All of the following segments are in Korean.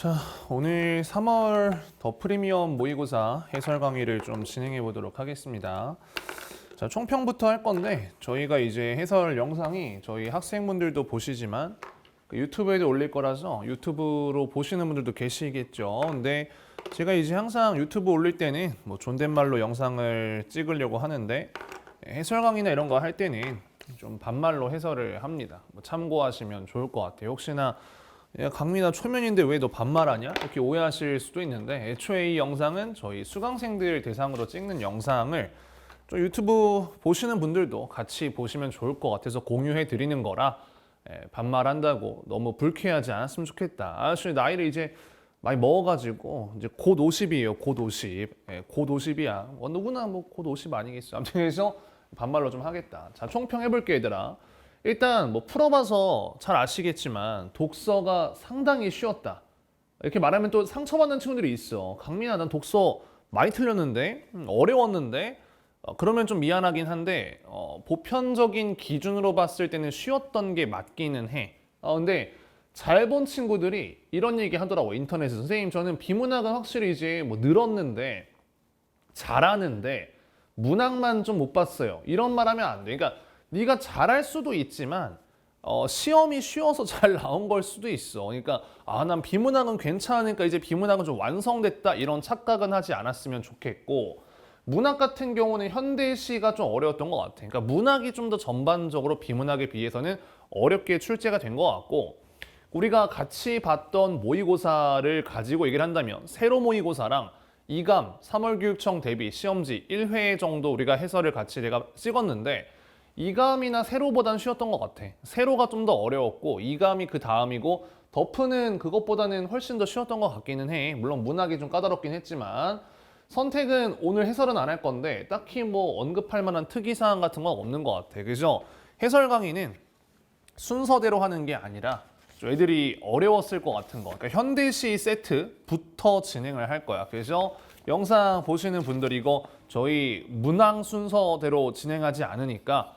자, 오늘 3월 더 프리미엄 모의고사 해설 강의를 좀 진행해 보도록 하겠습니다. 자, 총평부터 할 건데 저희가 이제 해설 영상이 저희 학생분들도 보시지만 유튜브에도 올릴 거라서 유튜브로 보시는 분들도 계시겠죠. 근데 제가 이제 항상 유튜브 올릴 때는 뭐 존댓말로 영상을 찍으려고 하는데 해설 강의나 이런 거 할 때는 좀 반말로 해설을 합니다. 뭐 참고하시면 좋을 것 같아요. 혹시나 야, 강민아 초면인데 왜 너 반말하냐? 이렇게 오해하실 수도 있는데 애초에 이 영상은 저희 수강생들 대상으로 찍는 영상을 좀 유튜브 보시는 분들도 같이 보시면 좋을 것 같아서 공유해 드리는 거라 반말한다고 너무 불쾌하지 않았으면 좋겠다. 아저씨 나이를 이제 많이 먹어가지고 이제 곧 50이에요. 곧 50. 곧 50이야. 누구나 뭐 곧 50 아니겠어. 아무튼 그래서 반말로 좀 하겠다. 자, 총평 해볼게 얘들아. 일단 뭐 풀어봐서 잘 아시겠지만 독서가 상당히 쉬웠다. 이렇게 말하면 또 상처받는 친구들이 있어. 강민아, 난 독서 많이 틀렸는데 어려웠는데 그러면 좀 미안하긴 한데 보편적인 기준으로 봤을 때는 쉬웠던 게 맞기는 해. 근데 잘 본 친구들이 이런 얘기 하더라고. 인터넷에서 선생님 저는 비문학은 확실히 이제 뭐 늘었는데 잘하는데 문학만 좀 못 봤어요. 이런 말 하면 안 돼. 그러니까 네가 잘할 수도 있지만 시험이 쉬워서 잘 나온 걸 수도 있어. 그러니까 난 비문학은 괜찮으니까 이제 비문학은 좀 완성됐다 이런 착각은 하지 않았으면 좋겠고 문학 같은 경우는 현대시가 좀 어려웠던 것 같아. 그러니까 문학이 좀 더 전반적으로 비문학에 비해서는 어렵게 출제가 된 것 같고 우리가 같이 봤던 모의고사를 가지고 얘기를 한다면 세로 모의고사랑 이감 3월 교육청 대비 시험지 1회 정도 우리가 해설을 같이 내가 찍었는데 이감이나 세로보다는 쉬웠던 것 같아. 세로가 좀 더 어려웠고 이감이 그 다음이고 덮프는 그것보다는 훨씬 더 쉬웠던 것 같기는 해. 물론 문학이 좀 까다롭긴 했지만 선택은 오늘 해설은 안 할 건데 딱히 뭐 언급할 만한 특이사항 같은 건 없는 것 같아. 그래서 해설 강의는 순서대로 하는 게 아니라 애들이 어려웠을 것 같은 거, 그러니까 현대시 세트부터 진행을 할 거야. 그래서 영상 보시는 분들 이거 저희 문항 순서대로 진행하지 않으니까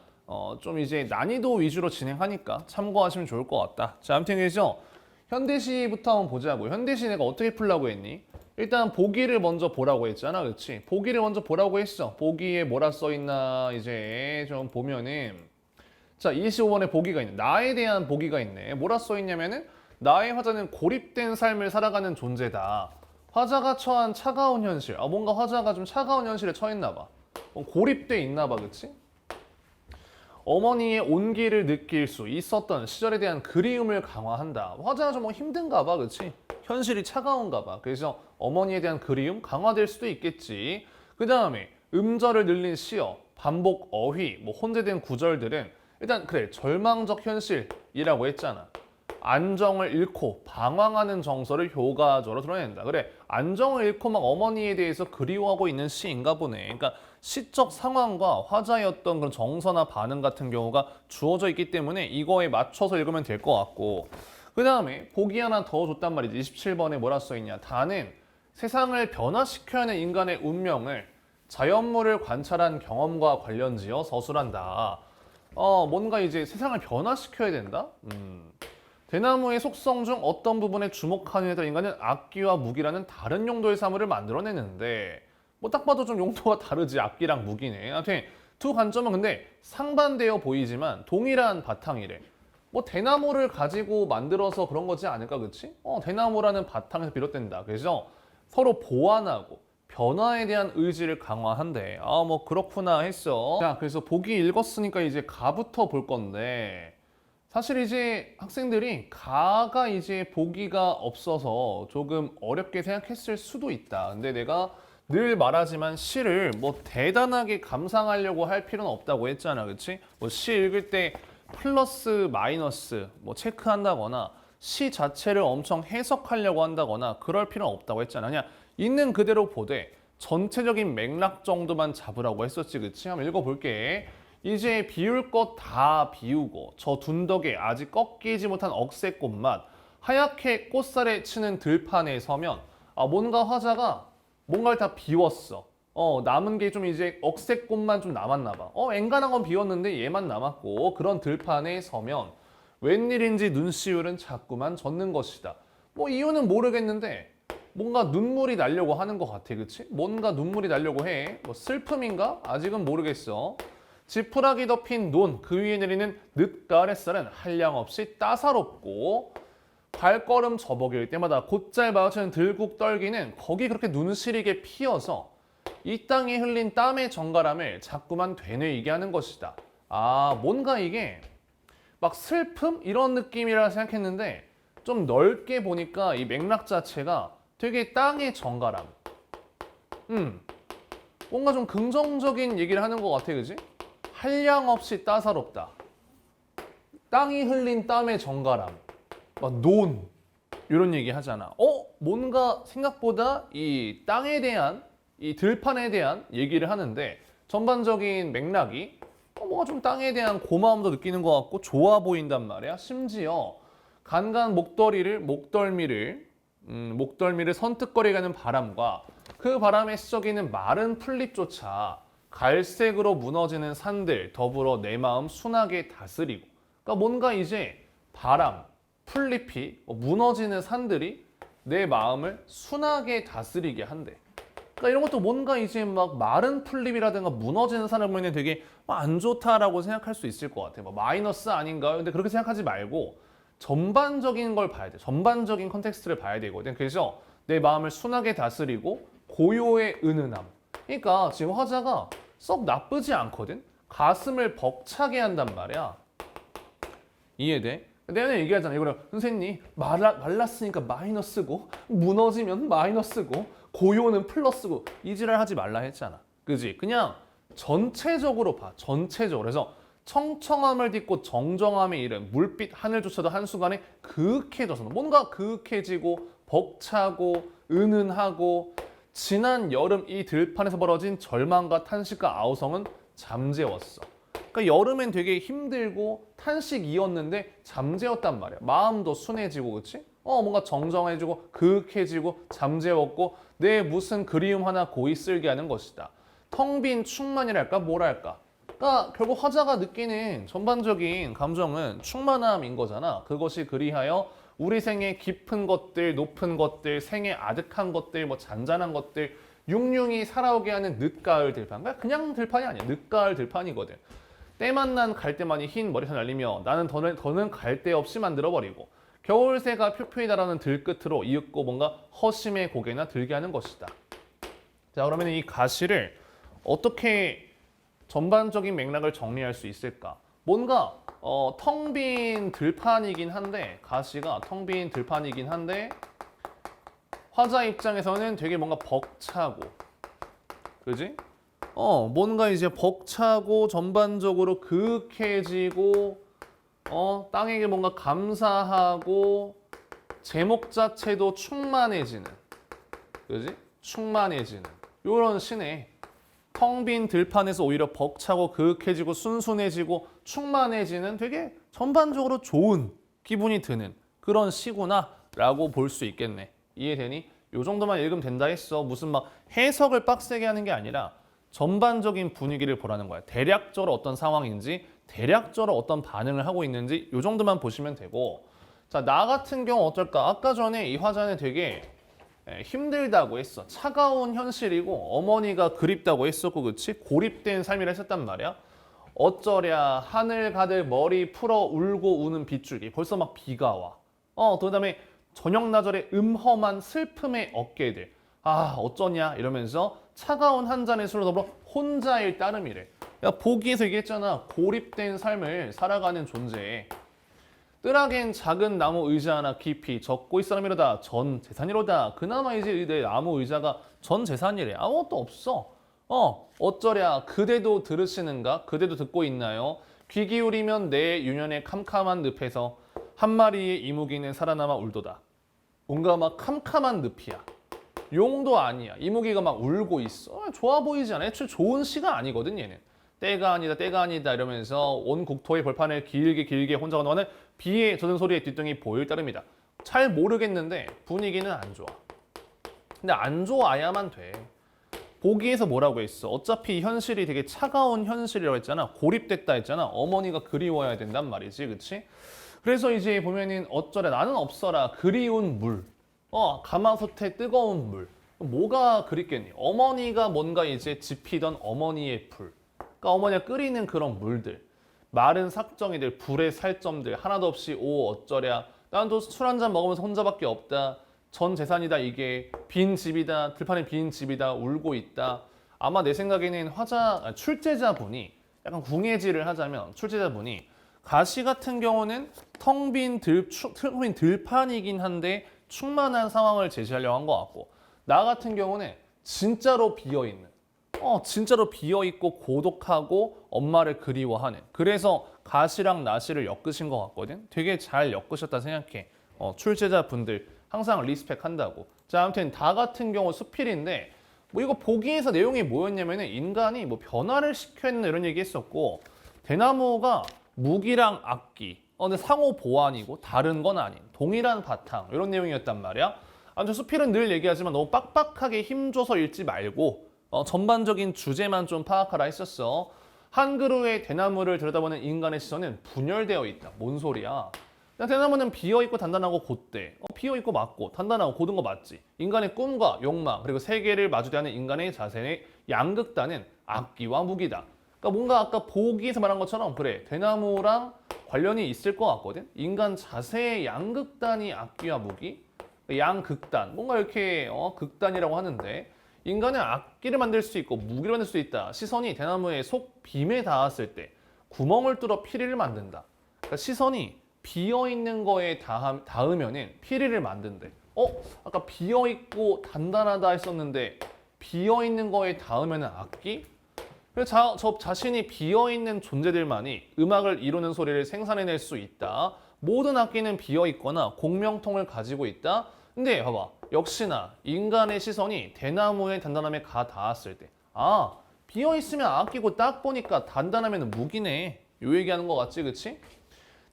좀 이제 난이도 위주로 진행하니까 참고하시면 좋을 것 같다. 자, 아무튼 그래서 현대시부터 한번 보자고. 현대시 내가 어떻게 풀라고 했니? 일단 보기를 먼저 보라고 했잖아, 그렇지? 보기를 먼저 보라고 했어. 보기에 뭐라 써 있나 이제 좀 보면은 자, 25번에 보기가 있네. 나에 대한 보기가 있네. 뭐라 써 있냐면은 나의 화자는 고립된 삶을 살아가는 존재다. 화자가 처한 차가운 현실. 뭔가 화자가 좀 차가운 현실에 처했나 봐. 고립돼 있나 봐, 그치? 어머니의 온기를 느낄 수 있었던 시절에 대한 그리움을 강화한다. 화자가 좀 힘든가 봐, 그치? 현실이 차가운가 봐. 그래서 어머니에 대한 그리움 강화될 수도 있겠지. 그 다음에 음절을 늘린 시어, 반복 어휘, 뭐 혼재된 구절들은 일단 그래 절망적 현실이라고 했잖아. 안정을 잃고 방황하는 정서를 효과적으로 드러낸다. 그래 안정을 잃고 막 어머니에 대해서 그리워하고 있는 시인가 보네. 그러니까 시적 상황과 화자의 어떤 그런 정서나 반응 같은 경우가 주어져 있기 때문에 이거에 맞춰서 읽으면 될 것 같고 그 다음에 보기 하나 더 줬단 말이지. 27번에 뭐라 써있냐. 다는 세상을 변화시켜야 하는 인간의 운명을 자연물을 관찰한 경험과 관련지어 서술한다. 뭔가 이제 세상을 변화시켜야 된다? 대나무의 속성 중 어떤 부분에 주목하느냐에 따라 인간은 악기와 무기라는 다른 용도의 사물을 만들어내는데 뭐 딱 봐도 좀 용도가 다르지 악기랑 무기네. 아무튼 두 관점은 근데 상반되어 보이지만 동일한 바탕이래. 뭐 대나무를 가지고 만들어서 그런 거지 않을까 그치? 대나무라는 바탕에서 비롯된다. 그래서 서로 보완하고 변화에 대한 의지를 강화한대. 뭐 그렇구나 했어. 자, 그래서 보기 읽었으니까 이제 가부터 볼 건데 사실 이제 학생들이 가가 이제 보기가 없어서 조금 어렵게 생각했을 수도 있다. 근데 내가 늘 말하지만 시를 뭐 대단하게 감상하려고 할 필요는 없다고 했잖아. 그치? 뭐 시 읽을 때 플러스 마이너스 뭐 체크한다거나 시 자체를 엄청 해석하려고 한다거나 그럴 필요는 없다고 했잖아. 그냥 있는 그대로 보되 전체적인 맥락 정도만 잡으라고 했었지. 그치? 한번 읽어볼게. 이제 비울 것 다 비우고 저 둔덕에 아직 꺾이지 못한 억새꽃만 하얗게 꽃살에 치는 들판에 서면 뭔가 화자가 뭔가를 다 비웠어. 남은 게 좀 이제 억새꽃만 좀 남았나 봐. 엔간한 건 비웠는데 얘만 남았고 그런 들판에 서면 웬일인지 눈시울은 자꾸만 젖는 것이다. 뭐 이유는 모르겠는데 뭔가 눈물이 나려고 하는 것 같아, 그치? 뭔가 눈물이 나려고 해. 뭐 슬픔인가? 아직은 모르겠어. 지푸라기 덮인 논, 그 위에 내리는 늦가을 햇살은 한량없이 따사롭고 발걸음 저벅일 때마다 곧잘 마주치는 들국 떨기는 거기 그렇게 눈시리게 피어서 이 땅에 흘린 땀의 정갈함을 자꾸만 되뇌이게 하는 것이다. 아, 뭔가 이게 막 슬픔? 이런 느낌이라 생각했는데 좀 넓게 보니까 이 맥락 자체가 되게 땅의 정갈함. 뭔가 좀 긍정적인 얘기를 하는 것 같아, 그지? 한량없이 따사롭다. 땅이 흘린 땀의 정갈함. 막 논. 이런 얘기 하잖아. 뭔가 생각보다 이 땅에 대한, 이 들판에 대한 얘기를 하는데 전반적인 맥락이 뭔가 좀 땅에 대한 고마움도 느끼는 것 같고 좋아 보인단 말이야. 심지어 간간 목덜미를 선뜻거리가는 바람과 그 바람에 시적이는 마른 풀잎조차 갈색으로 무너지는 산들 더불어 내 마음 순하게 다스리고, 그러니까 뭔가 이제 바람, 풀잎이 무너지는 산들이 내 마음을 순하게 다스리게 한대. 그러니까 이런 것도 뭔가 이제 막 마른 풀잎이라든가 무너지는 산을 보면 되게 안 좋다라고 생각할 수 있을 것 같아. 마이너스 아닌가요? 근데 그렇게 생각하지 말고 전반적인 걸 봐야 돼. 전반적인 컨텍스트를 봐야 되거든. 그래서 내 마음을 순하게 다스리고 고요의 은은함. 그러니까 지금 화자가 썩 나쁘지 않거든. 가슴을 벅차게 한단 말이야. 이해돼? 내가 얘기하잖아. 이거를 선생님 말랐으니까 마이너스고 무너지면 마이너스고 고요는 플러스고 이 지랄 하지 말라 했잖아. 그지? 그냥 전체적으로 봐. 전체적으로. 그래서 청청함을 딛고 정정함에 이른 물빛 하늘조차도 한순간에 그윽해져서 뭔가 그윽해지고 벅차고 은은하고 지난 여름 이 들판에서 벌어진 절망과 탄식과 아우성은 잠재웠어. 그러니까 여름엔 되게 힘들고 탄식이었는데 잠재웠단 말이야. 마음도 순해지고, 그치? 뭔가 정정해지고 그윽해지고 잠재웠고 내 무슨 그리움 하나 고이 쓸게 하는 것이다. 텅 빈 충만이랄까 뭐랄까. 그러니까 결국 화자가 느끼는 전반적인 감정은 충만함인 거잖아. 그것이 그리하여 우리 생의 깊은 것들, 높은 것들, 생의 아득한 것들, 잔잔한 것들 융융이 살아오게 하는 늦가을 들판. 그냥 들판이 아니야. 늦가을 들판이거든. 때만 난 갈대만이 흰 머리털 날리며 나는 더는 갈대 없이 만들어버리고 겨울새가 표표히 날아오는 들끝으로 이윽고 뭔가 허심의 고개나 들게 하는 것이다. 자, 그러면 이 가시를 어떻게 전반적인 맥락을 정리할 수 있을까? 뭔가 텅 빈 들판이긴 한데, 가시가 텅 빈 들판이긴 한데 화자 입장에서는 되게 뭔가 벅차고, 그지? 뭔가 이제 벅차고 전반적으로 그윽해지고 땅에게 뭔가 감사하고 제목 자체도 충만해지는, 그지? 충만해지는 요런 시네. 텅 빈 들판에서 오히려 벅차고 그윽해지고 순순해지고 충만해지는 되게 전반적으로 좋은 기분이 드는 그런 시구나 라고 볼 수 있겠네. 이해되니? 요 정도만 읽으면 된다 했어. 무슨 막 해석을 빡세게 하는 게 아니라 전반적인 분위기를 보라는 거야. 대략적으로 어떤 상황인지, 대략적으로 어떤 반응을 하고 있는지 요 정도만 보시면 되고, 자, 나 같은 경우 어떨까? 아까 전에 이 화자는 되게 힘들다고 했어. 차가운 현실이고 어머니가 그립다고 했었고, 그치? 고립된 삶이라 했었단 말이야. 어쩌랴 하늘 가득 머리 풀어 울고 우는 빗줄기. 벌써 막 비가 와. 그다음에 저녁 나절의 음험한 슬픔의 어깨들. 아, 어쩌냐 이러면서 차가운 한 잔의 술로 더불어 혼자일 따름이래. 야, 보기에서 얘기했잖아. 고립된 삶을 살아가는 존재. 뜰하겐 작은 나무 의자 하나 깊이 적고 있사람이로다 전 재산이로다. 그나마 이제 내 나무 의자가 전 재산이래. 아무것도 없어. 어쩌랴 그대도 들으시는가? 그대도 듣고 있나요? 귀 기울이면 내 유년의 캄캄한 늪에서 한 마리의 이무기는 살아남아 울도다. 뭔가 막 캄캄한 늪이야. 용도 아니야. 이무기가 막 울고 있어. 좋아 보이지 않아? 애초에 좋은 시가 아니거든 얘는. 때가 아니다 때가 아니다 이러면서 온 국토의 벌판을 길게 혼자 건너가는 비에 젖은 소리의 뒷등이 보일 따름이다. 잘 모르겠는데 분위기는 안 좋아. 근데 안 좋아야만 돼. 보기에서 뭐라고 했어? 어차피 현실이 되게 차가운 현실이라고 했잖아. 고립됐다 했잖아. 어머니가 그리워야 된단 말이지, 그치? 그래서 이제 보면은 어쩌래 나는 없어라 그리운 물. 가마솥에 뜨거운 물. 뭐가 그립겠니? 어머니가 뭔가 이제 지피던 어머니의 불. 그러니까 어머니가 끓이는 그런 물들. 마른 삭정이들, 불의 살점들 하나도 없이 오 어쩌랴. 난 또 술 한 잔 먹으면서 혼자밖에 없다. 전 재산이다 이게. 빈 집이다. 들판에 빈 집이다. 울고 있다. 아마 내 생각에는 출제자분이 약간 궁예질을 하자면 출제자분이 가시 같은 경우는 텅 빈 들판이긴 한데 충만한 상황을 제시하려고 한 것 같고 나 같은 경우는 진짜로 비어있는 진짜로 비어있고 고독하고 엄마를 그리워하는 그래서 가시랑 나시를 엮으신 것 같거든. 되게 잘 엮으셨다 생각해. 출제자분들 항상 리스펙 한다고. 자, 아무튼 다 같은 경우 수필인데 뭐 이거 보기에서 내용이 뭐였냐면은 인간이 뭐 변화를 시켜야 된다 이런 얘기 했었고 대나무가 무기랑 악기 근데 상호 보완이고 다른 건 아닌 동일한 바탕 이런 내용이었단 말이야. 아무튼 수필은 늘 얘기하지만 너무 빡빡하게 힘줘서 읽지 말고 전반적인 주제만 좀 파악하라 했었어. 한 그루의 대나무를 들여다보는 인간의 시선은 분열되어 있다. 뭔 소리야? 대나무는 비어있고 단단하고 곧대. 비어있고 맞고 단단하고 곧은 거 맞지. 인간의 꿈과 욕망 그리고 세계를 마주대하는 인간의 자세의 양극단은 악기와 무기다. 그러니까 뭔가 아까 보기에서 말한 것처럼 그래 대나무랑 관련이 있을 것 같거든. 인간 자세의 양극단이 악기와 무기, 양극단 뭔가 이렇게 극단이라고 하는데 인간은 악기를 만들 수 있고 무기를 만들 수 있다. 시선이 대나무의 속 빔에 닿았을 때 구멍을 뚫어 피리를 만든다. 그러니까 시선이 비어있는 거에 닿으면은 피리를 만든대. 아까 비어있고 단단하다 했었는데 비어있는 거에 닿으면은 악기? 그래서 저 자신이 비어있는 존재들만이 음악을 이루는 소리를 생산해낼 수 있다. 모든 악기는 비어있거나 공명통을 가지고 있다. 근데 봐봐. 역시나 인간의 시선이 대나무의 단단함에 닿았을 때 비어있으면 악기고 딱 보니까 단단하면 무기네. 요 얘기하는 거 같지 그치?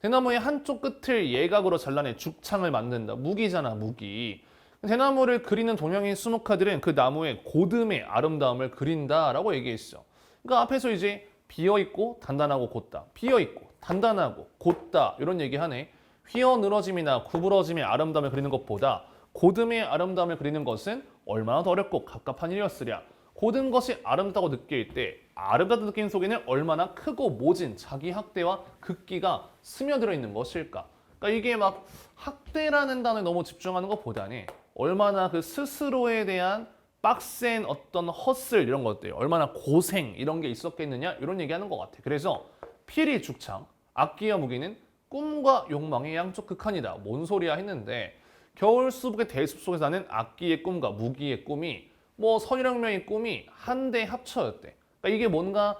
대나무의 한쪽 끝을 예각으로 잘라내 죽창을 만든다. 무기잖아 무기. 대나무를 그리는 동양인 수묵가들은 그 나무의 고듬의 아름다움을 그린다라고 얘기했어. 그러니까 앞에서 이제 비어있고 단단하고 곧다. 비어있고 단단하고 곧다 이런 얘기하네. 휘어 늘어짐이나 구부러짐의 아름다움을 그리는 것보다 고듬의 아름다움을 그리는 것은 얼마나 더 어렵고 갑갑한 일이었으랴. 고든 것이 아름답다고 느낄 때 아름답다고 느끼는 속에는 얼마나 크고 모진 자기 학대와 극기가 스며들어 있는 것일까. 그러니까 이게 막 학대라는 단어에 너무 집중하는 것보다는 얼마나 그 스스로에 대한 빡센 어떤 헛슬 이런 것들 얼마나 고생 이런 게 있었겠느냐 이런 얘기하는 것 같아. 그래서 피리 죽창 악기와 무기는 꿈과 욕망의 양쪽 극한이다. 뭔 소리야 했는데 겨울 수북의 대숲 속에 사는 악기의 꿈과 무기의 꿈이 뭐 선일혁명의 꿈이 한데 합쳐였대. 그러니까 이게 뭔가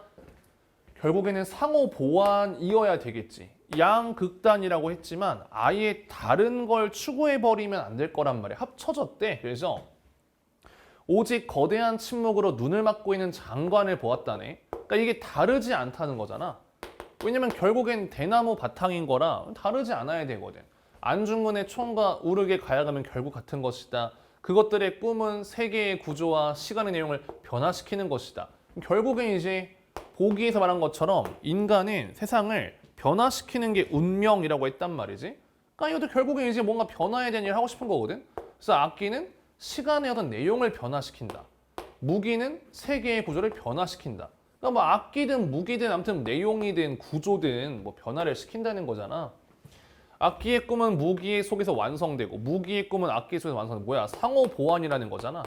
결국에는 상호 보완이어야 되겠지. 양극단이라고 했지만 아예 다른 걸 추구해버리면 안 될 거란 말이야. 합쳐졌대. 그래서 오직 거대한 침묵으로 눈을 막고 있는 장관을 보았다네. 그러니까 이게 다르지 않다는 거잖아. 왜냐면 결국엔 대나무 바탕인 거라 다르지 않아야 되거든. 안중근의 총과 우르게 가야가면 결국 같은 것이다. 그것들의 꿈은 세계의 구조와 시간의 내용을 변화시키는 것이다. 결국엔 이제 보기에서 말한 것처럼 인간은 세상을 변화시키는 게 운명이라고 했단 말이지. 그러니까 이것도 결국엔 이제 뭔가 변화에 대한 일을 하고 싶은 거거든. 그래서 악기는 시간의 어떤 내용을 변화시킨다. 무기는 세계의 구조를 변화시킨다. 그러니까 뭐 악기든 무기든 아무튼 내용이든 구조든 뭐 변화를 시킨다는 거잖아. 악기의 꿈은 무기의 속에서 완성되고 무기의 꿈은 악기 속에서 완성되고 뭐야? 상호 보완이라는 거잖아.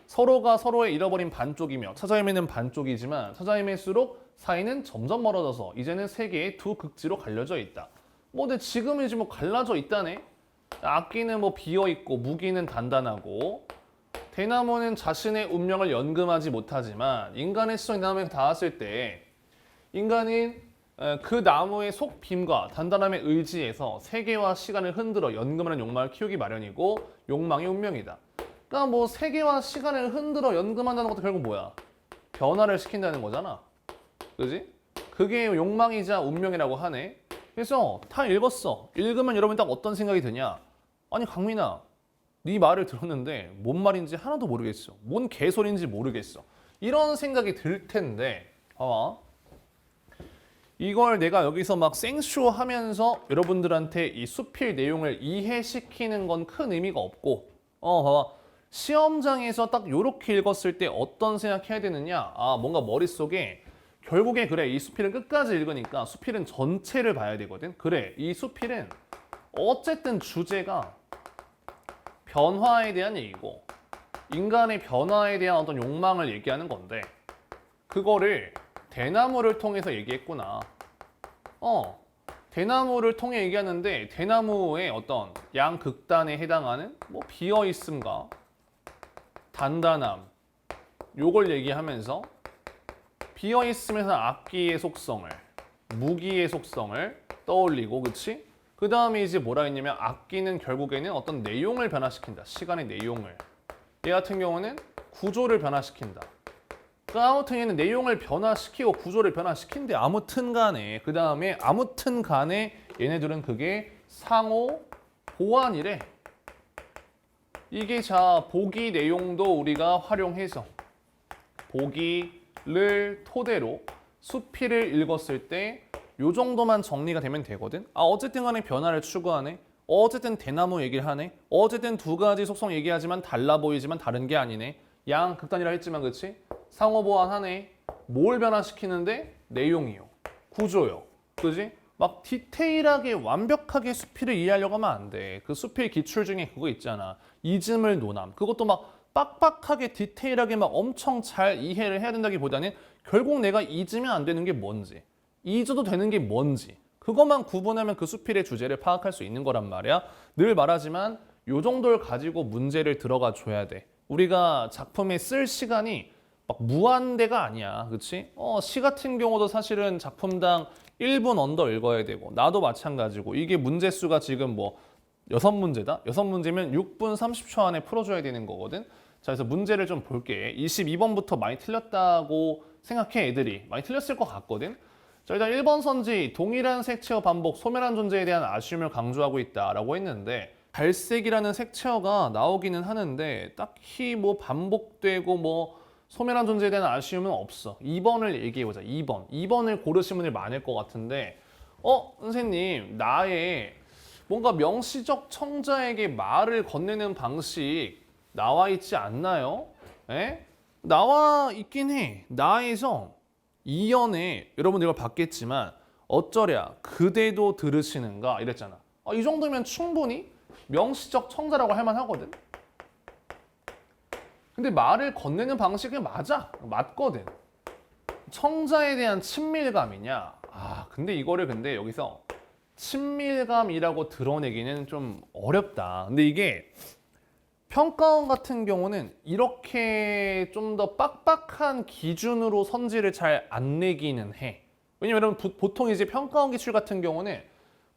서로가 서로의 잃어버린 반쪽이며 찾아 헤매는 반쪽이지만 찾아 헤맬수록 사이는 점점 멀어져서 이제는 세계의 두 극지로 갈려져 있다. 뭐 근데 지금은 이제 뭐 갈라져 있다네. 악기는 뭐 비어있고 무기는 단단하고 대나무는 자신의 운명을 연금하지 못하지만 인간의 시선이 나무에 닿았을 때 인간은 그 나무의 속빔과 단단함에 의지해서 세계와 시간을 흔들어 연금하는 욕망을 키우기 마련이고 욕망이 운명이다. 그러니까 뭐 세계와 시간을 흔들어 연금한다는 것도 결국 뭐야? 변화를 시킨다는 거잖아. 그지? 그게 욕망이자 운명이라고 하네. 그래서 다 읽었어. 읽으면 여러분 딱 어떤 생각이 드냐? 아니 강민아, 네 말을 들었는데 뭔 말인지 하나도 모르겠어. 뭔 개소리인지 모르겠어. 이런 생각이 들 텐데 봐봐. 이걸 내가 여기서 막 생쇼 하면서 여러분들한테 이 수필 내용을 이해시키는 건 큰 의미가 없고 봐봐. 시험장에서 딱 요렇게 읽었을 때 어떤 생각해야 되느냐? 뭔가 머릿속에 결국에 그래, 이 수필은 끝까지 읽으니까 수필은 전체를 봐야 되거든. 그래, 이 수필은 어쨌든 주제가 변화에 대한 얘기고 인간의 변화에 대한 어떤 욕망을 얘기하는 건데 그거를 대나무를 통해서 얘기했구나. 대나무를 통해 얘기하는데 대나무의 어떤 양극단에 해당하는 뭐 비어있음과 단단함 요걸 얘기하면서 비어있음에서 악기의 속성을 무기의 속성을 떠올리고 그치? 그 다음에 이제 뭐라 했냐면 악기는 결국에는 어떤 내용을 변화시킨다. 시간의 내용을. 얘 같은 경우는 구조를 변화시킨다. 그러니까 아무튼 얘는 내용을 변화시키고 구조를 변화시킨대. 아무튼 간에. 그 다음에 아무튼 간에 얘네들은 그게 상호 보완이래. 이게 자 보기 내용도 우리가 활용해서 보기를 토대로 수필을 읽었을 때 요 정도만 정리가 되면 되거든. 어쨌든 간에 변화를 추구하네. 어쨌든 대나무 얘기를 하네. 어쨌든 두 가지 속성 얘기하지만 달라 보이지만 다른 게 아니네. 양 극단이라 했지만 그치? 상호 보완하네. 뭘 변화시키는데? 내용이요. 구조요. 그지? 막 디테일하게 완벽하게 수필을 이해하려고 하면 안 돼. 그 수필 기출 중에 그거 있잖아. 이즘을 논함. 그것도 막 빡빡하게 디테일하게 막 엄청 잘 이해를 해야 된다기보다는 결국 내가 잊으면 안 되는 게 뭔지 잊어도 되는 게 뭔지 그것만 구분하면 그 수필의 주제를 파악할 수 있는 거란 말이야. 늘 말하지만 요 정도를 가지고 문제를 들어가 줘야 돼. 우리가 작품에 쓸 시간이 막 무한대가 아니야. 그치? 시 같은 경우도 사실은 작품당 1분 언더 읽어야 되고 나도 마찬가지고 이게 문제 수가 지금 뭐 6문제다? 6문제면 6분 30초 안에 풀어줘야 되는 거거든. 자, 그래서 문제를 좀 볼게. 22번부터 많이 틀렸다고 생각해, 애들이. 많이 틀렸을 것 같거든. 자, 일단 1번 선지, 동일한 색채와 반복, 소멸한 존재에 대한 아쉬움을 강조하고 있다라고 했는데 갈색이라는 색채어가 나오기는 하는데 딱히 뭐 반복되고 뭐 소멸한 존재에 대한 아쉬움은 없어. 2번을 얘기해보자. 2번. 2번을 고르신 분이 많을 것 같은데 선생님, 나의 뭔가 명시적 청자에게 말을 건네는 방식 나와 있지 않나요? 에? 나와 있긴 해. 나에서 이연에 여러분들 이걸 봤겠지만 어쩌랴 그대도 들으시는가 이랬잖아. 이 정도면 충분히 명시적 청자라고 할 만하거든. 근데 말을 건네는 방식이 맞아. 맞거든. 청자에 대한 친밀감이냐? 근데 이거를 근데 여기서 친밀감이라고 드러내기는 좀 어렵다. 근데 이게 평가원 같은 경우는 이렇게 좀 더 빡빡한 기준으로 선지를 잘 안 내기는 해. 왜냐면 여러분 보통 이제 평가원 기출 같은 경우는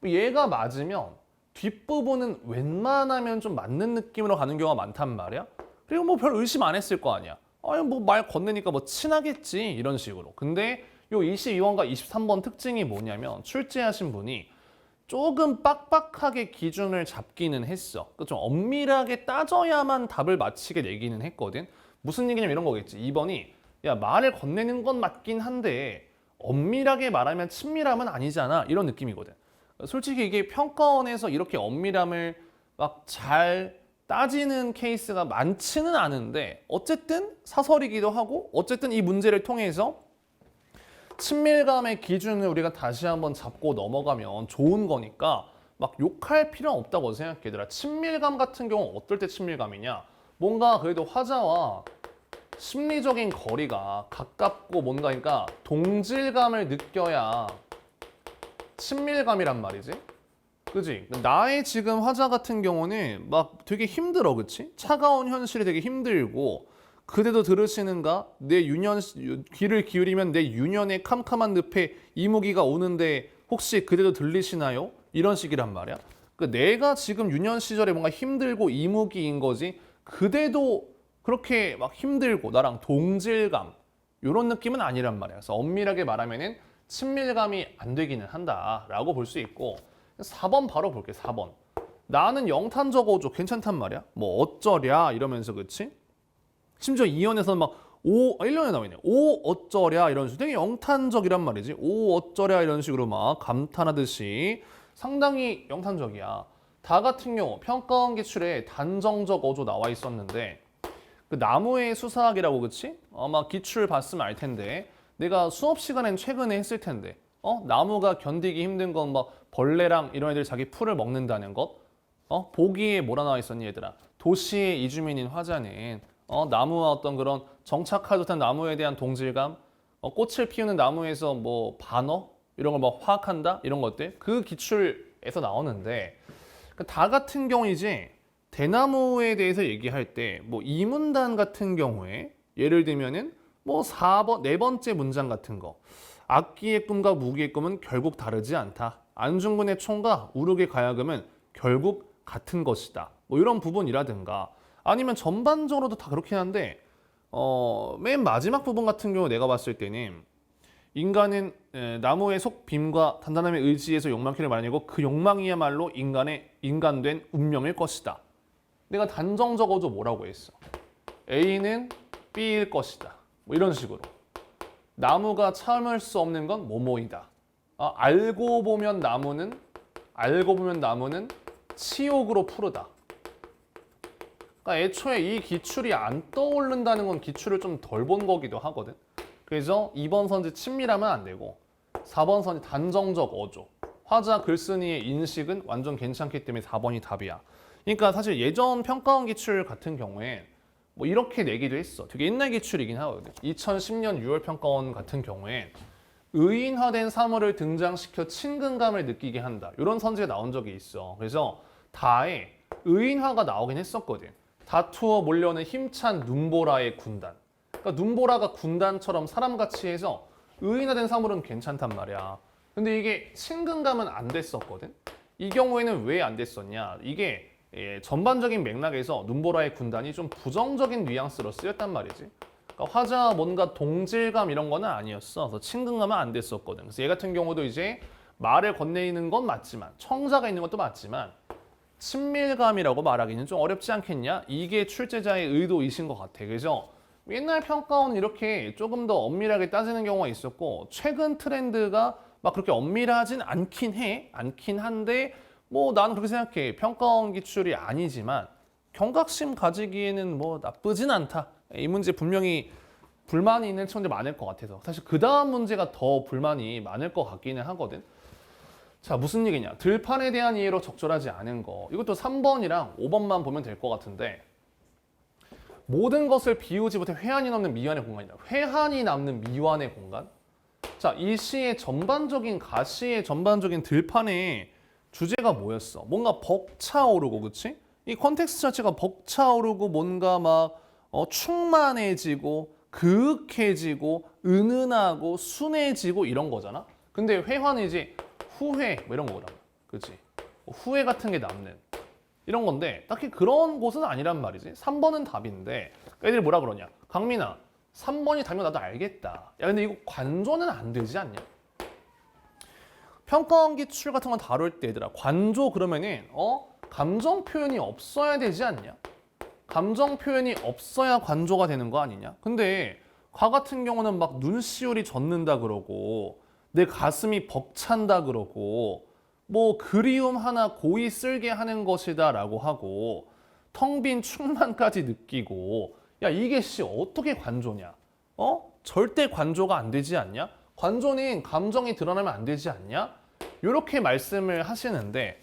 얘가 맞으면 뒷부분은 웬만하면 좀 맞는 느낌으로 가는 경우가 많단 말이야. 그리고 뭐 별 의심 안 했을 거 아니야. 뭐 말 건네니까 뭐 친하겠지 이런 식으로. 근데 요 22번과 23번 특징이 뭐냐면 출제하신 분이 조금 빡빡하게 기준을 잡기는 했어. 좀 엄밀하게 따져야만 답을 맞히게 내기는 했거든. 무슨 얘기냐면 이런 거겠지. 2번이 야 말을 건네는 건 맞긴 한데 엄밀하게 말하면 친밀함은 아니잖아. 이런 느낌이거든. 솔직히 이게 평가원에서 이렇게 엄밀함을 막 잘 따지는 케이스가 많지는 않은데 어쨌든 사설이기도 하고 어쨌든 이 문제를 통해서 친밀감의 기준을 우리가 다시 한번 잡고 넘어가면 좋은 거니까 막 욕할 필요는 없다고 생각해. 얘들아, 친밀감 같은 경우는 어떨 때 친밀감이냐? 뭔가 그래도 화자와 심리적인 거리가 가깝고 뭔가 그러니까 동질감을 느껴야 친밀감이란 말이지. 그지? 나의 지금 화자 같은 경우는 막 되게 힘들어, 그치? 차가운 현실이 되게 힘들고 그대도 들으시는가? 내 유년 귀를 기울이면 내 유년의 캄캄한 늪에 이무기가 오는데 혹시 그대도 들리시나요? 이런 식이란 말이야. 그러니까 내가 지금 유년 시절에 뭔가 힘들고 이무기인 거지. 그대도 그렇게 막 힘들고 나랑 동질감 이런 느낌은 아니란 말이야. 그래서 엄밀하게 말하면은 친밀감이 안 되기는 한다라고 볼 수 있고 4번 바로 볼게. 4번. 나는 영탄 적어줘. 괜찮단 말이야. 뭐 어쩌랴 이러면서 그치? 심지어 이연에서는 막 1년에 나와 있네. 오 어쩌랴 이런 식으로 되게 영탄적이란 말이지. 오 어쩌랴 이런 식으로 막 감탄하듯이 상당히 영탄적이야. 다 같은 경우 평가원 기출에 단정적 어조 나와 있었는데 그 나무의 수사학이라고 그치? 아마 기출 봤으면 알 텐데 내가 수업 시간엔 최근에 했을 텐데 나무가 견디기 힘든 건 막 벌레랑 이런 애들 자기 풀을 먹는다는 것 보기에 뭐라 나와 있었니 얘들아? 도시의 이주민인 화자는 나무와 어떤 그런 정착하지 못한 나무에 대한 동질감 꽃을 피우는 나무에서 뭐 반어 이런 걸 뭐 화학한다 이런 것들 그 기출에서 나오는데 다 같은 경우 이제 대나무에 대해서 얘기할 때 뭐 이문단 같은 경우에 예를 들면은 뭐 4번 네 번째 문장 같은 거 악기의 꿈과 무기의 꿈은 결국 다르지 않다. 안중근의 총과 우르의 가야금은 결국 같은 것이다. 뭐 이런 부분이라든가 아니면 전반적으로도 다 그렇긴 한데 맨 마지막 부분 같은 경우 내가 봤을 때는 인간은 나무의 속 빔과 단단함의 의지에서 욕망키를 말하고 그 욕망이야말로 인간된 운명일 것이다. 내가 단정적어도 뭐라고 했어? A는 B일 것이다. 뭐 이런 식으로. 나무가 참을 수 없는 건 뭐뭐이다. 알고 보면 나무는 치욕으로 푸르다. 그러니까 애초에 이 기출이 안 떠오른다는 건 기출을 좀 덜 본 거기도 하거든. 그래서 2번 선지 친밀하면 안 되고 4번 선지 단정적 어조. 화자 글쓴이의 인식은 완전 괜찮기 때문에 4번이 답이야. 그러니까 사실 예전 평가원 기출 같은 경우에 뭐 이렇게 내기도 했어. 되게 옛날 기출이긴 하거든. 2010년 6월 평가원 같은 경우에 의인화된 사물을 등장시켜 친근감을 느끼게 한다. 이런 선지가 나온 적이 있어. 그래서 다에 의인화가 나오긴 했었거든. 다투어 몰려오는 힘찬 눈보라의 군단. 그러니까 눈보라가 군단처럼 사람같이 해서 의인화된 사물은 괜찮단 말이야. 근데 이게 친근감은 안 됐었거든. 이 경우에는 왜 안 됐었냐? 이게 전반적인 맥락에서 눈보라의 군단이 좀 부정적인 뉘앙스로 쓰였단 말이지. 그러니까 화자 뭔가 동질감 이런 거는 아니었어. 그래서 친근감은 안 됐었거든. 그래서 얘 같은 경우도 이제 말을 건네이는 건 맞지만 청자가 있는 것도 맞지만 친밀감이라고 말하기는 좀 어렵지 않겠냐? 이게 출제자의 의도이신 것 같아. 그래서 옛날 평가원은 이렇게 조금 더 엄밀하게 따지는 경우가 있었고 최근 트렌드가 막 그렇게 엄밀하진 않긴 한데 뭐 나는 그렇게 생각해. 평가원 기출이 아니지만 경각심 가지기에는 뭐 나쁘진 않다. 이 문제 분명히 불만이 있는 친구들 많을 것 같아서 사실 그 다음 문제가 더 불만이 많을 것 같기는 하거든. 자, 무슨 얘기냐? 들판에 대한 이해로 적절하지 않은 거. 이것도 3번이랑 5번만 보면 될 것 같은데 모든 것을 비우지 못해 회한이 남는 미완의 공간이다. 회한이 남는 미완의 공간? 자, 이 시의 전반적인 가시의 전반적인 들판의 주제가 뭐였어? 뭔가 벅차오르고, 그치? 이 컨텍스트 자체가 벅차오르고 뭔가 막 충만해지고 그윽해지고 은은하고 순해지고 이런 거잖아. 근데 회화는 이제 후회 뭐 이런 거거든. 그치? 후회 같은 게 남는 이런 건데 딱히 그런 곳은 아니란 말이지. 3번은 답인데 애들이 뭐라 그러냐? 강민아 3번이 답이면 나도 알겠다. 야 근데 이거 관조는 안 되지 않냐? 평가원 기출 같은 건 다룰 때 얘들아 관조 그러면은 감정 표현이 없어야 되지 않냐? 감정 표현이 없어야 관조가 되는 거 아니냐? 근데 과 같은 경우는 막 눈시울이 젖는다 그러고 내 가슴이 벅찬다 그러고 뭐 그리움 하나 고이 쓸게 하는 것이다 라고 하고 텅 빈 충만까지 느끼고 야 이게 어떻게 관조냐? 절대 관조가 안 되지 않냐? 관조는 감정이 드러나면 안 되지 않냐? 이렇게 말씀을 하시는데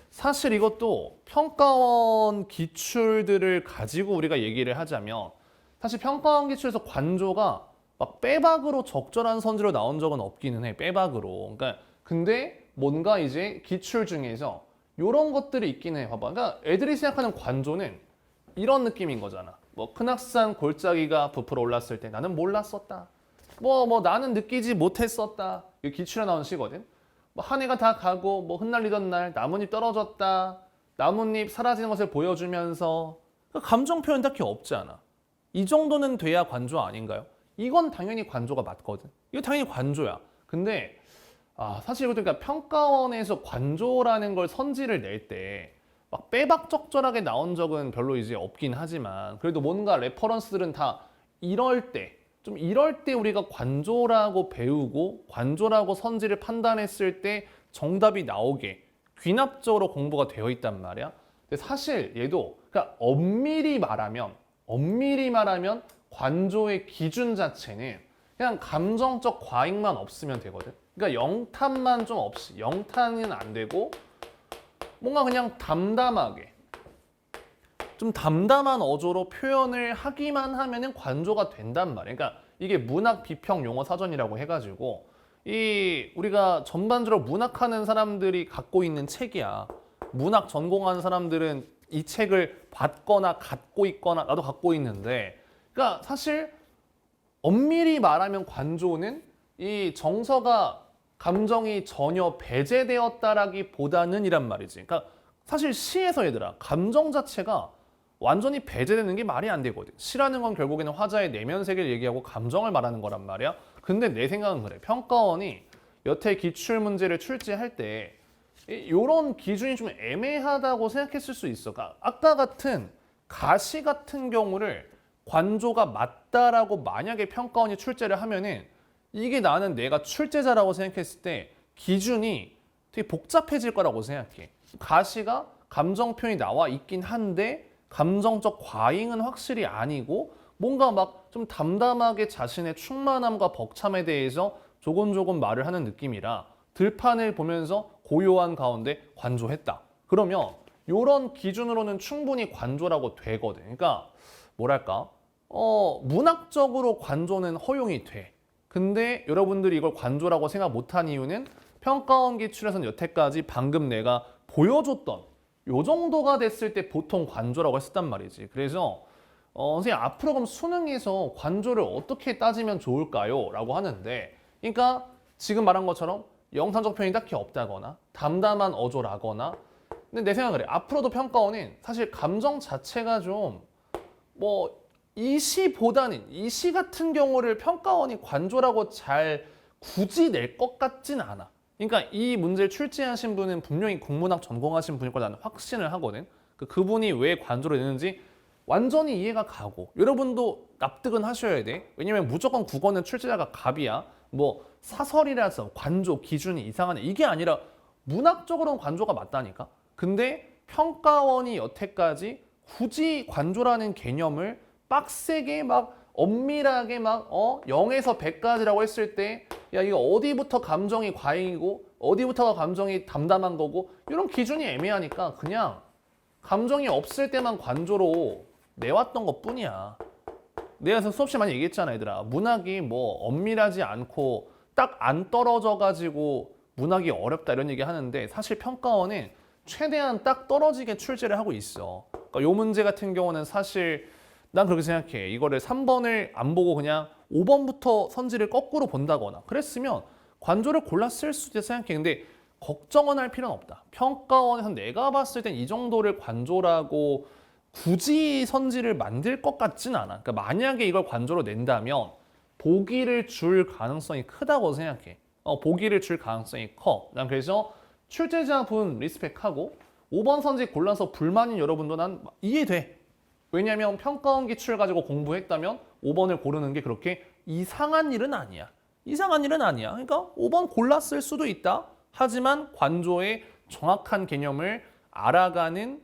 사실 이것도 평가원 기출들을 가지고 우리가 얘기를 하자면 사실 평가원 기출에서 관조가 막 빼박으로 적절한 선지로 나온 적은 없기는 해. 빼박으로. 그러니까 근데 뭔가 이제 기출 중에서 이런 것들이 있긴 해. 봐봐. 그러니까 애들이 생각하는 관조는 이런 느낌인 거잖아. 뭐 큰악산 골짜기가 부풀어 올랐을 때 나는 몰랐었다. 뭐 나는 느끼지 못했었다. 이게 기출에 나온 시거든. 뭐 한 해가 다 가고 뭐 흩날리던 날 나뭇잎 떨어졌다. 나뭇잎 사라지는 것을 보여주면서 감정 표현 딱히 없지 않아. 이 정도는 돼야 관조 아닌가요? 이건 당연히 관조가 맞거든. 이거 당연히 관조야. 근데 사실 이것도 그러니까 평가원에서 관조라는 걸 선지를 낼 때 막 빼박적절하게 나온 적은 별로 이제 없긴 하지만 그래도 뭔가 레퍼런스들은 다 이럴 때 우리가 관조라고 배우고 관조라고 선지를 판단했을 때 정답이 나오게 귀납적으로 공부가 되어 있단 말이야. 근데 사실 얘도 그러니까 엄밀히 말하면 관조의 기준 자체는 그냥 감정적 과잉만 없으면 되거든. 그러니까 영탄만 좀 없이, 영탄은 안 되고 뭔가 그냥 담담하게 좀 담담한 어조로 표현을 하기만 하면은 관조가 된단 말이야. 그러니까 이게 문학 비평 용어 사전이라고 해가지고 이 우리가 전반적으로 문학하는 사람들이 갖고 있는 책이야. 문학 전공하는 사람들은 이 책을 받거나 갖고 있거나 나도 갖고 있는데, 그러니까 사실 엄밀히 말하면 관조는 이 정서가 감정이 전혀 배제되었다라기보다는 이란 말이지. 그러니까 사실 시에서 얘들아 감정 자체가 완전히 배제되는 게 말이 안 되거든. 시라는 건 결국에는 화자의 내면 세계를 얘기하고 감정을 말하는 거란 말이야. 근데 내 생각은 그래. 평가원이 여태 기출 문제를 출제할 때 이런 기준이 좀 애매하다고 생각했을 수 있어. 그러니까 아까 같은 가시 같은 경우를 관조가 맞다라고 만약에 평가원이 출제를 하면은 이게 나는 내가 출제자라고 생각했을 때 기준이 되게 복잡해질 거라고 생각해. 가시가 감정 표현이 나와 있긴 한데 감정적 과잉은 확실히 아니고 뭔가 막 좀 담담하게 자신의 충만함과 벅참에 대해서 조곤조곤 말을 하는 느낌이라 들판을 보면서 고요한 가운데 관조했다. 그러면 이런 기준으로는 충분히 관조라고 되거든. 그러니까 뭐랄까 문학적으로 관조는 허용이 돼. 근데 여러분들이 이걸 관조라고 생각 못한 이유는 평가원 기출에서는 여태까지 방금 내가 보여줬던 요 정도가 됐을 때 보통 관조라고 했었단 말이지. 그래서 선생님 앞으로 그럼 수능에서 관조를 어떻게 따지면 좋을까요? 라고 하는데, 그러니까 지금 말한 것처럼 영상적 표현이 딱히 없다거나 담담한 어조라거나. 근데 내 생각은 그래. 앞으로도 평가원은 사실 감정 자체가 좀 이 시 같은 경우를 평가원이 관조라고 잘 굳이 낼 것 같진 않아. 그러니까 이 문제를 출제하신 분은 분명히 국문학 전공하신 분일 거라 나는 확신을 하거든. 그분이 왜 관조를 내는지 완전히 이해가 가고 여러분도 납득은 하셔야 돼. 왜냐면 무조건 국어는 출제자가 갑이야. 사설이라서 관조 기준이 이상하네 이게 아니라 문학적으로는 관조가 맞다니까. 근데 평가원이 여태까지 굳이 관조라는 개념을 빡세게 엄밀하게 0에서 100까지라고 했을 때 야 이거 어디부터 감정이 과잉이고 어디부터가 감정이 담담한 거고 이런 기준이 애매하니까 그냥 감정이 없을 때만 관조로 내왔던 것 뿐이야. 내가 수업 시간에 많이 얘기했잖아 얘들아. 문학이 엄밀하지 않고 딱 안 떨어져 가지고 문학이 어렵다 이런 얘기 하는데 사실 평가원은 최대한 딱 떨어지게 출제를 하고 있어. 그러니까 요 문제 같은 경우는 사실 난 그렇게 생각해. 이거를 3번을 안 보고 그냥 5번부터 선지를 거꾸로 본다거나 그랬으면 관조를 골랐을 수도 생각해. 근데 걱정은 할 필요는 없다. 평가원에서 내가 봤을 땐 이 정도를 관조라고 굳이 선지를 만들 것 같진 않아. 그러니까 만약에 이걸 관조로 낸다면 보기를 줄 가능성이 크다고 생각해. 보기를 줄 가능성이 커. 난 그래서 출제자분 리스펙하고 5번 선지 골라서 불만인 여러분도 난 이해돼. 왜냐면 평가원 기출 가지고 공부했다면 5번을 고르는 게 그렇게 이상한 일은 아니야. 이상한 일은 아니야. 그러니까 5번 골랐을 수도 있다. 하지만 관조의 정확한 개념을 알아가는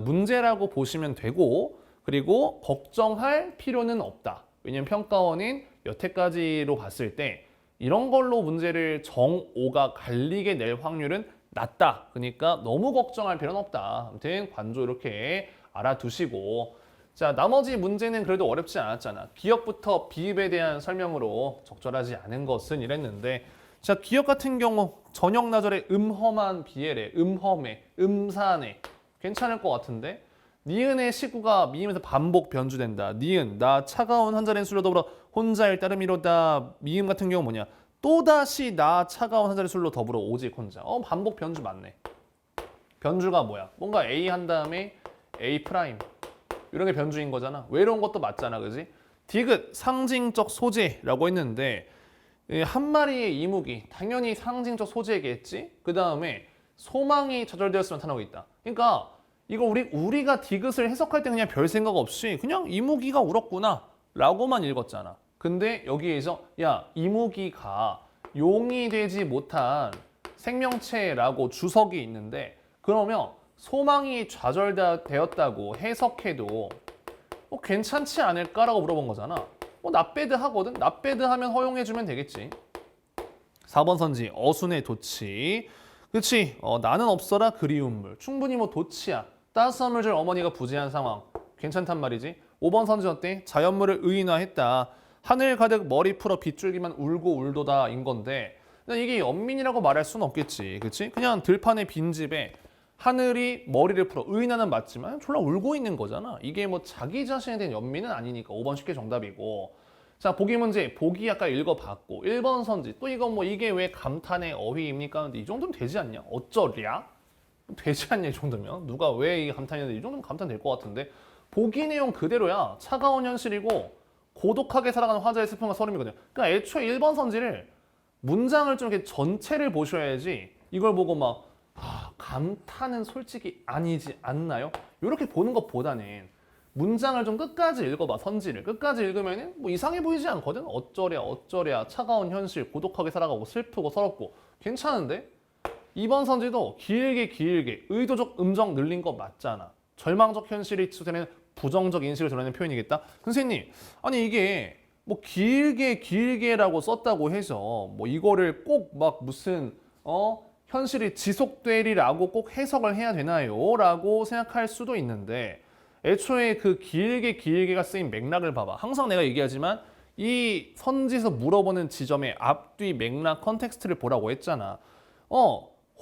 문제라고 보시면 되고, 그리고 걱정할 필요는 없다. 왜냐면 평가원은 여태까지로 봤을 때 이런 걸로 문제를 정오가 갈리게 낼 확률은 낮다. 그러니까 너무 걱정할 필요는 없다. 아무튼 관조 이렇게 알아두시고, 자 나머지 문제는 그래도 어렵지 않았잖아. 기억부터 비읍에 대한 설명으로 적절하지 않은 것은 이랬는데, 자 기억 같은 경우 전역나절의 음험한 비엘에 음험해 음산해 괜찮을 것 같은데, 니은의 시구가 미음에서 반복 변주된다. 니은 나 차가운 한 잔의 술로 더불어 혼자일 따름이로다. 미음 같은 경우 뭐냐, 또다시 나 차가운 한 잔의 술로 더불어 오직 혼자. 반복 변주 맞네. 변주가 뭐야? 뭔가 A 한 다음에 A 프라임 이런 게 변주인 거잖아. 외로운 것도 맞잖아, 그지? 디귿 상징적 소재라고 했는데 한 마리의 이묵이 당연히 상징적 소재겠지. 그 다음에 소망이 좌절되었으면 나타나고 있다. 그러니까 이거 우리가 디귿을 해석할 때 그냥 별 생각 없이 그냥 이묵이가 울었구나 라고만 읽었잖아. 근데 여기에서 야, 이무기가 용이 되지 못한 생명체라고 주석이 있는데 그러면 소망이 좌절되었다고 해석해도 괜찮지 않을까라고 물어본 거잖아. not bad 하거든? not bad 하면 허용해주면 되겠지. 4번 선지, 어순의 도치. 그치? 나는 없어라 그리운 물. 충분히 뭐 도치야. 따스한 물 줄 어머니가 부재한 상황. 괜찮단 말이지. 5번 선지 어때? 자연물을 의인화했다. 하늘 가득 머리 풀어 빗줄기만 울고 울도다 인 건데 이게 연민이라고 말할 수는 없겠지. 그치? 그냥 들판의 빈집에 하늘이 머리를 풀어 의인화는 맞지만 졸라 울고 있는 거잖아. 이게 뭐 자기 자신에 대한 연민은 아니니까 5번 쉽게 정답이고. 자, 보기 문제. 보기 아까 읽어봤고 1번 선지. 또 이건 뭐 이게 왜 감탄의 어휘입니까? 근데 이 정도면 되지 않냐? 어쩌랴? 되지 않냐 이 정도면? 누가 왜 이게 감탄이는데 이 정도면 감탄 될 것 같은데 보기 내용 그대로야. 차가운 현실이고 고독하게 살아가는 화자의 슬픔과 서름이거든요. 그러니까 애초에 1번 선지를 문장을 좀 이렇게 전체를 보셔야지 이걸 보고 막 감탄은 솔직히 아니지 않나요? 이렇게 보는 것보다는 문장을 좀 끝까지 읽어봐. 선지를 끝까지 읽으면 뭐 이상해 보이지 않거든. 어쩌랴 차가운 현실 고독하게 살아가고 슬프고 서럽고 괜찮은데 2번 선지도 길게 의도적 음정 늘린 거 맞잖아. 절망적 현실이 치솟되는 부정적 인식을 드러내는 표현이겠다. 선생님 아니 이게 뭐 길게라고 썼다고 해서 뭐 이거를 꼭 막 무슨 현실이 지속되리라고 꼭 해석을 해야 되나요? 라고 생각할 수도 있는데 애초에 그 길게가 쓰인 맥락을 봐봐. 항상 내가 얘기하지만 이 선지에서 물어보는 지점의 앞뒤 맥락 컨텍스트를 보라고 했잖아.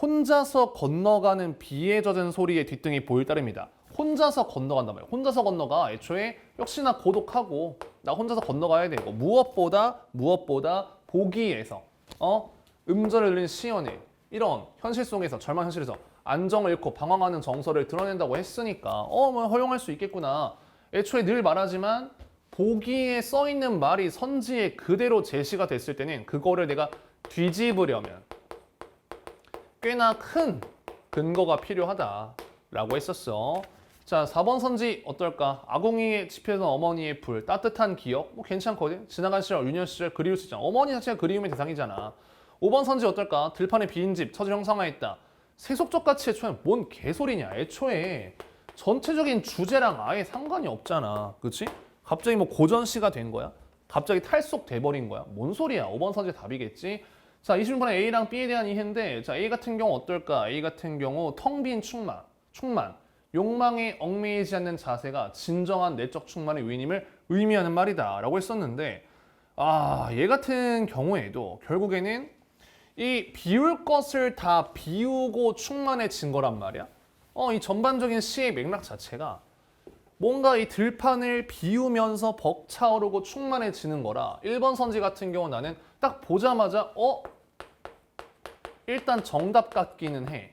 혼자서 건너가는 비에 젖은 소리의 뒷등이 보일 따름이다. 혼자서 건너간단 말이야. 혼자서 건너가 애초에 역시나 고독하고 나 혼자서 건너가야 되고 무엇보다 보기에서 음절을 늘린 시연의 이런 현실 속에서 절망 현실에서 안정을 잃고 방황하는 정서를 드러낸다고 했으니까 뭐 허용할 수 있겠구나. 애초에 늘 말하지만 보기에 써 있는 말이 선지에 그대로 제시가 됐을 때는 그거를 내가 뒤집으려면 꽤나 큰 근거가 필요하다라고 했었어. 자, 4번 선지 어떨까? 아궁이에 집혀있는 어머니의 불, 따뜻한 기억? 뭐 괜찮거든? 지나간 시절, 유년 시절 그리울 수 있잖아. 어머니 자체가 그리움의 대상이잖아. 5번 선지 어떨까? 들판에 빈집, 처지 형상화했다. 세속적 가치의 초연, 뭔 개소리냐. 애초에 전체적인 주제랑 아예 상관이 없잖아. 그치? 갑자기 뭐 고전시가 된 거야? 갑자기 탈속돼 버린 거야? 뭔 소리야? 5번 선지 답이겠지? 자, 20번에 A랑 B에 대한 이해인데 자, A 같은 경우 어떨까? A 같은 경우 텅 빈 충만. 욕망에 얽매이지 않는 자세가 진정한 내적 충만의 위임을 의미하는 말이다 라고 했었는데 얘 같은 경우에도 결국에는 이 비울 것을 다 비우고 충만해진 거란 말이야. 이 전반적인 시의 맥락 자체가 뭔가 이 들판을 비우면서 벅차오르고 충만해지는 거라 1번 선지 같은 경우 나는 딱 보자마자 일단 정답 같기는 해.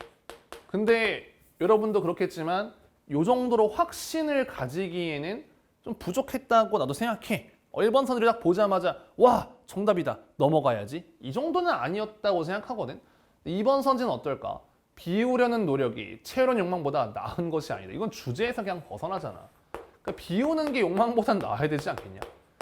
근데 여러분도 그렇겠지만 이 정도로 확신을 가지기에는 좀 부족했다고 나도 생각해. 1번 선지를 딱 보자마자 와 정답이다 넘어가야지 이 정도는 아니었다고 생각하거든. 2번 선지는 어떨까? 비우려는 노력이 채우려는 욕망보다 나은 것이 아니다. 이건 주제에서 그냥 벗어나잖아. 그러니까 비우는 게 욕망보단 나아야 되지 않겠냐?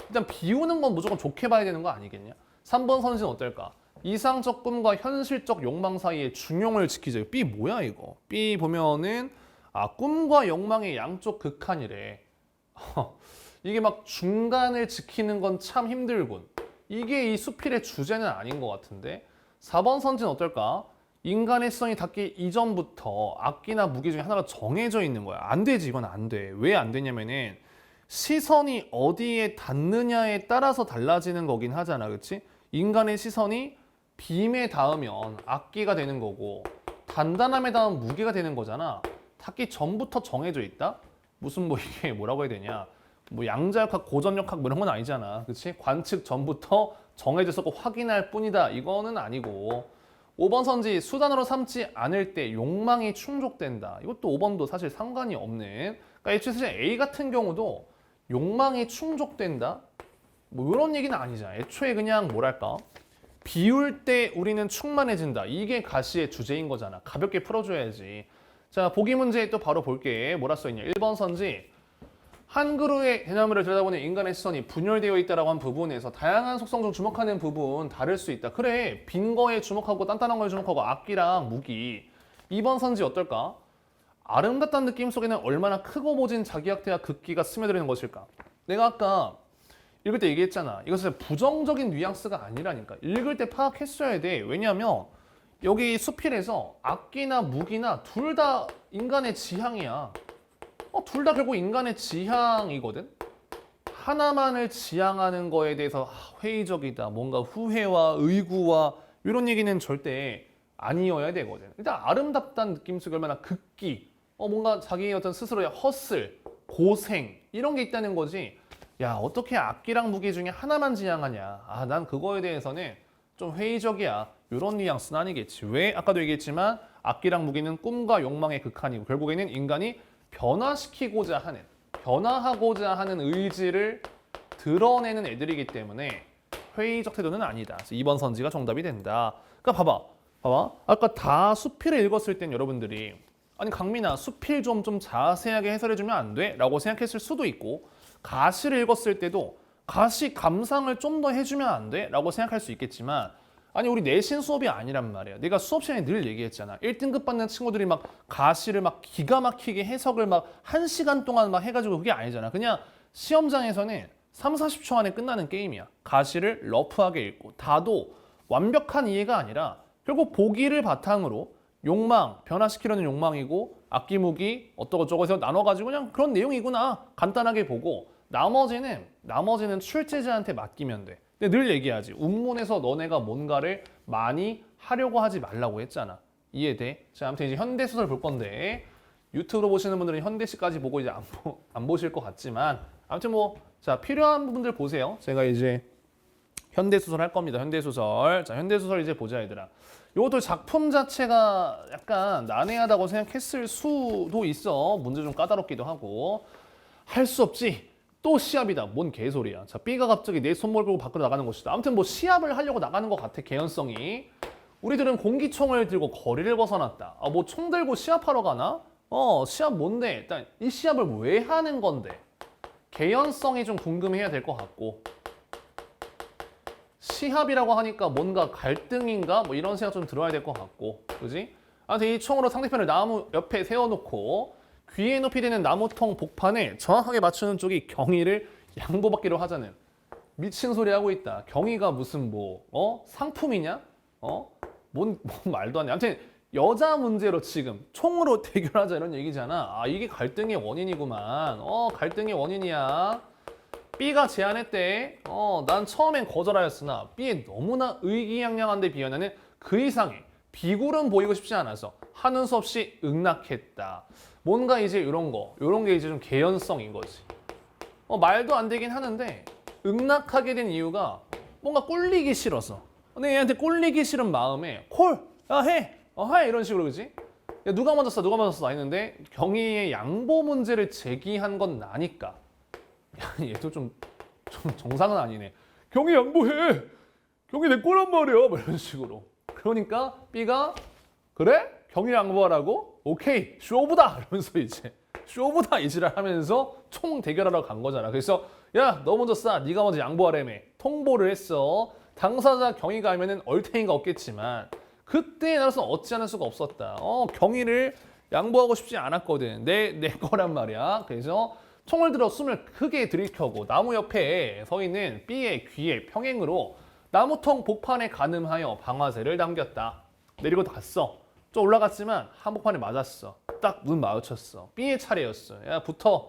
일단 비우는 건 무조건 좋게 봐야 되는 거 아니겠냐? 3번 선지는 어떨까? 이상적 꿈과 현실적 욕망 사이의 중용을 지키자. B 뭐야 이거? B 보면은 꿈과 욕망의 양쪽 극한이래. 이게 막 중간을 지키는 건 참 힘들군. 이게 이 수필의 주제는 아닌 것 같은데 4번 선지는 어떨까? 인간의 시선이 닿기 이전부터 악기나 무기 중에 하나가 정해져 있는 거야. 안 되지 이건 안 돼. 왜 안 되냐면은 시선이 어디에 닿느냐에 따라서 달라지는 거긴 하잖아. 그치? 인간의 시선이 빔에 닿으면 악기가 되는 거고 단단함에 닿으면 무기가 되는 거잖아. 닿기 전부터 정해져 있다? 무슨 뭐 이게 뭐라고 해야 되냐? 뭐 양자역학, 고전역학 뭐 이런 건 아니잖아. 그치? 관측 전부터 정해졌었고 확인할 뿐이다. 이거는 아니고 5번 선지 수단으로 삼지 않을 때 욕망이 충족된다. 이것도 5번도 사실 상관이 없는. 그러니까 애초에 사실 A 같은 경우도 욕망이 충족된다? 뭐 이런 얘기는 아니잖아. 애초에 그냥 뭐랄까? 비울 때 우리는 충만해진다. 이게 가시의 주제인 거잖아. 가볍게 풀어줘야지. 자, 보기 문제 또 바로 볼게. 뭐라 써있냐. 1번 선지. 한 그루의 대나무를 들여다보는 인간의 시선이 분열되어 있다라고 한 부분에서 다양한 속성 중 주목하는 부분 다를 수 있다. 그래, 빈 거에 주목하고 단단한 거에 주목하고 악기랑 무기. 이번 선지 어떨까? 아름답다는 느낌 속에는 얼마나 크고 모진 자기약태와 극기가 스며들는 것일까? 내가 아까 읽을 때 얘기했잖아. 이것은 부정적인 뉘앙스가 아니라니까. 읽을 때 파악했어야 돼. 왜냐하면 여기 수필에서 악기나 무기나 둘 다 인간의 지향이야. 둘 다 결국 인간의 지향이거든. 하나만을 지향하는 거에 대해서 회의적이다, 뭔가 후회와 의구와 이런 얘기는 절대 아니어야 되거든. 일단 아름답다는 느낌 속에 얼마나 극기, 뭔가 자기의 어떤 스스로의 헛슬, 고생 이런 게 있다는 거지. 야, 어떻게 악기랑 무기 중에 하나만 지향하냐. 난 그거에 대해서는 좀 회의적이야. 이런 뉘앙스는 아니겠지. 왜? 아까도 얘기했지만 악기랑 무기는 꿈과 욕망의 극한이고 결국에는 인간이 변화하고자 하는 의지를 드러내는 애들이기 때문에 회의적 태도는 아니다. 그래서 2번 선지가 정답이 된다. 그러니까 봐봐. 아까 다 수필을 읽었을 땐 여러분들이 아니 강민아 수필 좀 자세하게 해설해주면 안 돼? 라고 생각했을 수도 있고 가시를 읽었을 때도 가시 감상을 좀 더 해주면 안 돼? 라고 생각할 수 있겠지만 아니 우리 내신 수업이 아니란 말이야. 내가 수업 시간에 늘 얘기했잖아. 1등급 받는 친구들이 막 가시를 막 기가 막히게 해석을 막 1시간 동안 막 해가지고 그게 아니잖아. 그냥 시험장에서는 3, 40초 안에 끝나는 게임이야. 가시를 러프하게 읽고 다도 완벽한 이해가 아니라 결국 보기를 바탕으로 욕망, 변화시키려는 욕망이고 악기, 무기 어떠고저떠고 해서 나눠가지고 그냥 그런 내용이구나 간단하게 보고 나머지는 출제자한테 맡기면 돼. 근데 늘 얘기하지. 운문에서 너네가 뭔가를 많이 하려고 하지 말라고 했잖아. 이해돼? 자, 아무튼 이제 현대소설 볼 건데 유튜브로 보시는 분들은 현대시까지 보고 이제 안 보실 것 같지만 아무튼 자 필요한 부분들 보세요. 제가 이제 현대소설 할 겁니다. 현대소설. 자, 현대소설 이제 보자 얘들아. 이것도 작품 자체가 약간 난해하다고 생각했을 수도 있어. 문제 좀 까다롭기도 하고. 할 수 없지. 또 시합이다. 뭔 개소리야. 자, B가 갑자기 내 손목을 걸고 밖으로 나가는 것이다. 아무튼 시합을 하려고 나가는 것 같아. 개연성이. 우리들은 공기총을 들고 거리를 벗어났다. 총 들고 시합하러 가나? 시합 뭔데? 일단 이 시합을 왜 하는 건데? 개연성이 좀 궁금해야 될 것 같고. 시합이라고 하니까 뭔가 갈등인가? 이런 생각 좀 들어야 될 것 같고. 그지? 아무튼 이 총으로 상대편을 나무 옆에 세워놓고 귀에 높이 되는 나무통 복판에 정확하게 맞추는 쪽이 경의를 양보받기로 하자는 미친 소리 하고 있다. 경의가 무슨 상품이냐? 뭔 말도 안 돼. 아무튼 여자 문제로 지금 총으로 대결하자 이런 얘기잖아. 이게 갈등의 원인이구만. 갈등의 원인이야. B가 제안했대. 난 처음엔 거절하였으나 B의 너무나 의기양양한데 비하는 그 이상의 비굴은 보이고 싶지 않아서 하는 수 없이 응낙했다. 뭔가 이제 이런 게 이제 좀 개연성인 거지. 말도 안 되긴 하는데 응낙하게 된 이유가 뭔가 꼴리기 싫어서. 근데 얘한테 꼴리기 싫은 마음에 야 해! 해! 이런 식으로 그지? 야 누가 먼저 써 했는데 경희의 양보 문제를 제기한 건 나니까. 야 얘도 좀 정상은 아니네. 경희 양보해! 경희 내 거란 말이야! 이런 식으로. 그러니까 B가 그래? 경희 양보하라고? 오케이 쇼부다 이러면서 이제 쇼부다 이지랄 하면서 총 대결하러 간 거잖아. 그래서 야 너 먼저 쏴 네가 먼저 양보하라며 통보를 했어. 당사자 경희가 알면은 얼탱이가 없겠지만 그때 나로서 어찌하는 수가 없었다. 경희를 양보하고 싶지 않았거든. 내 거란 말이야. 그래서 총을 들어 숨을 크게 들이켜고 나무 옆에 서 있는 B의 귀에 평행으로 나무통 복판에 가늠하여 방아쇠를 당겼다. 내리고 갔어. 좀 올라갔지만 한복판에 맞았어. 딱 눈 마주쳤어. B의 차례였어. 야 붙어.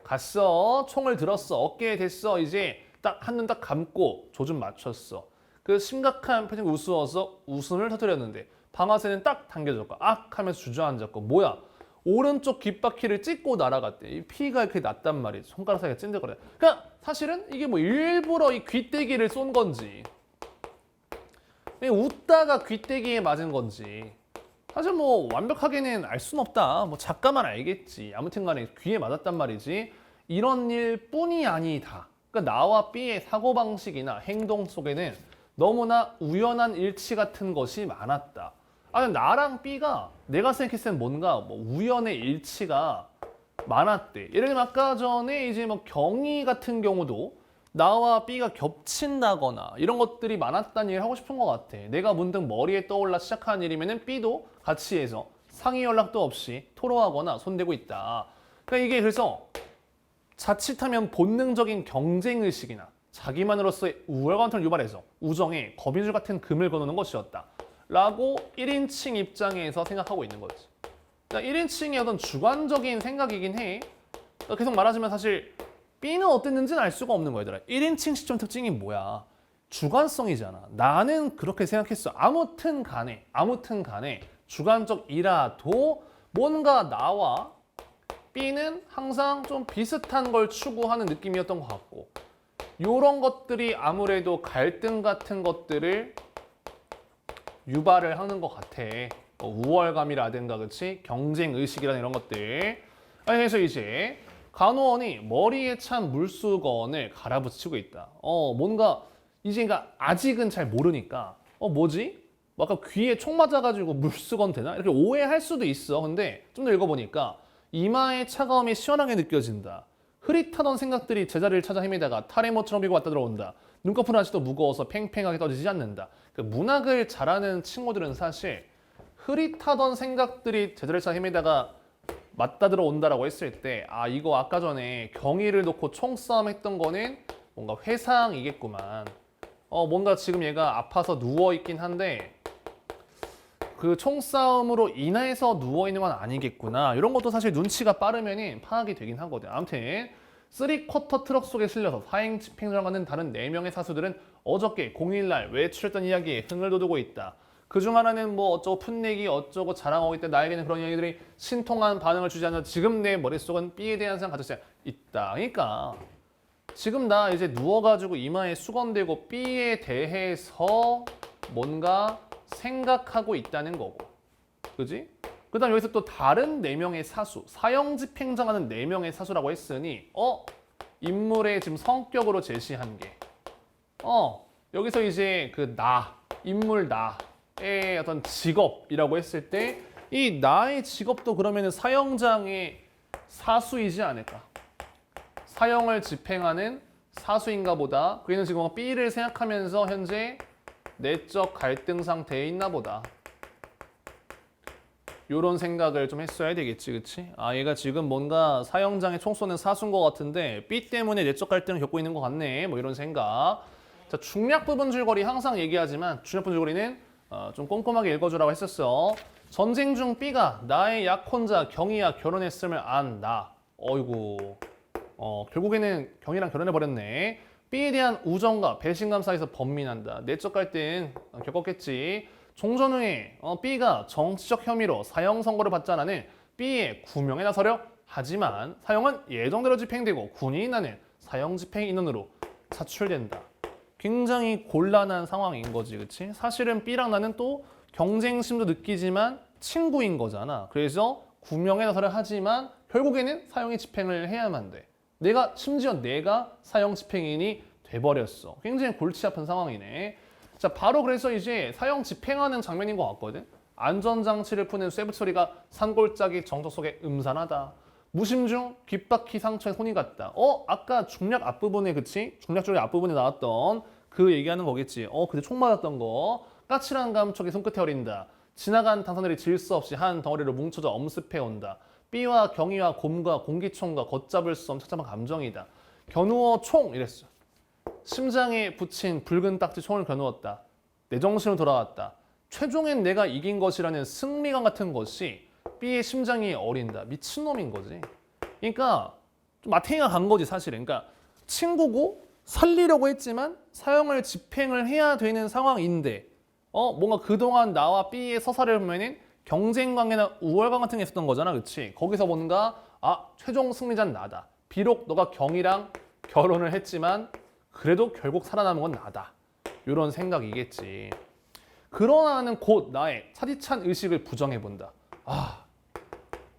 갔어. 총을 들었어. 어깨에 댔어. 이제 딱 한눈 딱 감고 조준 맞췄어. 그 심각한 표정이 우스워서 웃음을 터뜨렸는데 방아쇠는 딱 당겨졌고 악 하면서 주저앉았고 뭐야. 오른쪽 귓바퀴를 찍고 날아갔대. 이 피가 이렇게 났단 말이지. 손가락 사이가 찐득거려. 그러니까 사실은 이게 일부러 이 귀때기를 쏜 건지 웃다가 귀때기에 맞은 건지 사실 완벽하게는 알 수는 없다. 작가만 알겠지. 아무튼 간에 귀에 맞았단 말이지. 이런 일 뿐이 아니다. 그러니까 나와 B의 사고방식이나 행동 속에는 너무나 우연한 일치 같은 것이 많았다. 나랑 B가 내가 생각했을 땐 뭔가 우연의 일치가 많았대. 예를 들면 아까 전에 이제 뭐 경희 같은 경우도 나와 B가 겹친다거나 이런 것들이 많았다는 얘기를 하고 싶은 것 같아. 내가 문득 머리에 떠올라 시작한 일이면은 B도 같이 해서 상의 연락도 없이 토로하거나 손대고 있다. 그러니까 이게 그래서 자칫하면 본능적인 경쟁의식이나 자기만으로서의 우월감을 유발해서 우정에 거미줄 같은 금을 거놓는 것이었다. 라고 1인칭 입장에서 생각하고 있는 거지. 그러니까 1인칭의 어떤 주관적인 생각이긴 해. 그러니까 계속 말하자면 사실 B는 어땠는지는 알 수가 없는 거야, 얘들아. 1인칭 시점 특징이 뭐야? 주관성이잖아. 나는 그렇게 생각했어. 아무튼 간에 주관적이라도 뭔가 나와 B는 항상 좀 비슷한 걸 추구하는 느낌이었던 것 같고, 이런 것들이 아무래도 갈등 같은 것들을 유발을 하는 것 같아. 우월감이라든가, 그치? 경쟁의식이라는 이런 것들. 그래서 이제 간호원이 머리에 찬 물수건을 갈아붙이고 있다. 뭔가 이제 그러니까 아직은 잘 모르니까 뭐지? 뭐 아까 귀에 총 맞아가지고 물수건 되나? 이렇게 오해할 수도 있어. 근데 좀 더 읽어보니까 이마의 차가움이 시원하게 느껴진다. 흐릿하던 생각들이 제자리를 찾아 헤매다가 타레모처럼 밀고 왔다 들어온다. 눈꺼풀은 아직도 무거워서 팽팽하게 떠지지 않는다. 문학을 잘하는 친구들은 사실 흐릿하던 생각들이 제자리를 찾아 헤매다가 맞다 들어온다라고 했을 때, 아, 이거 아까 전에 경위를 놓고 총싸움 했던 거는 뭔가 회상이겠구만. 뭔가 지금 얘가 아파서 누워있긴 한데 그 총싸움으로 인해서 누워있는 건 아니겠구나. 이런 것도 사실 눈치가 빠르면 파악이 되긴 하거든. 아무튼 3쿼터 트럭 속에 실려서 사행 집행소랑 가는 다른 4명의 사수들은 어저께 공휴일날 외출했던 이야기에 흥을 돋우고 있다. 그중 하나는 뭐 어쩌고 풋내기 어쩌고 자랑하고 있다. 나에게는 그런 이야기들이 신통한 반응을 주지 않아 지금 내 머릿속은 B에 대한 생각 가질 수 있다. 그러니까 지금 나 이제 누워가지고 이마에 수건대고 B에 대해서 뭔가 생각하고 있다는 거고, 그지? 그 다음 여기서 또 다른 4명의 사수, 사형집행정하는 4명의 사수라고 했으니 인물의 지금 성격으로 제시한 게 여기서 이제 그 인물 나의 어떤 직업이라고 했을 때 이 나의 직업도 그러면은 사형장의 사수이지 않을까? 사형을 집행하는 사수인가 보다. 그는 지금 B를 생각하면서 현재 내적 갈등 상태에 있나 보다. 요런 생각을 좀 했어야 되겠지, 그치? 아, 얘가 지금 뭔가 사형장에 총 쏘는 사수인 것 같은데 B 때문에 내적 갈등을 겪고 있는 것 같네. 뭐 이런 생각. 자, 중략 부분 줄거리 항상 얘기하지만 중략 부분 줄거리는 좀 꼼꼼하게 읽어주라고 했었어. 전쟁 중 B가 나의 약혼자 경희와 결혼했음을 안 나. 어이구. 결국에는 경희랑 결혼해버렸네. B에 대한 우정과 배신감 사이에서 번민한다. 내적 갈등 겪었겠지. 종전 후에 B가 정치적 혐의로 사형 선고를 받지 않는 B의 구명에 나서려 하지만 사형은 예정대로 집행되고 군인이 나는 사형 집행 인원으로 차출된다. 굉장히 곤란한 상황인 거지, 그치? 사실은 B랑 나는 또 경쟁심도 느끼지만 친구인 거잖아. 그래서 구명에 나서려 하지만 결국에는 사형의 집행을 해야만 돼. 심지어 내가 사형 집행인이 돼버렸어. 굉장히 골치 아픈 상황이네. 자, 바로 그래서 이제 사형 집행하는 장면인 것 같거든. 안전장치를 푸는 쇠붙 소리가 산골짜기 정적 속에 음산하다. 무심 중 귓바퀴 상처에 손이 갔다. 아까 중략 앞부분에, 그치? 중략 쪽의 앞부분에 나왔던 그 얘기하는 거겠지. 그때 총 맞았던 거. 까칠한 감촉이 손끝에 어린다. 지나간 당사들이 질서 없이 한 덩어리로 뭉쳐져 엄습해온다. B와 경희와 곰과 공기총과 걷잡을 수 없는 착잡한 감정이다. 겨누어 총 이랬어. 심장에 붙인 붉은 딱지 총을 겨누었다. 내 정신으로 돌아왔다. 최종엔 내가 이긴 것이라는 승리감 같은 것이 B의 심장이 어린다. 미친놈인 거지. 그러니까 좀 마탱이가 간 거지, 사실은. 그러니까 친구고 살리려고 했지만 사형을 집행을 해야 되는 상황인데 뭔가 그동안 나와 B의 서사를 보면은 경쟁 관계나 우월감 같은 게 있었던 거잖아, 그치? 거기서 뭔가 최종 승리자는 나다. 비록 너가 경이랑 결혼을 했지만 그래도 결국 살아남은 건 나다. 이런 생각이겠지. 그러나 나는 곧 나의 차디찬 의식을 부정해본다.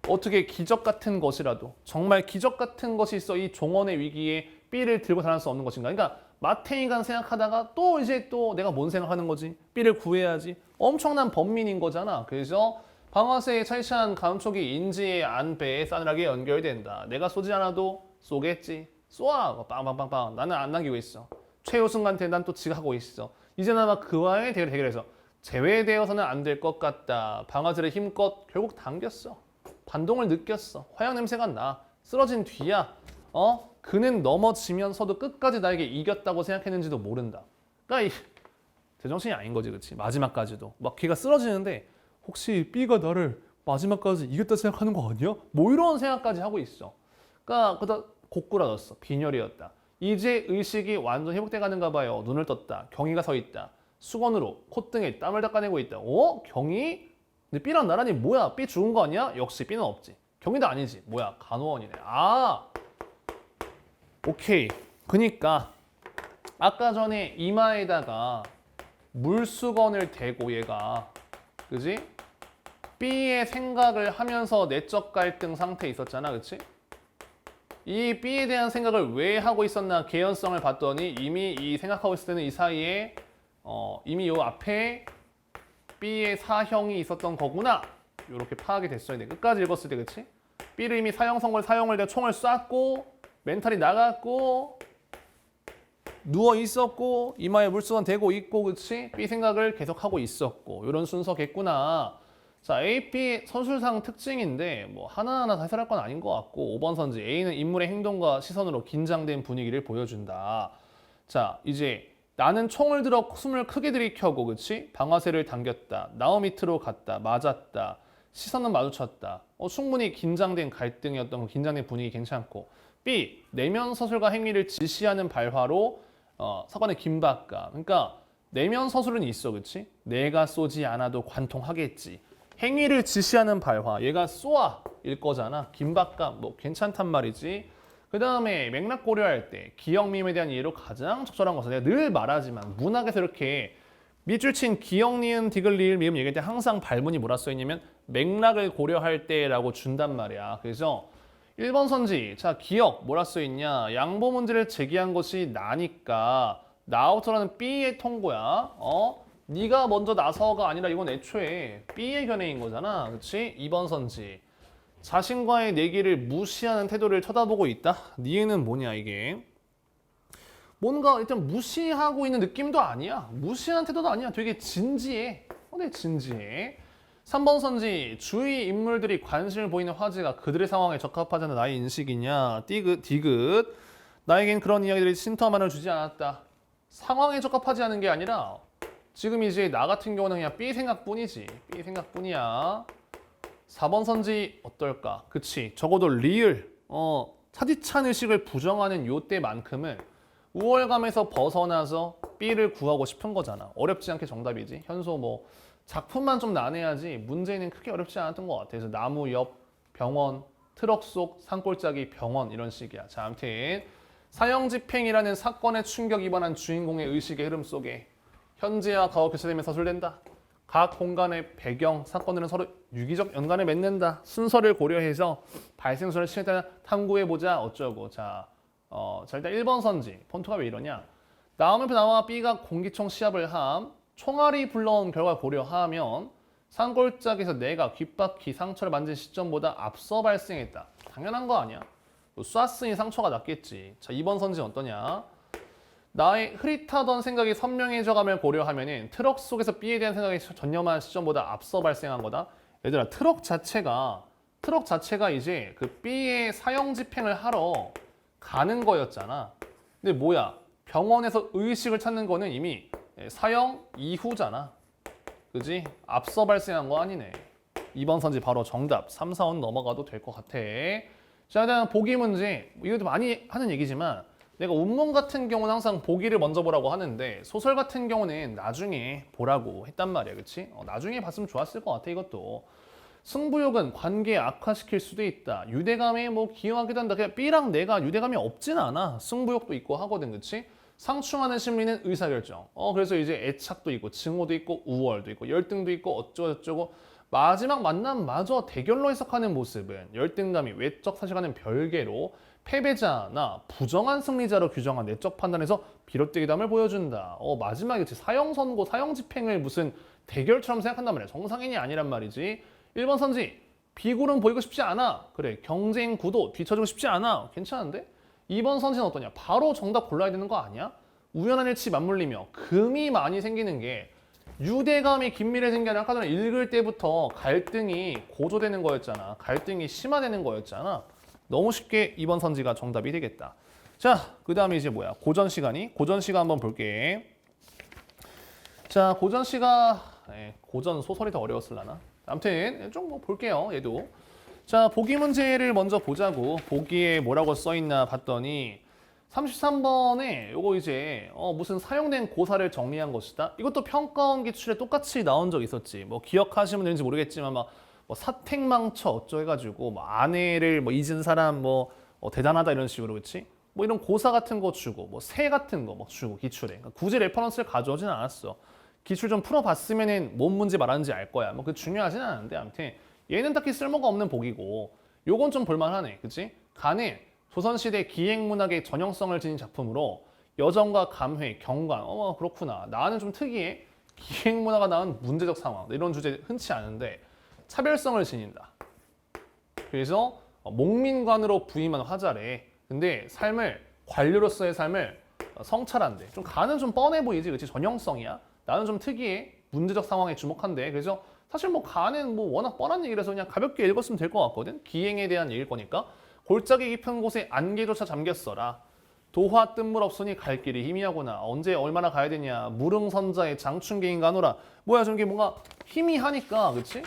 어떻게 기적 같은 것이라도, 정말 기적 같은 것이 있어 이 종언의 위기에 B를 들고 살아날 수 없는 것인가. 그러니까 마탱이간 생각하다가 또 내가 뭔 생각하는 거지? B를 구해야지. 엄청난 번민인 거잖아. 그래서 방아쇠에 찰시한 감촉이 인지의 안배에 싸늘하게 연결된다. 내가 쏘지 않아도 쏘겠지. 쏘아! 빵빵빵빵. 나는 안 남기고 있어. 최우승한테 난 또 지각하고 있어. 이제는 아마 그와의 대결해서 제외되어서는 안 될 것 같다. 방아쇠를 힘껏 결국 당겼어. 반동을 느꼈어. 화약 냄새가 나. 쓰러진 뒤야. 그는 넘어지면서도 끝까지 나에게 이겼다고 생각했는지도 모른다. 그러니까 제정신이 아닌 거지, 그렇지? 마지막까지도. 막 걔가 쓰러지는데 혹시 B가 나를 마지막까지 이겼다 생각하는 거 아니야? 뭐 이런 생각까지 하고 있어. 그러니까 그러다 고꾸라졌어. 빈혈이었다. 이제 의식이 완전 회복돼 가는가 봐요. 눈을 떴다. 경희가 서 있다. 수건으로 콧등에 땀을 닦아내고 있다. 경희? 근데 B랑 나란히 뭐야? B 죽은 거 아니야? 역시 B는 없지. 경희도 아니지. 뭐야? 간호원이네. 오케이. 그니까 아까 전에 이마에다가 물수건을 대고 얘가 그지? B의 생각을 하면서 내적 갈등 상태에 있었잖아. 그치? 이 B에 대한 생각을 왜 하고 있었나 개연성을 봤더니 이미 이 생각하고 있을 때는 이 사이에 이미 요 앞에 B의 사형이 있었던 거구나. 이렇게 파악이 됐어야 돼. 끝까지 읽었을 때 그치? B를 이미 사형 선고를 사형을 내 총을 쐈고 멘탈이 나갔고 누워 있었고 이마에 물수건 대고 있고 그치? B 생각을 계속하고 있었고 이런 순서겠구나. 자, AP 선술상 특징인데 뭐 하나하나 다 해설할 건 아닌 것 같고 5번 선지 A는 인물의 행동과 시선으로 긴장된 분위기를 보여준다. 자, 이제 나는 총을 들어 숨을 크게 들이켜고 그치? 방아쇠를 당겼다. 나무 밑으로 갔다. 맞았다. 시선은 마주쳤다. 충분히 긴장된 갈등이었던 그 긴장된 분위기 괜찮고 B, 내면 서술과 행위를 지시하는 발화로 사건의 긴박감. 그러니까 내면 서술은 있어, 그치? 내가 쏘지 않아도 관통하겠지. 행위를 지시하는 발화, 얘가 쏘아일 거잖아. 긴박감, 뭐 괜찮단 말이지. 그 다음에 맥락 고려할 때 기역미음에 대한 이해로 가장 적절한 것은 내가 늘 말하지만 문학에서 이렇게 밑줄 친 기역, 니은, 디귿, 리을, 미음 얘기할 때 항상 발문이 뭐라 써있냐면 맥락을 고려할 때라고 준단 말이야. 그래서 1번 선지, 자 기역 뭐라 써있냐. 양보 문제를 제기한 것이 나니까 나부터라는 B의 통보야. 네가 먼저 나서가 아니라 이건 애초에 B의 견해인 거잖아. 그치? 2번 선지. 자신과의 내기를 무시하는 태도를 쳐다보고 있다. 니에는 뭐냐 이게. 뭔가 일단 무시하고 있는 느낌도 아니야. 무시하는 태도도 아니야. 되게 진지해. 되게 진지해. 3번 선지. 주위 인물들이 관심을 보이는 화제가 그들의 상황에 적합하지 않은 나의 인식이냐. 디귿. 나에겐 그런 이야기들이 신통함을 주지 않았다. 상황에 적합하지 않은 게 아니라 지금 이제 나 같은 경우는 그냥 B 생각뿐이지. B 생각뿐이야. 4번 선지 어떨까? 그치. 적어도 리을, 차디찬 의식을 부정하는 요때만큼은 우월감에서 벗어나서 B를 구하고 싶은 거잖아. 어렵지 않게 정답이지. 현소 뭐 작품만 좀 난해하지 문제는 크게 어렵지 않았던 것 같아. 그래서 나무 옆 병원, 트럭 속 산골짜기 병원 이런 식이야. 자, 아무튼 사형집행이라는 사건에 충격 입원한 주인공의 의식의 흐름 속에 현재와 과거 교차되며 서술된다. 각 공간의 배경, 사건들은 서로 유기적 연관을 맺는다. 순서를 고려해서 발생수를 실행하는 탐구해보자 어쩌고. 자, 일단 1번 선지. 폰트가 왜 이러냐. 다음 옆에 나와 B가 공기총 시합을 함. 총알이 불러온 결과 고려하면 산골짜기에서 내가 귓바퀴 상처를 만진 시점보다 앞서 발생했다. 당연한 거 아니야. 쐈으니 상처가 났겠지. 자, 2번 선지 어떠냐. 나의 흐릿하던 생각이 선명해져감을 고려하면 트럭 속에서 B에 대한 생각이 전념한 시점보다 앞서 발생한 거다. 얘들아, 트럭 자체가 이제 그 B의 사형 집행을 하러 가는 거였잖아. 근데 뭐야? 병원에서 의식을 찾는 거는 이미 사형 이후잖아. 그지? 앞서 발생한 거 아니네. 2번 선지 바로 정답. 3, 4원 넘어가도 될 것 같아. 자, 일단 보기 문제. 이것도 많이 하는 얘기지만 내가 운문 같은 경우는 항상 보기를 먼저 보라고 하는데 소설 같은 경우는 나중에 보라고 했단 말이야. 그치? 나중에 봤으면 좋았을 것 같아 이것도. 승부욕은 관계 악화시킬 수도 있다. 유대감에 뭐 기여하기도 한다. 그냥 B랑 내가 유대감이 없진 않아. 승부욕도 있고 하거든. 그치? 상충하는 심리는 의사결정. 그래서 이제 애착도 있고 증오도 있고 우월도 있고 열등도 있고 어쩌고저쩌고 마지막 만남마저 대결로 해석하는 모습은 열등감이 외적 사실과는 별개로 패배자나 부정한 승리자로 규정한 내적 판단에서 비롯되기도 함을 보여준다. 마지막에 사형 선고, 사형 집행을 무슨 대결처럼 생각한단 말이야. 정상인이 아니란 말이지. 1번 선지 비굴은 보이고 싶지 않아. 그래, 경쟁 구도 뒤처지고 싶지 않아. 괜찮은데? 2번 선지는 어떠냐? 바로 정답 골라야 되는 거 아니야? 우연한 일치 맞물리며 금이 많이 생기는 게 유대감이 긴밀해진 게 아니라 아까 전에 읽을 때부터 갈등이 고조되는 거였잖아. 갈등이 심화되는 거였잖아. 너무 쉽게 2번 선지가 정답이 되겠다. 자, 그 다음에 이제 뭐야? 고전 시간이? 고전 시간 한번 볼게. 자, 고전 시가 고전 소설이 더 어려웠을라나? 아무튼 좀 뭐 볼게요. 얘도. 자, 보기 문제를 먼저 보자고. 보기에 뭐라고 써있나 봤더니 33번에 요거 이제 무슨 사용된 고사를 정리한 것이다. 이것도 평가원 기출에 똑같이 나온 적 있었지. 뭐 기억하시면 되는지 모르겠지만 막 뭐 사택망쳐 어쩌 해가지고 뭐 아내를 뭐 잊은 사람 뭐 대단하다 이런 식으로 그렇지? 뭐 이런 고사 같은 거 주고 뭐 새 같은 거 뭐 주고 기출에 그러니까 굳이 레퍼런스를 가져오진 않았어. 기출 좀 풀어봤으면은 뭔 문제 말하는지 알 거야. 뭐 그 중요하진 않은데 아무튼 얘는 딱히 쓸모가 없는 복이고 요건 좀 볼만하네, 그치? 간에 조선시대 기행문학의 전형성을 지닌 작품으로 여정과 감회, 경관, 그렇구나. 나는 좀 특이해. 기행문화가 낳은 문제적 상황 이런 주제 흔치 않은데 차별성을 지닌다. 그래서 목민관으로 부임한 화자래. 근데 삶을 관료로서의 삶을 성찰한대. 좀 간은 좀 뻔해 보이지, 그치? 전형성이야. 나는 좀 특이해. 문제적 상황에 주목한대. 그래서 사실 뭐 간은 뭐 워낙 뻔한 얘기라서 그냥 가볍게 읽었으면 될 것 같거든. 기행에 대한 얘기일 거니까. 골짜기 깊은 곳에 안개조차 잠겼어라. 도화 뜬물 없으니 갈 길이 희미하구나. 언제 얼마나 가야 되냐. 무릉선자의 장춘계인 가노라. 뭐야, 저게 뭔가 희미하니까, 그치?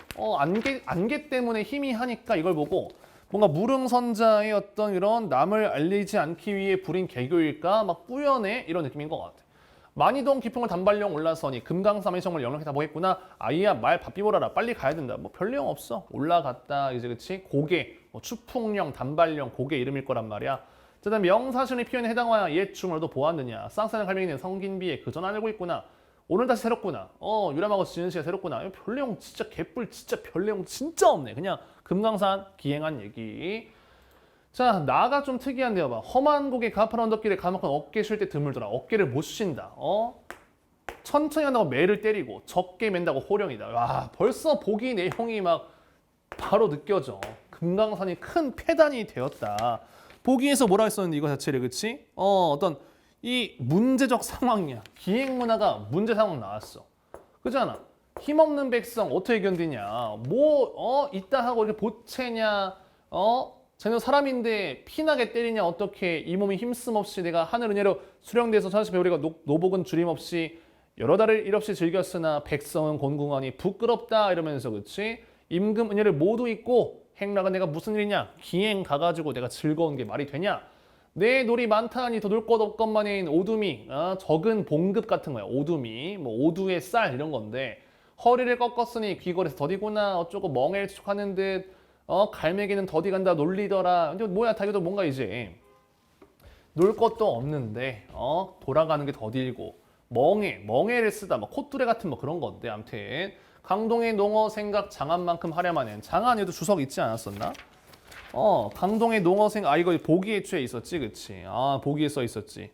안개 때문에 희미하니까 이걸 보고 뭔가 무릉선자의 어떤 이런 남을 알리지 않기 위해 부린 개교일까? 막 뿌연해 이런 느낌인 것 같아. 만이동 깊은 단발령 올라서니 금강삼의 정을 영락해 다 보겠구나. 아이야 말 바삐 보라라. 빨리 가야 된다. 뭐 별 내용 없어. 올라갔다 이제 그치? 고개, 뭐 추풍령, 단발령, 고개 이름일 거란 말이야. 그다음 명사순의 표현에 해당하여 옛 주문으로도 보았느냐. 쌍쌍한 갈매기는 성긴비에 그전 알고 있구나. 오늘 다시 새롭구나. 유람하고 지는 시가 새롭구나. 별 내용 진짜 개뿔 진짜 별 내용 진짜 없네. 그냥 금강산 기행한 얘기. 자, 나가 좀 특이한데요. 봐. 험한 곡의 가파른 언덕길에 가만큼 어깨 쉴 때 드물더라. 어깨를 못 쉰다. 천천히 한다고 매를 때리고 적게 맨다고 호령이다. 와, 벌써 보기 내용이 막 바로 느껴져. 금강산이 큰 폐단이 되었다. 보기에서 뭐라 했었는데 이거 자체를, 그치? 어떤 이 문제적 상황이야. 기행문화가 문제 상황 나왔어. 그잖아. 힘없는 백성 어떻게 견디냐. 있다 하고 이렇게 보채냐. 쟤는 사람인데 피나게 때리냐. 어떻게 이 몸이 힘씀없이 내가 하늘 은혜로 수령돼서 천하시 배우리가 노복은 줄임없이 여러 달을 일없이 즐겼으나 백성은 곤궁하니 부끄럽다 이러면서, 그치? 임금 은혜를 모두 잊고 행락은 내가 무슨 일이냐? 기행 가가지고 내가 즐거운 게 말이 되냐? 내 놀이 많다니 더 놀 것 없건만인 오두미, 적은 봉급 같은 거야. 오두미, 뭐 오두의 쌀 이런 건데 허리를 꺾었으니 귀걸이에서 더디구나 어쩌고 멍해를 추적하는 듯 갈매기는 더디 간다 놀리더라. 근데 뭐야, 다 이것도 뭔가 이제 놀 것도 없는데 돌아가는 게 더딜고 멍해를 쓰다 뭐 콧뚜레 같은 뭐 그런 건데 아무튼. 강동의 농어 생각 장안만큼 하려마는. 장안에도 주석 있지 않았었나? 강동의 농어 생각, 이거 보기에 취해 있었지, 그치? 보기에 써 있었지.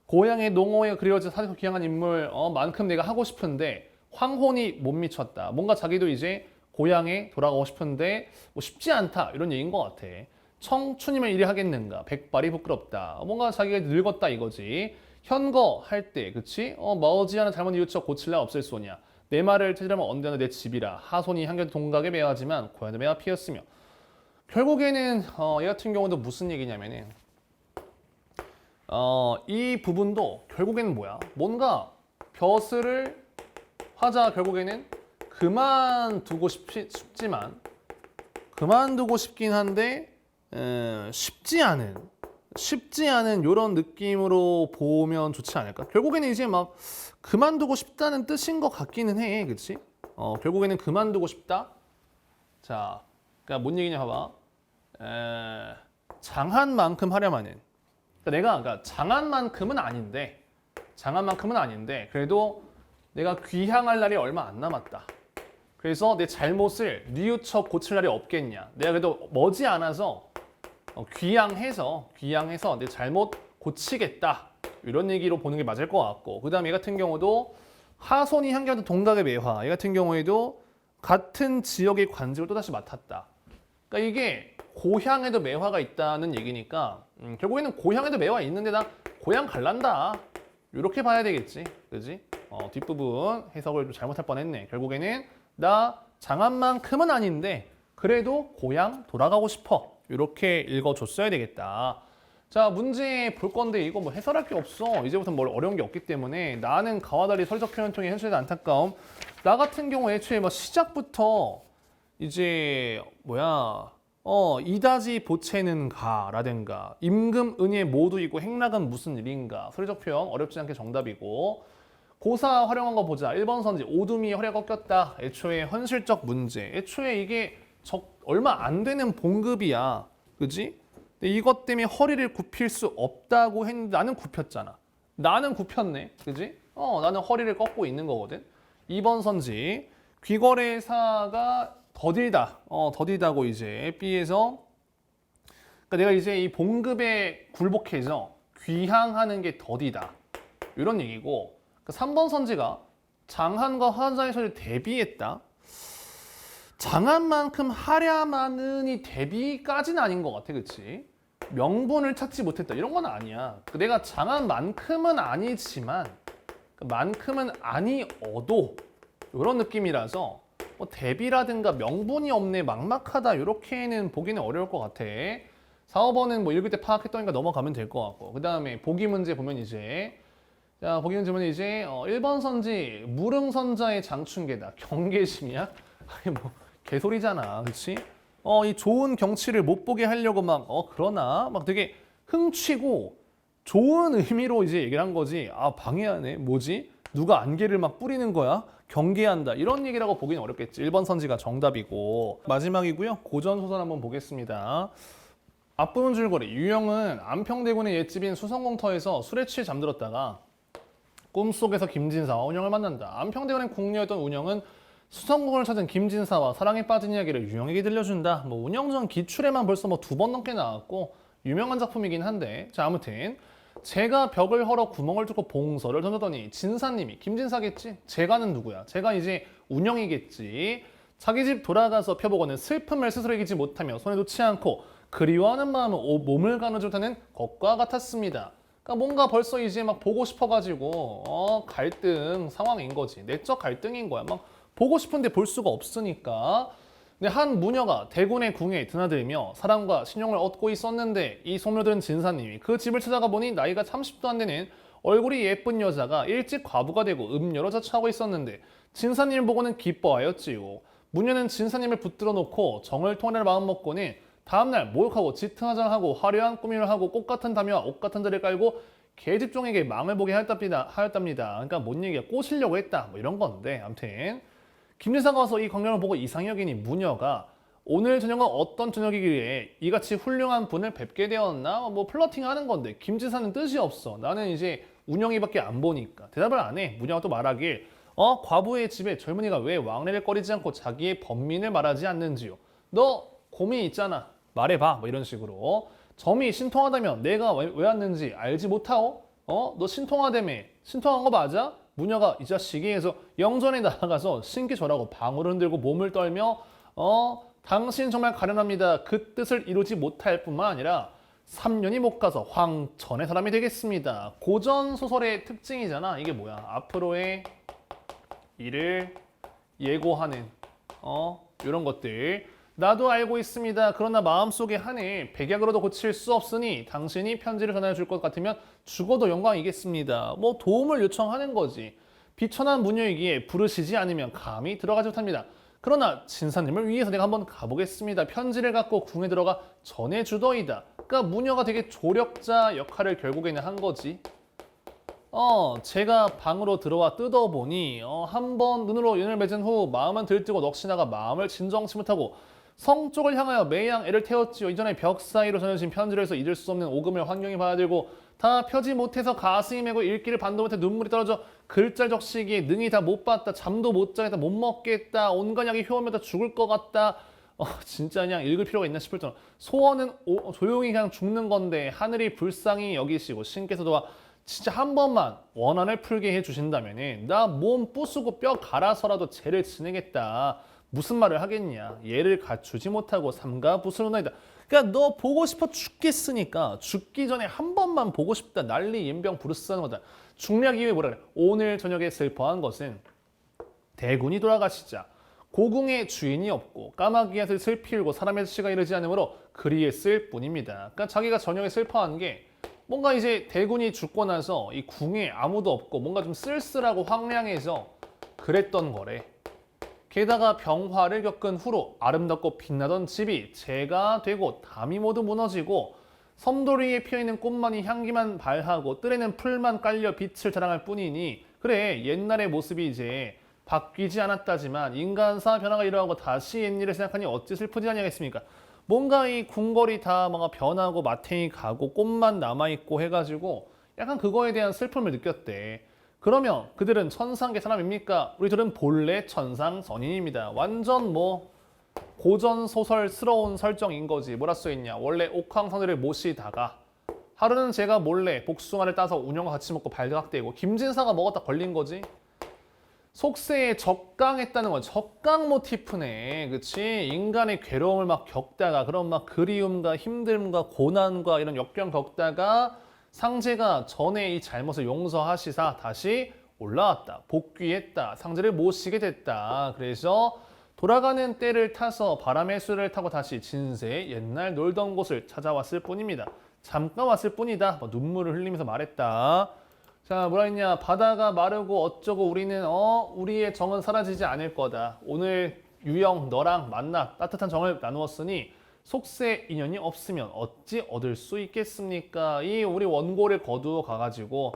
고향의 농어에 그려진 사실 귀향한 인물, 만큼 내가 하고 싶은데 황혼이 못 미쳤다. 뭔가 자기도 이제 고향에 돌아가고 싶은데 뭐 쉽지 않다 이런 얘기인 것 같아. 청춘이면 이리 하겠는가? 백발이 부끄럽다. 뭔가 자기가 늙었다 이거지. 현거 할 때, 그치? 머지않아 잘못 이웃쳐 고칠라 없을 소냐. 내 말을 찾으려면 언제나 내 집이라. 하손이 한결 동각에 매하지만 고향도 매하 피었으며. 결국에는 얘 같은 경우도 무슨 얘기냐면은 이 부분도 결국에는 뭐야? 뭔가 벼슬을 화자가 결국에는 그만두고 싶긴 한데 쉽지 않은 이런 느낌으로 보면 좋지 않을까? 결국에는 이제 막 그만두고 싶다는 뜻인 것 같기는 해, 그렇지? 결국에는 그만두고 싶다. 자, 그러니까 뭔 얘기냐 봐봐. 장한만큼 하려마는. 그러니까 장한만큼은 아닌데 그래도 내가 귀향할 날이 얼마 안 남았다. 그래서 내 잘못을 뉘우쳐 고칠 날이 없겠냐. 내가 그래도 머지않아서 귀향해서 내 잘못 고치겠다. 이런 얘기로 보는 게 맞을 것 같고, 그 다음에 얘 같은 경우도 하손이 한결 동각의 매화. 얘 같은 경우에도 같은 지역의 관직을 또다시 맡았다. 그러니까 이게 고향에도 매화가 있다는 얘기니까 결국에는 고향에도 매화 있는데 나 고향 갈란다. 이렇게 봐야 되겠지. 그지? 뒷부분 해석을 좀 잘못할 뻔했네. 결국에는 나 장안만큼은 아닌데 그래도 고향 돌아가고 싶어. 이렇게 읽어줬어야 되겠다. 자, 문제 볼 건데 이거 뭐 해설할 게 없어. 이제부터 뭘 어려운 게 없기 때문에 나는 가와 달리 서리적 표현 통해 현실의 안타까움. 나 같은 경우 애초에 뭐 시작부터 이제 이다지 보채는 가라든가 임금 은예 모두 있고 행락은 무슨 일인가. 서리적 표현 어렵지 않게 정답이고. 고사 활용한 거 보자. 1번 선지 오두미 허리가 꺾였다. 애초에 현실적 문제. 애초에 이게 얼마 안 되는 봉급이야. 그지? 근데 이것 때문에 허리를 굽힐 수 없다고 했는데 나는 굽혔잖아. 나는 굽혔네. 그지? 나는 허리를 꺾고 있는 거거든. 2번 선지 귀거래사가 더딜다고 이제 B에서 그러니까 내가 이제 이 봉급에 굴복해서 귀향하는 게 더디다. 이런 얘기고 3번 선지가 장한과 화자의 소리를 대비했다. 장한만큼 하랴마는이 대비까지는 아닌 것 같아. 그치? 명분을 찾지 못했다. 이런 건 아니야. 내가 장한만큼은 아니지만 만큼은 아니어도 이런 느낌이라서 뭐 대비라든가 명분이 없네, 막막하다 이렇게는 보기는 어려울 것 같아. 4, 5번은 뭐 읽을 때 파악했더니까 넘어가면 될 것 같고 그 다음에 보기 문제 보면 이제 보기 문제 보면 이제 1번 선지 무릉선자의 장춘계다. 경계심이야? 아니 뭐 개소리잖아. 그치? 이 좋은 경치를 못 보게 하려고 그러나 막 되게 흥취고 좋은 의미로 이제 얘기를 한 거지. 방해하네. 뭐지? 누가 안개를 막 뿌리는 거야? 경계한다. 이런 얘기라고 보기는 어렵겠지. 1번 선지가 정답이고. 마지막이고요. 고전소설 한번 보겠습니다. 앞부분 줄거리. 유영은 안평대군의 옛집인 수성공터에서 술에 취해 잠들었다가 꿈속에서 김진사와 운영을 만난다. 안평대군의 궁녀였던 운영은 수성궁을 찾은 김진사와 사랑에 빠진 이야기를 유영에게 들려준다. 뭐 운영전 기출에만 벌써 뭐 2번 넘게 나왔고 유명한 작품이긴 한데 자 아무튼 제가 벽을 헐어 구멍을 뚫고 봉서를 던졌더니 진사님이 김진사겠지? 제가는 누구야? 제가 이제 운영이겠지. 자기 집 돌아가서 펴보고는 슬픔을 스스로 이기지 못하며 손에 놓지 않고 그리워하는 마음은 몸을 가누지 못하는 것과 같았습니다. 그러니까 뭔가 벌써 이제 막 보고 싶어가지고 갈등 상황인 거지. 내적 갈등인 거야. 막 보고 싶은데 볼 수가 없으니까. 근데 한 무녀가 대군의 궁에 드나들며 사랑과 신용을 얻고 있었는데 이 소문을 들은 진사님이 그 집을 찾아가 보니 나이가 30도 안 되는 얼굴이 예쁜 여자가 일찍 과부가 되고 음녀로 자처하고 있었는데 진사님을 보고는 기뻐하였지요. 무녀는 진사님을 붙들어 놓고 정을 통할 마음 먹고는 다음날 목욕하고 짙은 화장하고 화려한 꾸밈을 하고 꽃 같은 담요와 옷 같은 자리를 깔고 계집종에게 망을 보게 하였답니다. 그러니까 뭔 얘기야? 꼬시려고 했다. 뭐 이런 건데 아무튼 김진사가 와서 이 광경을 보고 이상히 여기니 무녀가 오늘 저녁은 어떤 저녁이기에 이같이 훌륭한 분을 뵙게 되었나? 뭐 플러팅하는 건데 김진사는 뜻이 없어. 나는 이제 운영이밖에 안 보니까 대답을 안 해. 무녀가 또 말하길 과부의 집에 젊은이가 왜 왕래를 꺼리지 않고 자기의 번민을 말하지 않는지요? 너 고민이 있잖아. 말해봐. 뭐 이런 식으로. 점이 신통하다면 내가 왜 왔는지 알지 못하오? 너 신통하다며. 신통한 거 맞아? 무녀가 이 자식이 해서 영전에 나아가서 신기절하고 방울을 흔들고 몸을 떨며 당신 정말 가련합니다. 그 뜻을 이루지 못할 뿐만 아니라 3년이 못 가서 황천의 사람이 되겠습니다. 고전 소설의 특징이잖아. 이게 뭐야? 앞으로의 일을 예고하는 이런 것들. 나도 알고 있습니다. 그러나 마음속의 한을 백약으로도 고칠 수 없으니 당신이 편지를 전해 줄 것 같으면 죽어도 영광이겠습니다. 뭐 도움을 요청하는 거지. 비천한 무녀이기에 부르시지 않으면 감히 들어가지 못합니다. 그러나 진사님을 위해서 내가 한번 가보겠습니다. 편지를 갖고 궁에 들어가 전해주더이다. 그러니까 무녀가 되게 조력자 역할을 결국에는 한 거지. 제가 방으로 들어와 뜯어보니 한번 눈으로 연을 맺은 후 마음은 들뜨고 넋이 나가 마음을 진정치 못하고 성 쪽을 향하여 매양 애를 태웠지요. 이전에 벽 사이로 전해진 편지를 해서 잊을 수 없는 오금을 환경히 받아들고 다 펴지 못해서 가슴이 메고 읽기를 반도 못해 눈물이 떨어져 글자를 적시기에 능히 다 못 봤다. 잠도 못 자겠다. 못 먹겠다. 온갖 약이 효험에다 죽을 것 같다. 진짜 그냥 읽을 필요가 있나 싶을 정도. 소원은 조용히 그냥 죽는 건데 하늘이 불쌍히 여기시고 신께서도 진짜 한 번만 원한을 풀게 해주신다면 나 몸 부수고 뼈 갈아서라도 죄를 지내겠다. 무슨 말을 하겠냐. 얘를 갖추지 못하고 삼가 부스러나이다. 그러니까 너 보고 싶어 죽겠으니까 죽기 전에 한 번만 보고 싶다. 난리 연병 부르스하는 거다. 중략 이후에 뭐라 그래. 오늘 저녁에 슬퍼한 것은 대군이 돌아가시자 고궁의 주인이 없고 까마귀앗을 슬피 울고 사람의 시가 이르지 않으므로 그리했을 뿐입니다. 그러니까 자기가 저녁에 슬퍼한 게 뭔가 이제 대군이 죽고 나서 이 궁에 아무도 없고 뭔가 좀 쓸쓸하고 황량해서 그랬던 거래. 게다가 병화를 겪은 후로 아름답고 빛나던 집이 재가 되고 담이 모두 무너지고 섬돌 위에 피어있는 꽃만이 향기만 발하고 뜰에는 풀만 깔려 빛을 자랑할 뿐이니 그래 옛날의 모습이 이제 바뀌지 않았다지만 인간사 변화가 일어나고 다시 옛일을 생각하니 어찌 슬프지 아니하겠습니까? 뭔가 이 궁궐이 다 뭔가 변하고 마탱이 가고 꽃만 남아있고 해가지고 약간 그거에 대한 슬픔을 느꼈대. 그러면 그들은 천상계 사람입니까? 우리들은 본래 천상선인입니다. 완전 뭐 고전 소설스러운 설정인 거지. 뭐라 써있냐. 원래 옥황상제를 모시다가 하루는 제가 몰래 복숭아를 따서 운영과 같이 먹고 발각되고 김진사가 먹었다 걸린 거지. 속세에 적강했다는 건 적강 모티프네. 그치? 인간의 괴로움을 막 겪다가 그런 막 그리움과 힘듦과 고난과 이런 역경 겪다가 상제가 전에 이 잘못을 용서하시사 다시 올라왔다. 복귀했다. 상제를 모시게 됐다. 그래서 돌아가는 때를 타서 바람의 수레를 타고 다시 진세에 옛날 놀던 곳을 찾아왔을 뿐입니다. 잠깐 왔을 뿐이다. 눈물을 흘리면서 말했다. 자, 뭐라 했냐. 바다가 마르고 어쩌고 우리는 우리의 정은 사라지지 않을 거다. 오늘 유영 너랑 만나 따뜻한 정을 나누었으니 속세 인연이 없으면 어찌 얻을 수 있겠습니까? 이 우리 원고를 거두어 가가지고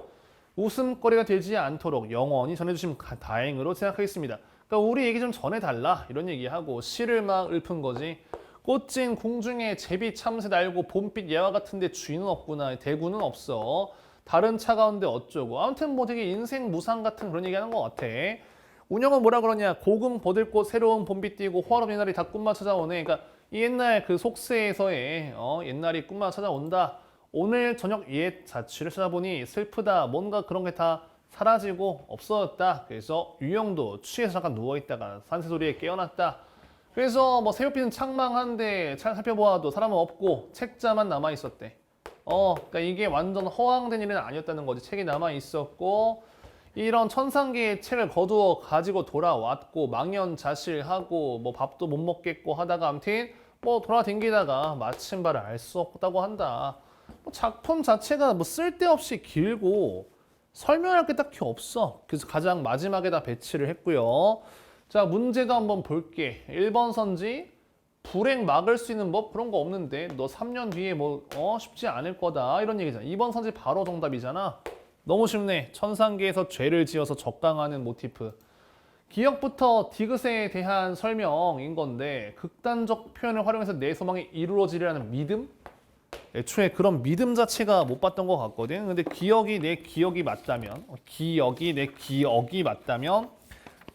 웃음거리가 되지 않도록 영원히 전해주시면 다행으로 생각하겠습니다. 그러니까 우리 얘기 좀 전해달라 이런 얘기하고 시를 막 읊은 거지. 꽃진 궁중에 제비 참새 날고 봄빛 예화 같은데 주인은 없구나. 대구는 없어. 다른 차 가운데 어쩌고. 아무튼 뭐 되게 인생 무상 같은 그런 얘기하는 것 같아. 운영은 뭐라 그러냐. 고금 버들꽃 새로운 봄빛 띄고 호화로운 옛날이 다 꿈만 찾아오네. 그러니까 이 옛날 그 속세에서의 옛날이 꿈만 찾아온다. 오늘 저녁 옛 자취를 찾아보니 슬프다. 뭔가 그런 게 다 사라지고 없어졌다. 그래서 유영도 취해서 잠깐 누워있다가 산새소리에 깨어났다. 그래서 뭐 새벽비는 창망한데 잘 살펴보아도 사람은 없고 책자만 남아있었대. 그러니까 이게 완전 허황된 일은 아니었다는 거지. 책이 남아있었고 이런 천상계의 책을 거두어 가지고 돌아왔고 망연자실하고 뭐 밥도 못 먹겠고 하다가 아무튼 뭐 돌아다니다가 마침 바를 알 수 없다고 한다. 뭐 작품 자체가 뭐 쓸데없이 길고 설명할 게 딱히 없어. 그래서 가장 마지막에다 배치를 했고요. 자, 문제도 한번 볼게. 1번 선지 불행 막을 수 있는 법 그런 거 없는데 너 3년 뒤에 뭐 쉽지 않을 거다 이런 얘기잖아. 2번 선지 바로 정답이잖아. 너무 쉽네. 천상계에서 죄를 지어서 적강하는 모티프. 기억부터 디귿에 대한 설명인 건데 극단적 표현을 활용해서 내 소망이 이루어지리라는 믿음? 애초에 그런 믿음 자체가 못 봤던 것 같거든. 근데 기억이 내 기억이 맞다면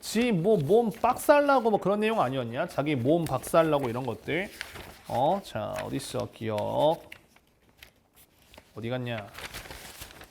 지 뭐 몸 박살나고 뭐 그런 내용 아니었냐? 자기 몸 박살나고 이런 것들. 자 어딨어 기억 어디 갔냐?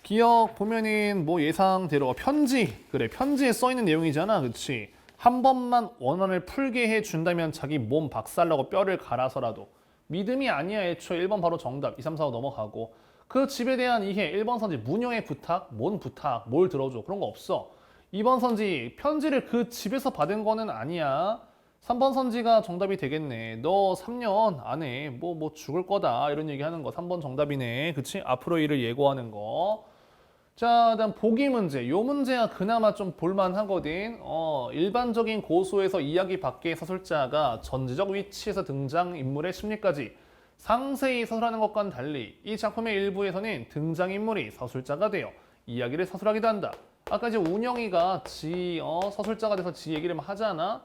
기억 보면은 뭐 예상대로 편지 그래 편지에 써 있는 내용이잖아, 그렇지? 한 번만 원한을 풀게 해준다면 자기 몸 박살나고 뼈를 갈아서라도 믿음이 아니야. 애초에 1번 바로 정답 2, 3, 4, 5 넘어가고 그 집에 대한 이해 1번 선지 문영의 부탁 뭔 부탁 뭘 들어줘 그런 거 없어. 2번 선지 편지를 그 집에서 받은 거는 아니야. 3번 선지가 정답이 되겠네. 너 3년 안에 뭐 죽을 거다 이런 얘기하는 거 3번 정답이네. 그치? 앞으로 일을 예고하는 거. 자, 다음 보기 문제. 요 문제가 그나마 좀 볼만하거든. 일반적인 고소에서 이야기 밖의 서술자가 전지적 위치에서 등장인물의 심리까지 상세히 서술하는 것과는 달리 이 작품의 일부에서는 등장인물이 서술자가 되어 이야기를 서술하기도 한다. 아까 이제 운영이가 서술자가 돼서 지 얘기를 막 하잖아.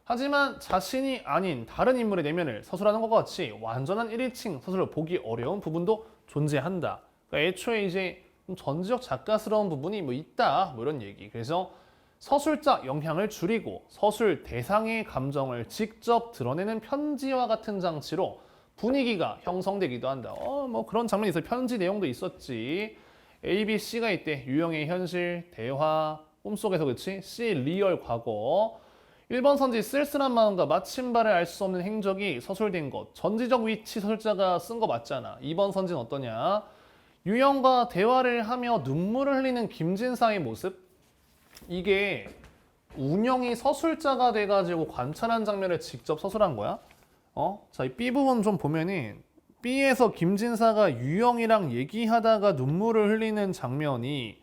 하지만 자신이 아닌 다른 인물의 내면을 서술하는 것과 같이 완전한 1인칭 서술을 보기 어려운 부분도 존재한다. 그러니까 애초에 이제 전지적 작가스러운 부분이 뭐 있다 뭐 이런 얘기. 그래서 서술자 영향을 줄이고 서술 대상의 감정을 직접 드러내는 편지와 같은 장치로 분위기가 형성되기도 한다. 뭐 그런 장면이 있어. 편지 내용도 있었지. A, B, C가 있대. 유형의 현실, 대화, 꿈속에서 그치? C, 리얼 과거. 1번 선지 쓸쓸한 마음과 마침발을 알 수 없는 행적이 서술된 것. 전지적 위치 서술자가 쓴 거 맞잖아. 2번 선지는 어떠냐? 유영과 대화를 하며 눈물을 흘리는 김진사의 모습. 이게 운영이 서술자가 돼가지고 관찰한 장면을 직접 서술한 거야. 자, 이 B 부분 좀 보면은 B에서 김진사가 유영이랑 얘기하다가 눈물을 흘리는 장면이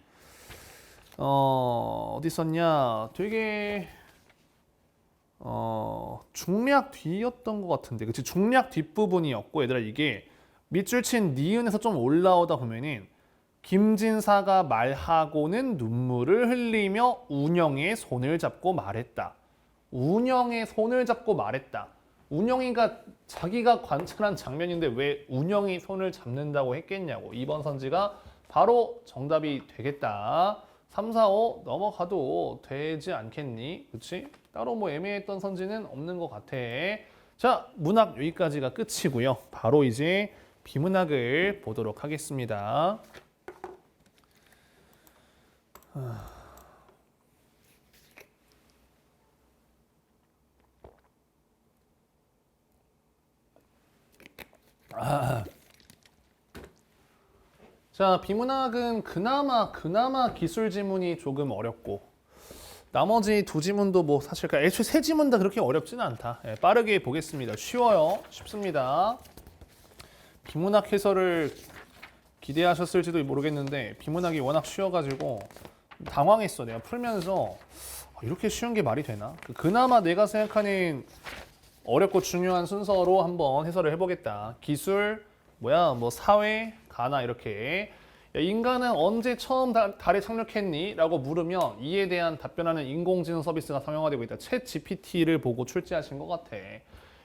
어디 있었냐? 되게 중략 뒤였던 것 같은데, 그치? 중략 뒷부분이었고, 얘들아 이게 밑줄 친 니은에서 좀 올라오다 보면은 김진사가 말하고는 눈물을 흘리며 운영의 손을 잡고 말했다. 운영의 손을 잡고 말했다. 운영이가 자기가 관찰한 장면인데 왜 운영이 손을 잡는다고 했겠냐고. 2번 선지가 바로 정답이 되겠다. 3, 4, 5 넘어가도 되지 않겠니? 그치? 따로 뭐 애매했던 선지는 없는 것 같아. 자, 문학 여기까지가 끝이고요. 바로 이제 비문학을 보도록 하겠습니다. 자, 비문학은 그나마 기술 지문이 조금 어렵고, 나머지 두 지문도 뭐 사실 애초에 세 지문 다 그렇게 어렵지는 않다. 빠르게 보겠습니다. 쉬워요. 쉽습니다. 비문학 해설을 기대하셨을지도 모르겠는데 비문학이 워낙 쉬워가지고 당황했어. 내가 풀면서 이렇게 쉬운 게 말이 되나? 그나마 내가 생각하는 어렵고 중요한 순서로 한번 해설을 해보겠다. 기술, 뭐 사회, 가나 이렇게. 야, 인간은 언제 처음 달에 착륙했니? 라고 물으면 이에 대한 답변하는 인공지능 서비스가 상용화되고 있다. 챗 GPT를 보고 출제하신 것 같아.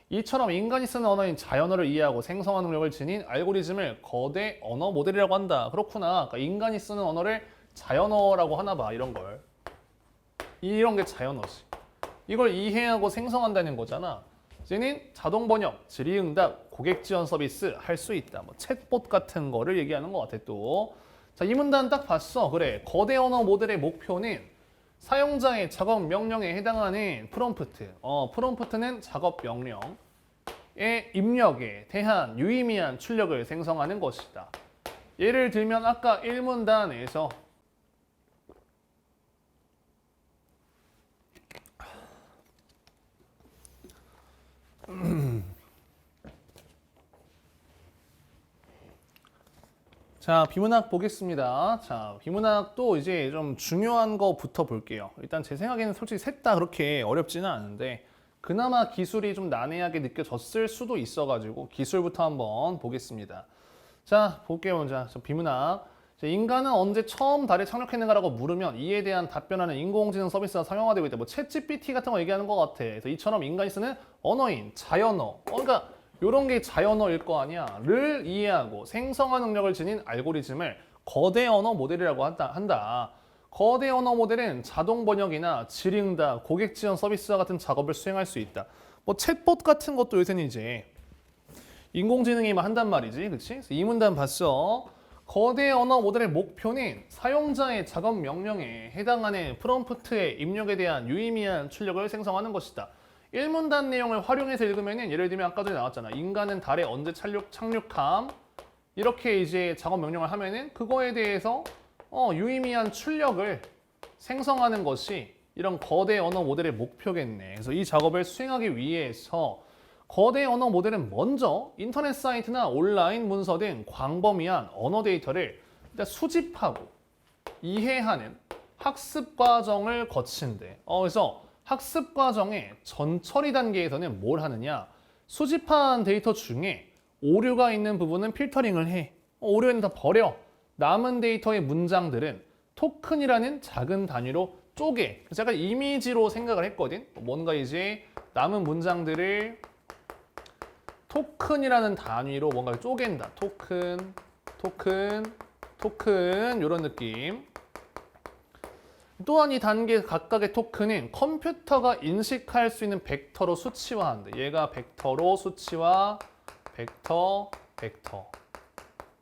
이처럼 인간이 쓰는 언어인 자연어를 이해하고 생성화 능력을 지닌 알고리즘을 거대 언어 모델이라고 한다. 그렇구나. 그러니까 인간이 쓰는 언어를 자연어라고 하나 봐. 이런 걸. 이런 게 자연어지. 이걸 이해하고 생성한다는 거잖아. 이제는 자동 번역, 질의응답, 고객 지원 서비스 할 수 있다. 뭐 챗봇 같은 거를 얘기하는 것 같아 또. 자, 이 문단 딱 봤어. 그래. 거대 언어 모델의 목표는 사용자의 작업 명령에 해당하는 프롬프트. 프롬프트는 작업 명령의 입력에 대한 유의미한 출력을 생성하는 것이다. 예를 들면 아까 1문단에서 자, 비문학 보겠습니다. 자, 비문학도 이제 좀 중요한 거부터 볼게요. 일단 제 생각에는 솔직히 셋 다 그렇게 어렵지는 않은데 그나마 기술이 좀 난해하게 느껴졌을 수도 있어가지고 기술부터 한번 보겠습니다. 자, 볼게요. 먼저 비문학. 자, 인간은 언제 처음 달에 착륙했는가라고 물으면 이에 대한 답변하는 인공지능 서비스가 상용화되고 있다. 뭐 챗GPT 같은 거 얘기하는 것 같아. 그래서 이처럼 인간이 쓰는 언어인 자연어. 그러니까 이런 게 자연어일 거 아니야. 를 이해하고 생성화 능력을 지닌 알고리즘을 거대 언어 모델이라고 한다. 거대 언어 모델은 자동 번역이나 질의응답, 고객 지원 서비스와 같은 작업을 수행할 수 있다. 뭐 챗봇 같은 것도 요새는 이제 인공지능이 한단 말이지. 그치? 그래서 이 문단 봤어. 거대 언어 모델의 목표는 사용자의 작업 명령에 해당하는 프롬프트의 입력에 대한 유의미한 출력을 생성하는 것이다. 1문단 내용을 활용해서 읽으면 예를 들면 아까 전에 나왔잖아. 인간은 달에 언제 착륙함? 이렇게 이제 작업 명령을 하면은 그거에 대해서 유의미한 출력을 생성하는 것이 이런 거대 언어 모델의 목표겠네. 그래서 이 작업을 수행하기 위해서 거대 언어 모델은 먼저 인터넷 사이트나 온라인 문서 등 광범위한 언어 데이터를 일단 수집하고 이해하는 학습 과정을 거친대. 그래서 학습 과정의 전처리 단계에서는 뭘 하느냐? 수집한 데이터 중에 오류가 있는 부분은 필터링을 해. 오류는 다 버려. 남은 데이터의 문장들은 토큰이라는 작은 단위로 쪼개. 그래서 약간 이미지로 생각을 했거든. 뭔가 이제 남은 문장들을 토큰이라는 단위로 뭔가를 쪼갠다. 토큰 이런 느낌. 또한 이 단계 각각의 토큰은 컴퓨터가 인식할 수 있는 벡터로 수치화한다. 얘가 벡터로 수치화, 벡터.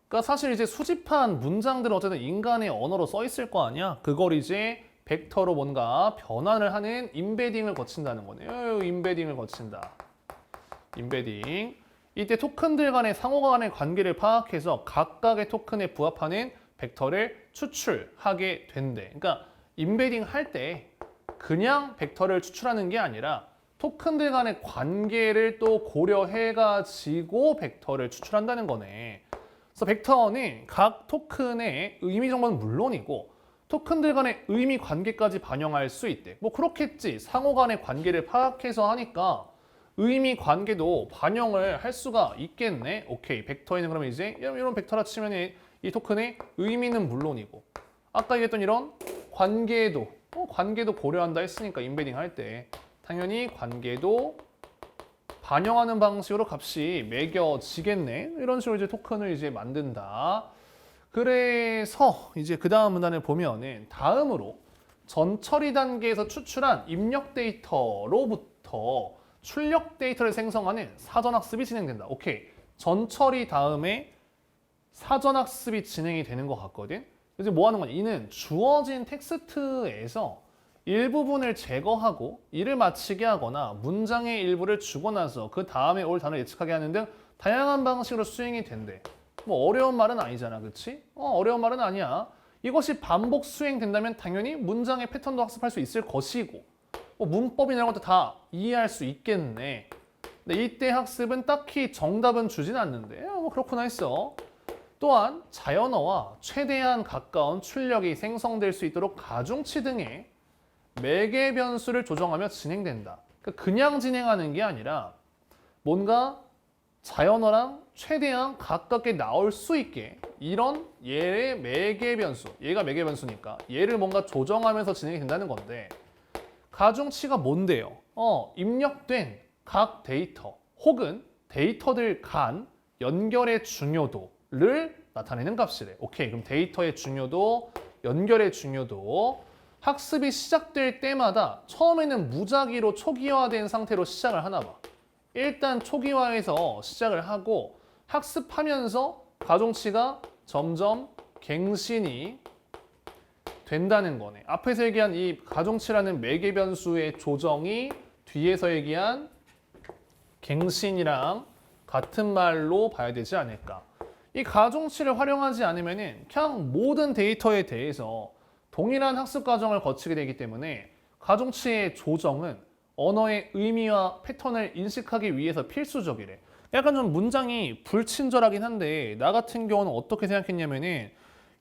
그러니까 사실 이제 수집한 문장들은 어쨌든 인간의 언어로 써 있을 거 아니야. 그걸 이제 벡터로 뭔가 변환을 하는 임베딩을 거친다는 거네요. 임베딩을 거친다. 임베딩. 이때 토큰들 간의 상호 간의 관계를 파악해서 각각의 토큰에 부합하는 벡터를 추출하게 된대. 그러니까 임베딩 할 때 그냥 벡터를 추출하는 게 아니라 토큰들 간의 관계를 또 고려해가지고 벡터를 추출한다는 거네. 그래서 벡터는 각 토큰의 의미 정보는 물론이고 토큰들 간의 의미 관계까지 반영할 수 있대. 뭐 그렇겠지. 상호 간의 관계를 파악해서 하니까 의미 관계도 반영을 할 수가 있겠네. 오케이. 벡터에는 그러면 이제 이런 벡터라 치면 이 토큰의 의미는 물론이고 아까 얘기했던 이런 관계도 관계도 고려한다 했으니까 임베딩 할 때 당연히 관계도 반영하는 방식으로 값이 매겨지겠네. 이런 식으로 이제 토큰을 이제 만든다. 그래서 이제 그 다음 문단을 보면은 다음으로 전 처리 단계에서 추출한 입력 데이터로부터 출력 데이터를 생성하는 사전학습이 진행된다. 오케이. 전 처리 다음에 사전학습이 진행이 되는 것 같거든. 이제 뭐 하는 거냐? 이는 주어진 텍스트에서 일부분을 제거하고 이를 마치게 하거나 문장의 일부를 주고 나서 그 다음에 올 단어를 예측하게 하는 등 다양한 방식으로 수행이 된대. 뭐 어려운 말은 아니잖아, 그치? 어려운 말은 아니야. 이것이 반복 수행된다면 당연히 문장의 패턴도 학습할 수 있을 것이고 뭐 문법이나 이런 것도 다 이해할 수 있겠네. 근데 이때 학습은 딱히 정답은 주진 않는데 뭐 그렇구나 했어. 또한 자연어와 최대한 가까운 출력이 생성될 수 있도록 가중치 등의 매개 변수를 조정하며 진행된다. 그러니까 그냥 진행하는 게 아니라 뭔가 자연어랑 최대한 가깝게 나올 수 있게 이런 얘의 매개 변수, 얘가 매개 변수니까 얘를 뭔가 조정하면서 진행이 된다는 건데 가중치가 뭔데요? 입력된 각 데이터 혹은 데이터들 간 연결의 중요도를 나타내는 값이래. 오케이, 그럼 데이터의 중요도, 연결의 중요도 학습이 시작될 때마다 처음에는 무작위로 초기화된 상태로 시작을 하나 봐. 일단 초기화해서 시작을 하고 학습하면서 가중치가 점점 갱신이 된다는 거네. 앞에서 얘기한 이 가중치라는 매개 변수의 조정이 뒤에서 얘기한 갱신이랑 같은 말로 봐야 되지 않을까. 이 가중치를 활용하지 않으면 그냥 모든 데이터에 대해서 동일한 학습 과정을 거치게 되기 때문에 가중치의 조정은 언어의 의미와 패턴을 인식하기 위해서 필수적이래. 약간 좀 문장이 불친절하긴 한데 나 같은 경우는 어떻게 생각했냐면은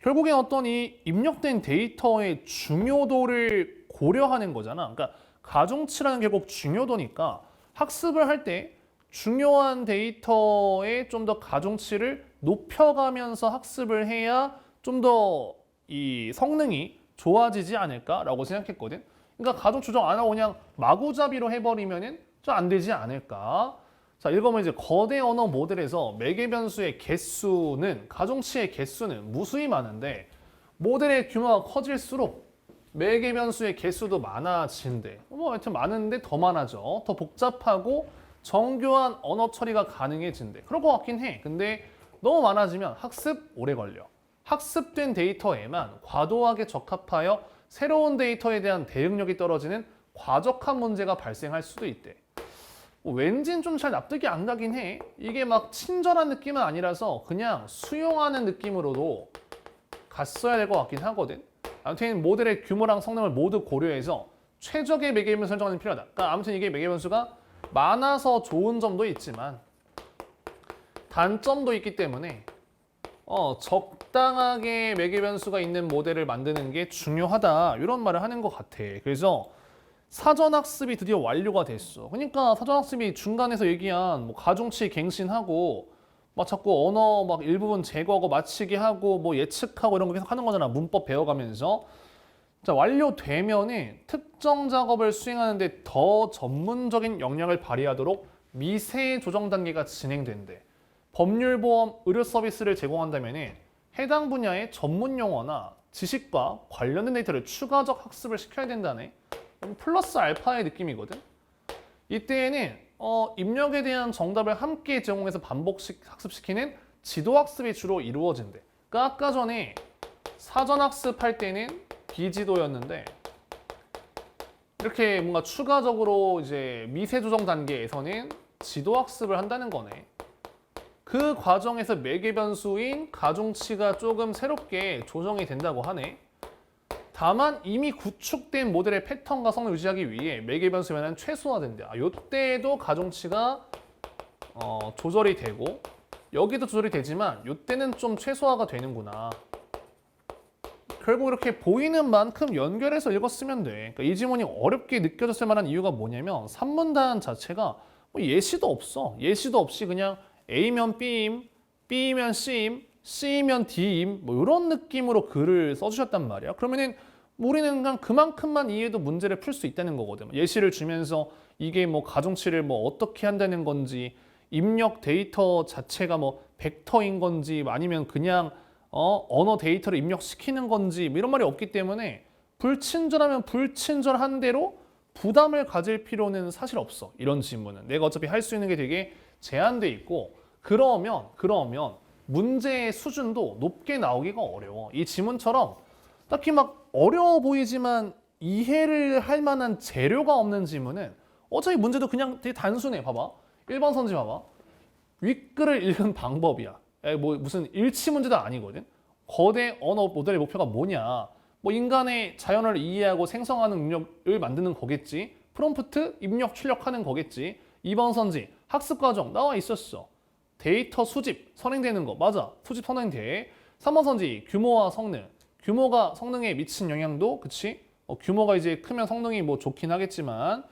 결국엔 어떤 이 입력된 데이터의 중요도를 고려하는 거잖아. 그러니까 가중치라는 게 결국 중요도니까 학습을 할 때 중요한 데이터의 좀 더 가중치를 높여가면서 학습을 해야 좀 더 이 성능이 좋아지지 않을까라고 생각했거든. 그러니까 가중 조정 안 하고 그냥 마구잡이로 해버리면은 좀 안 되지 않을까. 자, 읽어보면 이제 거대 언어 모델에서 매개 변수의 개수는 가중치의 개수는 무수히 많은데 모델의 규모가 커질수록 매개 변수의 개수도 많아진대. 뭐 하여튼 많은데 더 많아져. 더 복잡하고 정교한 언어 처리가 가능해진대. 그럴 것 같긴 해. 근데 너무 많아지면 학습 오래 걸려. 학습된 데이터에만 과도하게 적합하여 새로운 데이터에 대한 대응력이 떨어지는 과적한 문제가 발생할 수도 있대. 왠지는 좀 잘 납득이 안 가긴 해. 이게 막 친절한 느낌은 아니라서 그냥 수용하는 느낌으로도 갔어야 될 것 같긴 하거든. 아무튼 모델의 규모랑 성능을 모두 고려해서 최적의 매개변수 설정하는 필요하다. 그러니까 아무튼 이게 매개변수가 많아서 좋은 점도 있지만 단점도 있기 때문에 적당하게 매개변수가 있는 모델을 만드는 게 중요하다. 이런 말을 하는 것 같아. 그래서 사전학습이 드디어 완료가 됐어. 그러니까 사전학습이 중간에서 얘기한 뭐 가중치 갱신하고 막 자꾸 언어 막 일부분 제거하고 마치게 하고 뭐 예측하고 이런 거 계속 하는 거잖아. 문법 배워가면서. 자, 완료되면은 특정 작업을 수행하는데 더 전문적인 역량을 발휘하도록 미세 조정 단계가 진행된대. 법률보험 의료 서비스를 제공한다면은 해당 분야의 전문 용어나 지식과 관련된 데이터를 추가적 학습을 시켜야 된다네. 플러스 알파의 느낌이거든. 이때에는 입력에 대한 정답을 함께 제공해서 반복식 학습시키는 지도학습이 주로 이루어진대. 그러니까 아까 전에 사전학습할 때는 비지도였는데 이렇게 뭔가 추가적으로 이제 미세 조정 단계에서는 지도 학습을 한다는 거네. 그 과정에서 매개 변수인 가중치가 조금 새롭게 조정이 된다고 하네. 다만 이미 구축된 모델의 패턴과 성능을 유지하기 위해 매개 변수 변화는 최소화된다. 이때도 가중치가 조절이 되고 여기도 조절이 되지만 이때는 좀 최소화가 되는구나. 결국 이렇게 보이는 만큼 연결해서 읽었으면 돼. 그러니까 이 지문이 어렵게 느껴졌을 만한 이유가 뭐냐면 산문단 자체가 뭐 예시도 없어. 예시도 없이 그냥 A면 B임, B면 C임, C면 D임 뭐 이런 느낌으로 글을 써주셨단 말이야. 그러면은 우리는 그냥 그만큼만 이해해도 문제를 풀 수 있다는 거거든. 예시를 주면서 이게 뭐 가중치를 뭐 어떻게 한다는 건지 입력 데이터 자체가 뭐 벡터인 건지 아니면 그냥 언어 데이터를 입력시키는 건지 뭐 이런 말이 없기 때문에 불친절하면 불친절한 대로 부담을 가질 필요는 사실 없어. 이런 질문은 내가 어차피 할 수 있는 게 되게 제한돼 있고 그러면 문제의 수준도 높게 나오기가 어려워. 이 지문처럼 딱히 막 어려워 보이지만 이해를 할 만한 재료가 없는 지문은 어차피 문제도 그냥 되게 단순해. 봐봐. 1번 선지 봐봐. 윗글을 읽은 방법이야. 뭐 무슨 일치 문제도 아니거든. 거대 언어 모델의 목표가 뭐냐? 뭐 인간의 자연을 이해하고 생성하는 능력을 만드는 거겠지. 프롬프트 입력 출력하는 거겠지. 2번 선지 학습 과정 나와 있었어. 데이터 수집 선행되는 거 맞아. 수집 선행돼. 3번 선지 규모와 성능. 규모가 성능에 미친 영향도 그치? 규모가 이제 크면 성능이 뭐 좋긴 하겠지만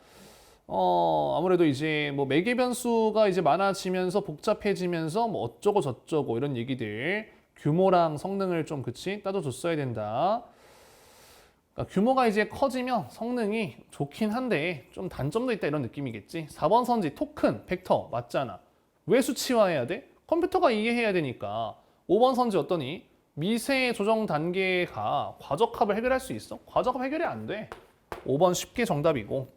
아무래도 이제 뭐 매개 변수가 이제 많아지면서 복잡해지면서 뭐 어쩌고 저쩌고 이런 얘기들 규모랑 성능을 좀 그치 따져줬어야 된다. 그러니까 규모가 이제 커지면 성능이 좋긴 한데 좀 단점도 있다 이런 느낌이겠지. 4번 선지 토큰 벡터 맞잖아. 왜 수치화해야 돼? 컴퓨터가 이해해야 되니까. 5번 선지 어떠니? 미세 조정 단계가 과적합을 해결할 수 있어? 과적합 해결이 안 돼. 5번 쉽게 정답이고.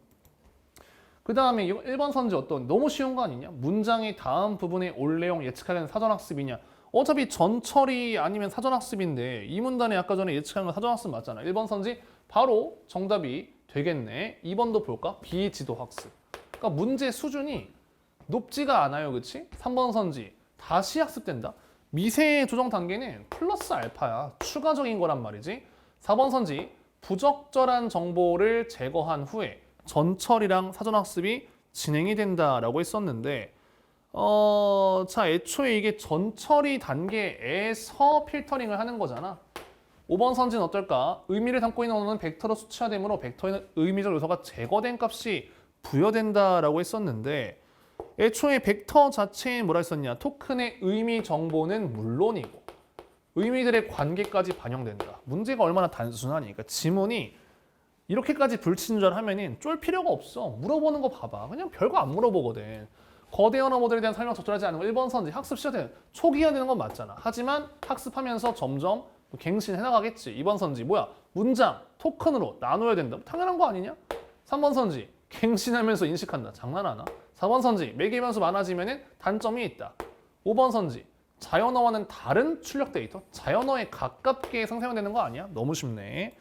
그 다음에 1번 선지 어떤 너무 쉬운 거 아니냐? 문장의 다음 부분에 올 내용 예측하는 사전학습이냐? 어차피 전처리 아니면 사전학습인데 이 문단에 아까 전에 예측한 건 사전학습 맞잖아. 1번 선지 바로 정답이 되겠네. 2번도 볼까? 비지도학습. 그러니까 문제 수준이 높지가 않아요. 그치? 3번 선지 다시 학습된다. 미세 조정 단계는 플러스 알파야. 추가적인 거란 말이지. 4번 선지 부적절한 정보를 제거한 후에 전처리랑 사전학습이 진행이 된다라고 했었는데 자 애초에 이게 전처리 단계에서 필터링을 하는 거잖아. 5번 선지는 어떨까? 의미를 담고 있는 언어는 벡터로 수치화되므로 벡터에는 의미적 요소가 제거된 값이 부여된다라고 했었는데 애초에 벡터 자체에 뭐라 했었냐? 토큰의 의미 정보는 물론이고 의미들의 관계까지 반영된다. 문제가 얼마나 단순하니? 그러니까 지문이 이렇게까지 불친절하면은 쫄 필요가 없어. 물어보는 거 봐봐. 그냥 별거 안 물어보거든. 거대 언어 모델에 대한 설명 적절하지 않은 거 1번 선지 학습 시작되는 초기화 되는 건 맞잖아. 하지만 학습하면서 점점 갱신해 나가겠지. 2번 선지 뭐야? 문장 토큰으로 나눠야 된다. 당연한 거 아니냐? 3번 선지 갱신하면서 인식한다. 장난하나? 4번 선지 매개 변수 많아지면은 단점이 있다. 5번 선지 자연어와는 다른 출력 데이터 자연어에 가깝게 생성되는 거 아니야? 너무 쉽네.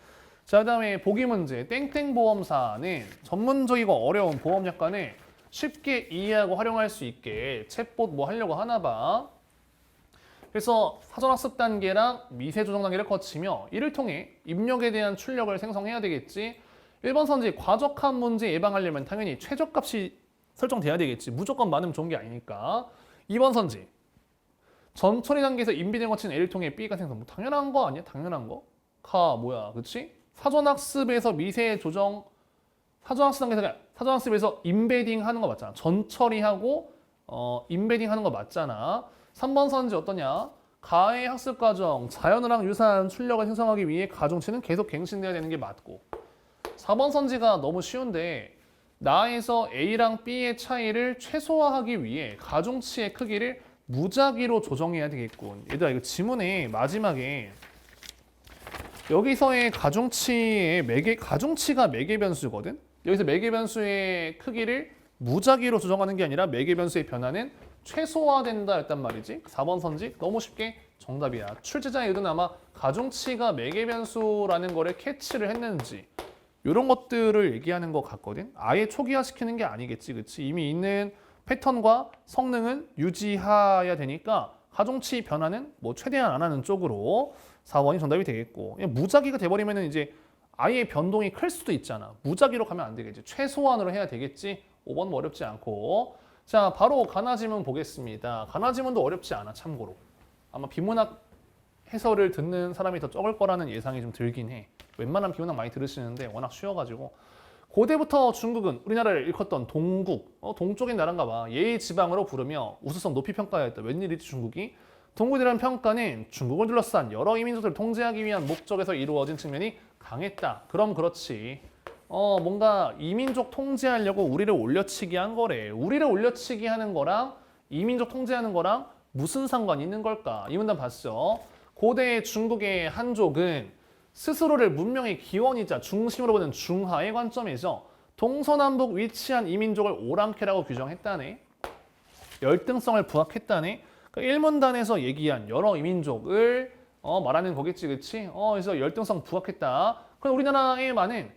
자, 그다음에 보기 문제 땡땡 보험사는 전문적이고 어려운 보험 약관을 쉽게 이해하고 활용할 수 있게 챗봇 뭐 하려고 하나 봐. 그래서 사전학습 단계랑 미세 조정 단계를 거치며 이를 통해 입력에 대한 출력을 생성해야 되겠지. 1번 선지 과적한 문제 예방하려면 당연히 최저값이 설정돼야 되겠지. 무조건 많으면 좋은 게 아니니까. 2번 선지 전처리 단계에서 인비딩 거친 A를 통해 B가 생성. 뭐 당연한 거 아니야? 당연한 거? 가 뭐야? 그치? 사전학습에서 미세 조정 사전학습 단계에서 사전학습에서 인베딩 하는 거 맞잖아. 전처리하고 인베딩 하는 거 맞잖아. 3번 선지 어떠냐? 가의 학습 과정, 자연어랑 유사한 출력을 생성하기 위해 가중치는 계속 갱신돼야 되는 게 맞고. 4번 선지가 너무 쉬운데 나에서 A랑 B의 차이를 최소화하기 위해 가중치의 크기를 무작위로 조정해야 되겠군. 얘들아 이거 지문의 마지막에 여기서의 가중치의 가중치가 매개 변수거든. 여기서 매개 변수의 크기를 무작위로 조정하는 게 아니라 매개 변수의 변화는 최소화된다 했단 말이지. 4번 선지 너무 쉽게 정답이야. 출제자의 의도는 아마 가중치가 매개 변수라는 거를 캐치를 했는지 이런 것들을 얘기하는 것 같거든. 아예 초기화시키는 게 아니겠지, 그치? 이미 있는 패턴과 성능은 유지해야 되니까 하중치 변화는 뭐 최대한 안 하는 쪽으로 4번이 정답이 되겠고, 무작위가 돼버리면은 이제 아예 변동이 클 수도 있잖아. 무작위로 가면 안 되겠지. 최소한으로 해야 되겠지. 5번 뭐 어렵지 않고. 자, 바로 가나지문 보겠습니다. 가나지문도 어렵지 않아, 참고로. 아마 비문학 해설을 듣는 사람이 더 적을 거라는 예상이 좀 들긴 해. 웬만한 비문학 많이 들으시는데 워낙 쉬워가지고. 고대부터 중국은 우리나라를 일컫던 동국, 동쪽인 나라인가 봐. 예의 지방으로 부르며 우수성 높이 평가하였다. 웬일이지 중국이? 동국이라는 평가는 중국을 둘러싼 여러 이민족들을 통제하기 위한 목적에서 이루어진 측면이 강했다. 그럼 그렇지. 뭔가 이민족 통제하려고 우리를 올려치기 한 거래. 우리를 올려치기 하는 거랑 이민족 통제하는 거랑 무슨 상관이 있는 걸까? 이 문단 봤죠? 고대 중국의 한족은 스스로를 문명의 기원이자 중심으로 보는 중하의 관점에서 동서남북 위치한 이민족을 오랑캐라고 규정했다네. 열등성을 부합했다네. 그러니까 1문단에서 얘기한 여러 이민족을 말하는 거겠지, 그치? 그래서 열등성 부합했다. 그럼 우리나라에만은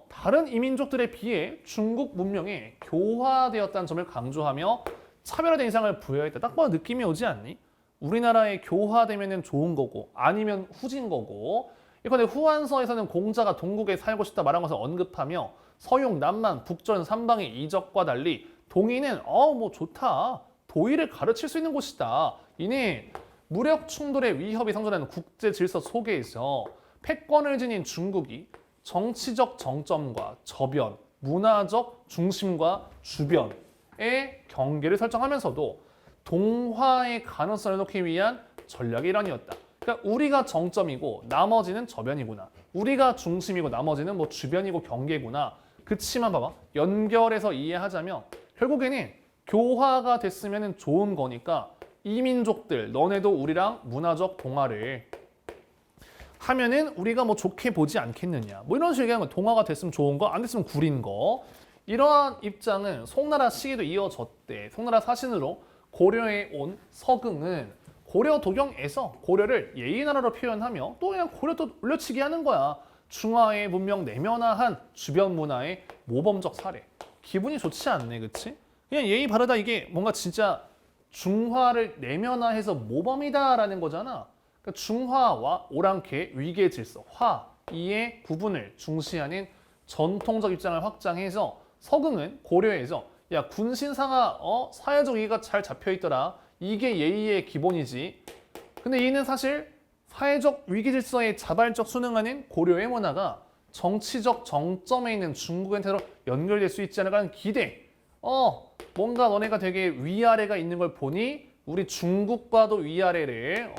다른 이민족들에 비해 중국 문명에 교화되었다는 점을 강조하며 차별화된 인상을 부여했다. 딱 봐도 느낌이 오지 않니? 우리나라에 교화되면 좋은 거고 아니면 후진 거고. 이번에 후한서에서는 공자가 동국에 살고 싶다 말한 것을 언급하며 서용, 남만, 북전, 삼방의 이적과 달리 동의는 뭐 좋다. 도의를 가르칠 수 있는 곳이다. 이는 무력 충돌의 위협이 상존하는 국제 질서 속에서 패권을 지닌 중국이 정치적 정점과 저변, 문화적 중심과 주변의 경계를 설정하면서도 동화의 가능성을 놓기 위한 전략의 일환이었다. 그러니까 우리가 정점이고 나머지는 저변이구나. 우리가 중심이고 나머지는 뭐 주변이고 경계구나. 그치만 봐봐. 연결해서 이해하자면 결국에는 교화가 됐으면 좋은 거니까 이민족들 너네도 우리랑 문화적 동화를 하면은 우리가 뭐 좋게 보지 않겠느냐. 뭐 이런 식의 거. 동화가 됐으면 좋은 거, 안 됐으면 구린 거. 이러한 입장은 송나라 시기도 이어졌대. 송나라 사신으로 고려에 온 서긍은 고려 도경에서 고려를 예의 나라로 표현하며 또 그냥 고려도 올려치기 하는 거야. 중화의 문명 내면화한 주변 문화의 모범적 사례. 기분이 좋지 않네, 그치? 그냥 예의 바르다 이게 뭔가 진짜 중화를 내면화해서 모범이다라는 거잖아. 그러니까 중화와 오랑캐, 위계 질서, 화, 이의 구분을 중시하는 전통적 입장을 확장해서 서긍은 고려에서 야 군신상하 사회적 이해가 잘 잡혀있더라. 이게 예의의 기본이지. 근데 이는 사실 사회적 위계 질서에 자발적 순응하는 고려의 문화가 정치적 정점에 있는 중국한테로 연결될 수 있지 않을까 하는 기대. 뭔가 너네가 되게 위아래가 있는 걸 보니 우리 중국과도 위아래를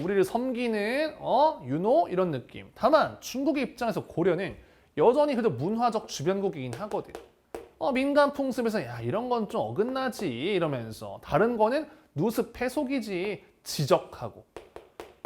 우리를 섬기는 유노 이런 느낌. 다만 중국의 입장에서 고려는 여전히 그래도 문화적 주변국이긴 하거든. 민간 풍습에서 야 이런 건 좀 어긋나지 이러면서 다른 거는 누습 패속이지 지적하고.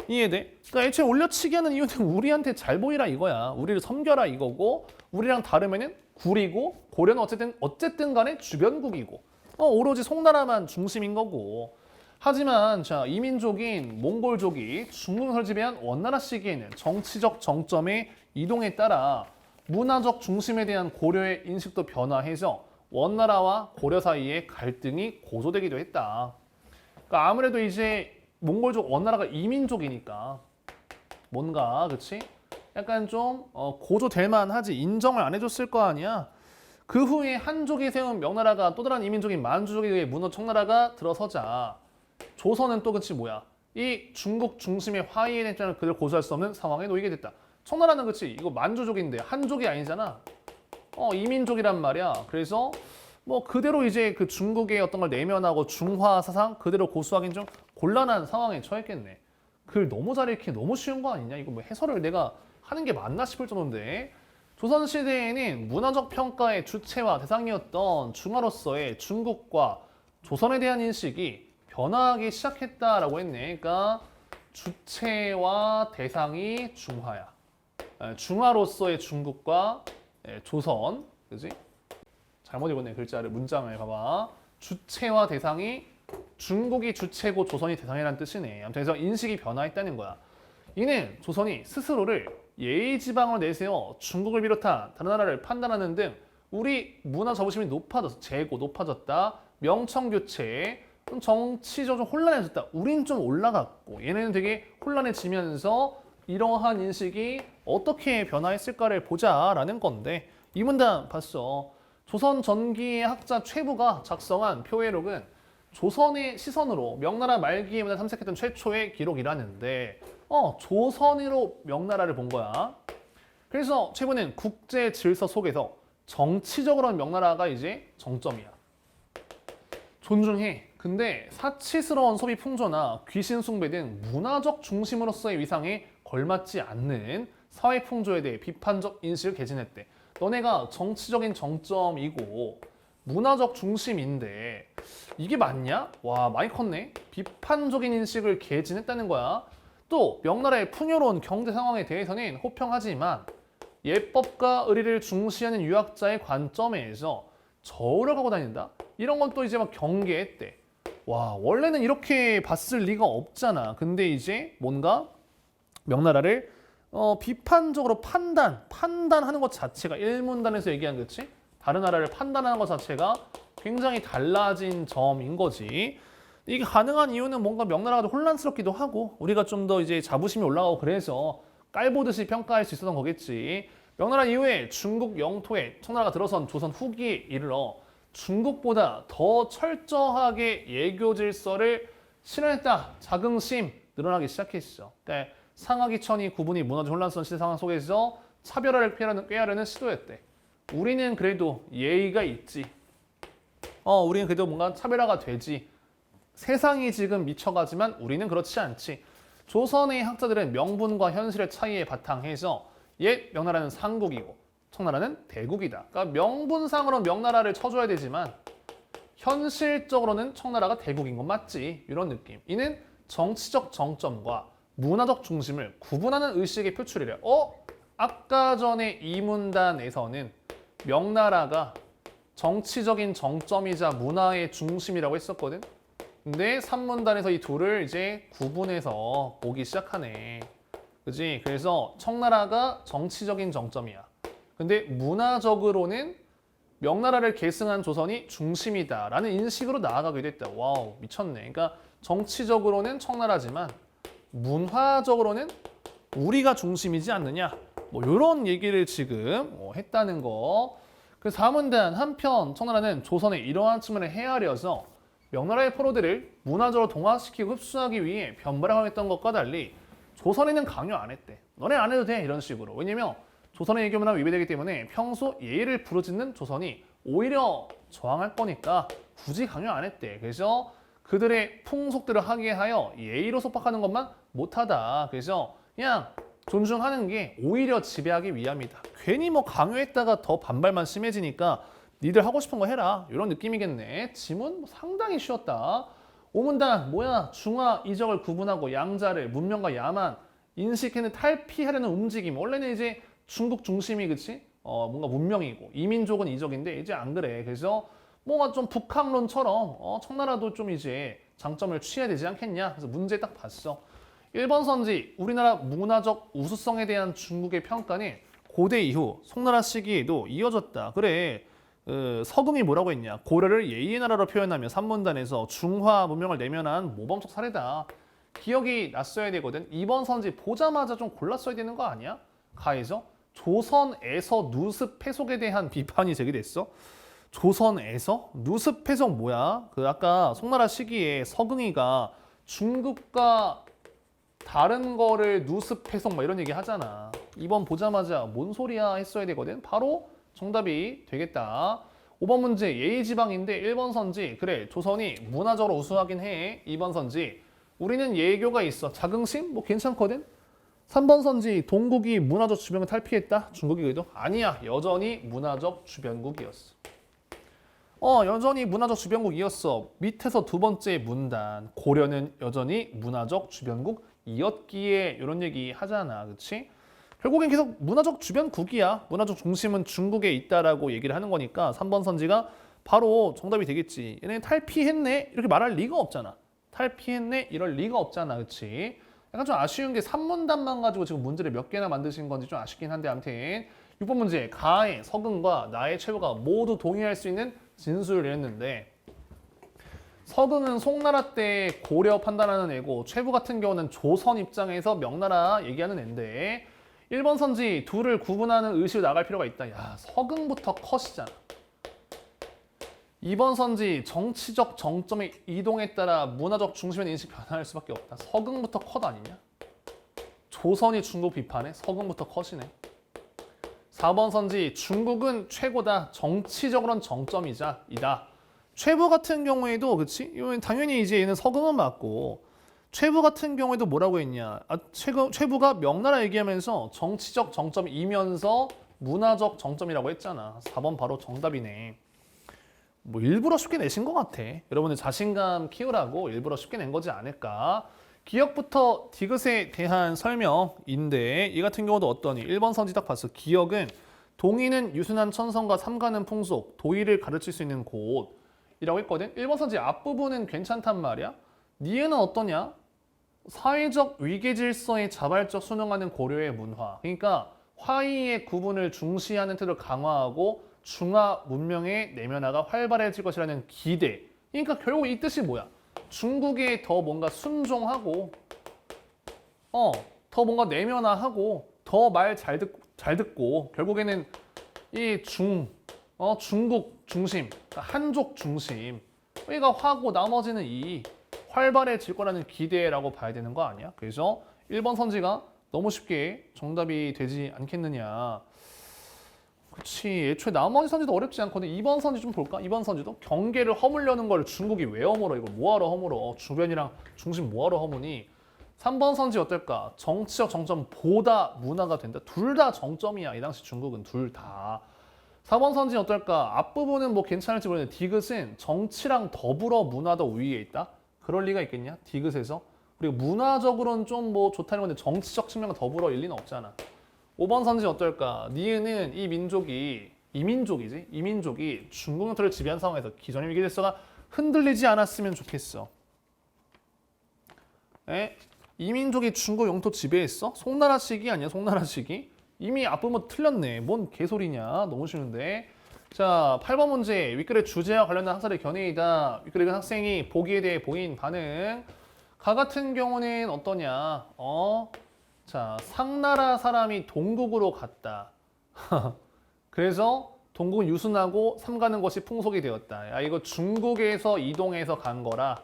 이해돼? 그러니까 애초에 올려치기 하는 이유는 우리한테 잘 보이라 이거야. 우리를 섬겨라 이거고 우리랑 다르면은 구리고 고려는 어쨌든 간에 주변국이고 오로지 송나라만 중심인 거고. 하지만 자 이민족인 몽골족이 중국을 지배한 원나라 시기에는 정치적 정점의 이동에 따라 문화적 중심에 대한 고려의 인식도 변화해서 원나라와 고려 사이에 갈등이 고조되기도 했다. 그러니까 아무래도 이제 몽골족 원나라가 이민족이니까 뭔가 그치? 약간 좀 고조될 만하지. 인정을 안 해줬을 거 아니야. 그 후에 한족이 세운 명나라가 또 다른 이민족인 만주족에 의해 문호 청나라가 들어서자 조선은 또 그치 뭐야? 이 중국 중심의 화해의 입장을 그대로 고수할 수 없는 상황에 놓이게 됐다. 청나라는 그치 이거 만주족인데 한족이 아니잖아. 이민족이란 말이야. 그래서 뭐 그대로 이제 그 중국의 어떤 걸 내면하고 중화 사상 그대로 고수하기는 좀 곤란한 상황에 처했겠네. 글 너무 잘 읽기 너무 쉬운 거 아니냐? 이거 뭐 해설을 내가 하는 게 맞나 싶을 정도인데. 조선시대에는 문화적 평가의 주체와 대상이었던 중화로서의 중국과 조선에 대한 인식이 변화하기 시작했다라고 했네. 그러니까 주체와 대상이 중화야. 중화로서의 중국과 조선, 그지? 잘못 읽었네 글자를 문장을 봐봐. 주체와 대상이 중국이 주체고 조선이 대상이라는 뜻이네. 아무튼 그래서 인식이 변화했다는 거야. 이는 조선이 스스로를 예의 지방을 내세워 중국을 비롯한 다른 나라를 판단하는 등 우리 문화 자부심이 높아졌어. 재고 높아졌다. 명청 교체, 좀 정치적 좀 혼란해졌다. 우린 좀 올라갔고 얘네는 되게 혼란해지면서 이러한 인식이 어떻게 변화했을까를 보자라는 건데 이 문단 봤어. 조선 전기의 학자 최부가 작성한 표회록은 조선의 시선으로 명나라 말기에 문화 탐색했던 최초의 기록이라는데 조선으로 명나라를 본 거야. 그래서 최부는 국제 질서 속에서 정치적으로는 명나라가 이제 정점이야. 존중해. 근데 사치스러운 소비 풍조나 귀신 숭배 등 문화적 중심으로서의 위상에 걸맞지 않는 사회 풍조에 대해 비판적 인식을 개진했대. 너네가 정치적인 정점이고 문화적 중심인데 이게 맞냐? 와, 많이 컸네. 비판적인 인식을 개진했다는 거야. 또 명나라의 풍요로운 경제 상황에 대해서는 호평하지만 예법과 의리를 중시하는 유학자의 관점에서 저울을 갖고 다닌다? 이런 건 또 이제 막 경계했대. 와, 원래는 이렇게 봤을 리가 없잖아. 근데 이제 뭔가 명나라를 비판적으로 판단하는 것 자체가 일문단에서 얘기한 거지. 다른 나라를 판단하는 것 자체가 굉장히 달라진 점인 거지. 이게 가능한 이유는 뭔가 명나라가 혼란스럽기도 하고 우리가 좀 더 이제 자부심이 올라가고 그래서 깔보듯이 평가할 수 있었던 거겠지. 명나라 이후에 중국 영토에 청나라가 들어선 조선 후기에 이르러 중국보다 더 철저하게 예교 질서를 실현했다. 자긍심 늘어나기 시작했어. 그러니까 상하기천이 구분이 무너진 혼란스러운 시대 상황 속에서 차별화를 꾀하려는 시도였대. 우리는 그래도 예의가 있지. 우리는 그래도 뭔가 차별화가 되지. 세상이 지금 미쳐가지만 우리는 그렇지 않지. 조선의 학자들은 명분과 현실의 차이에 바탕해서 옛 명나라는 상국이고 청나라는 대국이다. 그러니까 명분상으로는 명나라를 쳐줘야 되지만 현실적으로는 청나라가 대국인 건 맞지. 이런 느낌. 이는 정치적 정점과 문화적 중심을 구분하는 의식의 표출이래. 아까 전에 이 문단에서는 명나라가 정치적인 정점이자 문화의 중심이라고 했었거든. 근데 3문단에서 이 둘을 이제 구분해서 보기 시작하네. 그지? 그래서 청나라가 정치적인 정점이야. 근데 문화적으로는 명나라를 계승한 조선이 중심이다라는 인식으로 나아가게 됐다. 와우, 미쳤네. 그러니까 정치적으로는 청나라지만 문화적으로는 우리가 중심이지 않느냐. 뭐 이런 얘기를 지금 했다는 거. 그 4문단 한편 청나라는 조선의 이러한 측면을 헤아려서 명나라의 포로들을 문화적으로 동화시키고 흡수하기 위해 변발하겠던 것과 달리 조선에는 강요 안 했대. 너네 안 해도 돼. 이런 식으로. 왜냐면 조선의 예교 문화가 위배되기 때문에 평소 예의를 부르짖는 조선이 오히려 저항할 거니까 굳이 강요 안 했대. 그래서 그들의 풍속들을 하게 하여 예의로 속박하는 것만 못하다. 그래서 그냥 존중하는 게 오히려 지배하기 위함이다. 괜히 뭐 강요했다가 더 반발만 심해지니까 니들 하고 싶은 거 해라. 이런 느낌이겠네. 지문 상당히 쉬웠다. 5문단 뭐야? 중화, 이적을 구분하고 양자를 문명과 야만 인식해는 탈피하려는 움직임. 원래는 이제 중국 중심이 그치? 뭔가 문명이고 이민족은 이적인데 이제 안 그래. 그래서 뭔가 좀 북한론처럼 청나라도 좀 이제 장점을 취해야 되지 않겠냐. 그래서 문제 딱 봤어. 1번 선지 우리나라 문화적 우수성에 대한 중국의 평가는 고대 이후 송나라 시기에도 이어졌다. 그래. 서금이 뭐라고 했냐. 고려를 예의의 나라로 표현하며 3문단에서 중화 문명을 내면한 모범적 사례다. 기억이 났어야 되거든. 2번 선지 보자마자 좀 골랐어야 되는 거 아니야? 가에서 조선에서 누습 해속에 대한 비판이 제기됐어. 조선에서? 누습 해속 뭐야? 그 아까 송나라 시기에 서금이가 중국과 다른 거를 누습 해석 막 이런 얘기 하잖아. 2번 보자마자 뭔 소리야 했어야 되거든. 바로 정답이 되겠다. 5번 문제 예의지방인데 1번 선지 그래 조선이 문화적으로 우수하긴 해. 2번 선지 우리는 예교가 있어. 자긍심? 뭐 괜찮거든. 3번 선지 동국이 문화적 주변을 탈피했다. 중국이 그래도 아니야. 여전히 문화적 주변국이었어. 여전히 문화적 주변국이었어. 밑에서 두 번째 문단 고려는 여전히 문화적 주변국이었기에 이런 얘기 하잖아. 그렇지? 결국엔 계속 문화적 주변국이야. 문화적 중심은 중국에 있다라고 얘기를 하는 거니까 3번 선지가 바로 정답이 되겠지. 얘네 탈피했네? 이렇게 말할 리가 없잖아. 탈피했네? 이럴 리가 없잖아. 그렇지? 약간 좀 아쉬운 게 3문단만 가지고 지금 문제를 몇 개나 만드신 건지 좀 아쉽긴 한데 아무튼 6번 문제 가의 서근과 나의 최부가 모두 동의할 수 있는 진술을 했는데 서근은 송나라 때 고려 판단하는 애고 최부 같은 경우는 조선 입장에서 명나라 얘기하는 애인데 1번 선지 둘을 구분하는 의식을 나갈 필요가 있다. 야, 서근부터 컷이잖아. 2번 선지 정치적 정점의 이동에 따라 문화적 중심의 인식 변화할 수밖에 없다. 서근부터 컷 아니냐? 조선이 중국 비판해? 서근부터 컷이네. 4번 선지 중국은 최고다. 정치적으로는 정점이다. 최부 같은 경우에도 그치? 이건 당연히 이제 얘는 서근은 맞고 최부 같은 경우에도 뭐라고 했냐? 최부가 명나라 얘기하면서 정치적 정점이면서 문화적 정점이라고 했잖아. 4번 바로 정답이네. 뭐 일부러 쉽게 내신 것 같아. 여러분들 자신감 키우라고 일부러 쉽게 낸 거지 않을까. 기역부터 디귿에 대한 설명인데 이 같은 경우도 어떠니? 1번 선지 딱 봤어. 기역은 동의는 유순한 천성과 삼가는 풍속, 도의를 가르칠 수 있는 곳이라고 했거든. 1번 선지 앞부분은 괜찮단 말이야. 니에는 어떠냐? 사회적 위계 질서에 자발적 순응하는 고려의 문화. 그러니까 화의의 구분을 중시하는 태도를 강화하고 중화 문명의 내면화가 활발해질 것이라는 기대. 그러니까 결국 이 뜻이 뭐야? 중국에 더 뭔가 순종하고, 더 뭔가 내면화하고, 더 말 잘 듣고, 결국에는 이 중국 중심, 그러니까 한족 중심. 우리가 화고 나머지는 이 활발해질 거라는 기대라고 봐야 되는 거 아니야? 그래서 1번 선지가 너무 쉽게 정답이 되지 않겠느냐. 그치. 애초에 나머지 선지도 어렵지 않거든. 2번 선지 좀 볼까? 2번 선지도 경계를 허물려는 걸 중국이 왜 허물어? 이거 뭐하러 허물어? 주변이랑 중심 뭐하러 허무니? 3번 선지 어떨까? 정치적 정점보다 문화가 된다. 둘 다 정점이야. 이 당시 중국은 둘 다. 4번 선지 어떨까? 앞부분은 뭐 괜찮을지 모르겠는데 디귿은 정치랑 더불어 문화도 우위에 있다? 그럴 리가 있겠냐? 디귿에서. 그리고 문화적으로는 좀 뭐 좋다는 건데 정치적 측면과 더불어 일 리는 없잖아. 5번 선지 어떨까? 니은은 이 민족이 중국 영토를 지배한 상황에서 기존의 위계 질서가 흔들리지 않았으면 좋겠어. 이 민족이 중국 영토 지배했어? 송나라식이 아니야? 송나라식이? 이미 앞부분 틀렸네. 뭔 개소리냐? 너무 쉬운데. 자, 8번 문제. 윗글의 주제와 관련된 학설의 견해이다. 윗글의 학생이 보기에 대해 보인 반응. 가 같은 경우는 어떠냐? 자, 상나라 사람이 동국으로 갔다. 그래서 동국은 유순하고 삼가는 것이 풍속이 되었다. 야, 이거 중국에서 이동해서 간 거라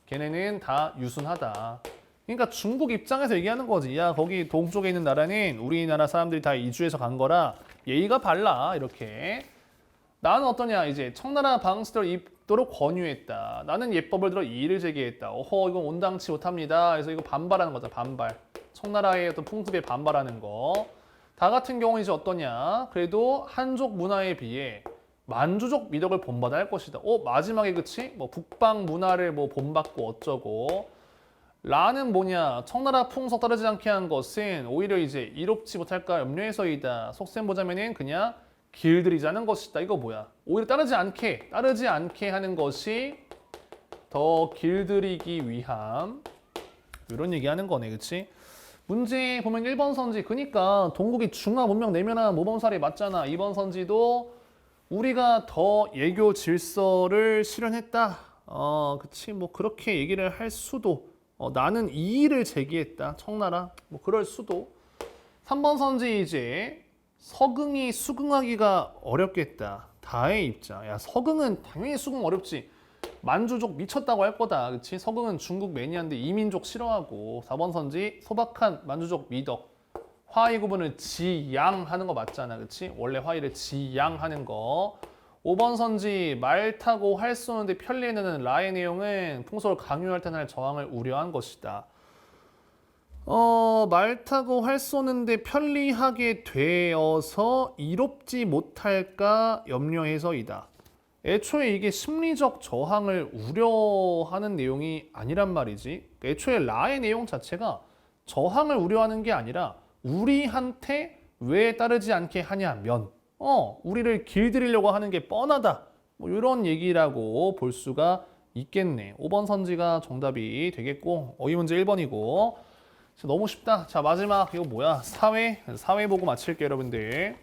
걔네는 다 유순하다. 그러니까 중국 입장에서 얘기하는 거지. 야, 거기 동쪽에 있는 나라는 우리나라 사람들이 다 이주해서 간 거라 예의가 발라. 이렇게. 나는 어떠냐? 이제 청나라 방식대로 입도록 권유했다. 나는 예법을 들어 이의를 제기했다. 이건 온당치 못합니다. 그래서 이거 반발하는 거다. 반발. 청나라의 어떤 풍습에 반발하는 거. 다 같은 경우는 이제 어떠냐? 그래도 한족 문화에 비해 만주족 미덕을 본받아야 할 것이다. 마지막에 그치? 뭐 북방 문화를 뭐 본받고 어쩌고. 라는 뭐냐? 청나라 풍속 따르지 않게 한 것은 오히려 이제 이롭지 못할까 염려해서이다. 속셈 보자면은 그냥 길들이자는 것이다. 이거 뭐야? 오히려 따르지 않게 하는 것이 더 길들이기 위함. 이런 얘기하는 거네, 그치? 문제 보면 1번 선지, 그러니까 동국이 중화 문명 내면한 모범사례 맞잖아. 2번 선지도 우리가 더 예교 질서를 실현했다. 그치? 뭐 그렇게 얘기를 할 수도. 나는 이의를 제기했다. 청나라. 뭐 그럴 수도. 3번 선지 이제 서긍이 수긍하기가 어렵겠다. 다의 입장. 야, 서긍은 당연히 수긍 어렵지. 만주족 미쳤다고 할 거다. 그치? 서긍은 중국 매니아인데 이민족 싫어하고. 4번 선지 소박한 만주족 미덕. 화의 구분을 지양하는 거 맞잖아. 그치? 원래 화의를 지양하는 거. 5번 선지 말 타고 활 쏘는데 편리해내는 라의 내용은 풍속을 강요할 때날 저항을 우려한 것이다. 말 타고 활 쏘는데 편리하게 되어서 이롭지 못할까 염려해서이다. 애초에 이게 심리적 저항을 우려하는 내용이 아니란 말이지. 애초에 라의 내용 자체가 저항을 우려하는 게 아니라 우리한테 왜 따르지 않게 하냐면 우리를 길들이려고 하는 게 뻔하다. 뭐 이런 얘기라고 볼 수가 있겠네. 5번 선지가 정답이 되겠고 이 문제 1번이고 너무 쉽다. 자, 마지막 이거 뭐야? 사회 보고 마칠게요, 여러분들.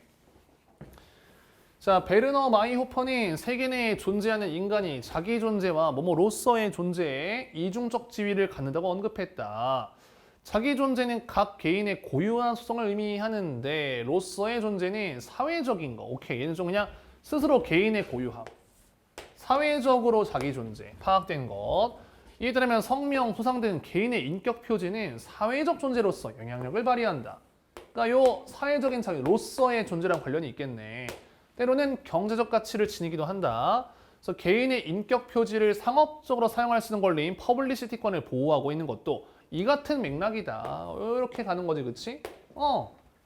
자, 베르너 마이호퍼는 세계 내에 존재하는 인간이 자기 존재와 뭐뭐로서의 존재에 이중적 지위를 갖는다고 언급했다. 자기 존재는 각 개인의 고유한 수성을 의미하는데 로서의 존재는 사회적인 거. 오케이, 얘는 좀 그냥 스스로 개인의 고유함. 사회적으로 자기 존재, 파악된 것. 이에 따르면 성명, 수상 등 개인의 인격 표지는 사회적 존재로서 영향력을 발휘한다. 그러니까 요 사회적인 자기, 로서의 존재랑 관련이 있겠네. 때로는 경제적 가치를 지니기도 한다. 그래서 개인의 인격 표지를 상업적으로 사용할 수 있는 권리인 퍼블리시티권을 보호하고 있는 것도 이 같은 맥락이다. 이렇게 가는 거지, 그치?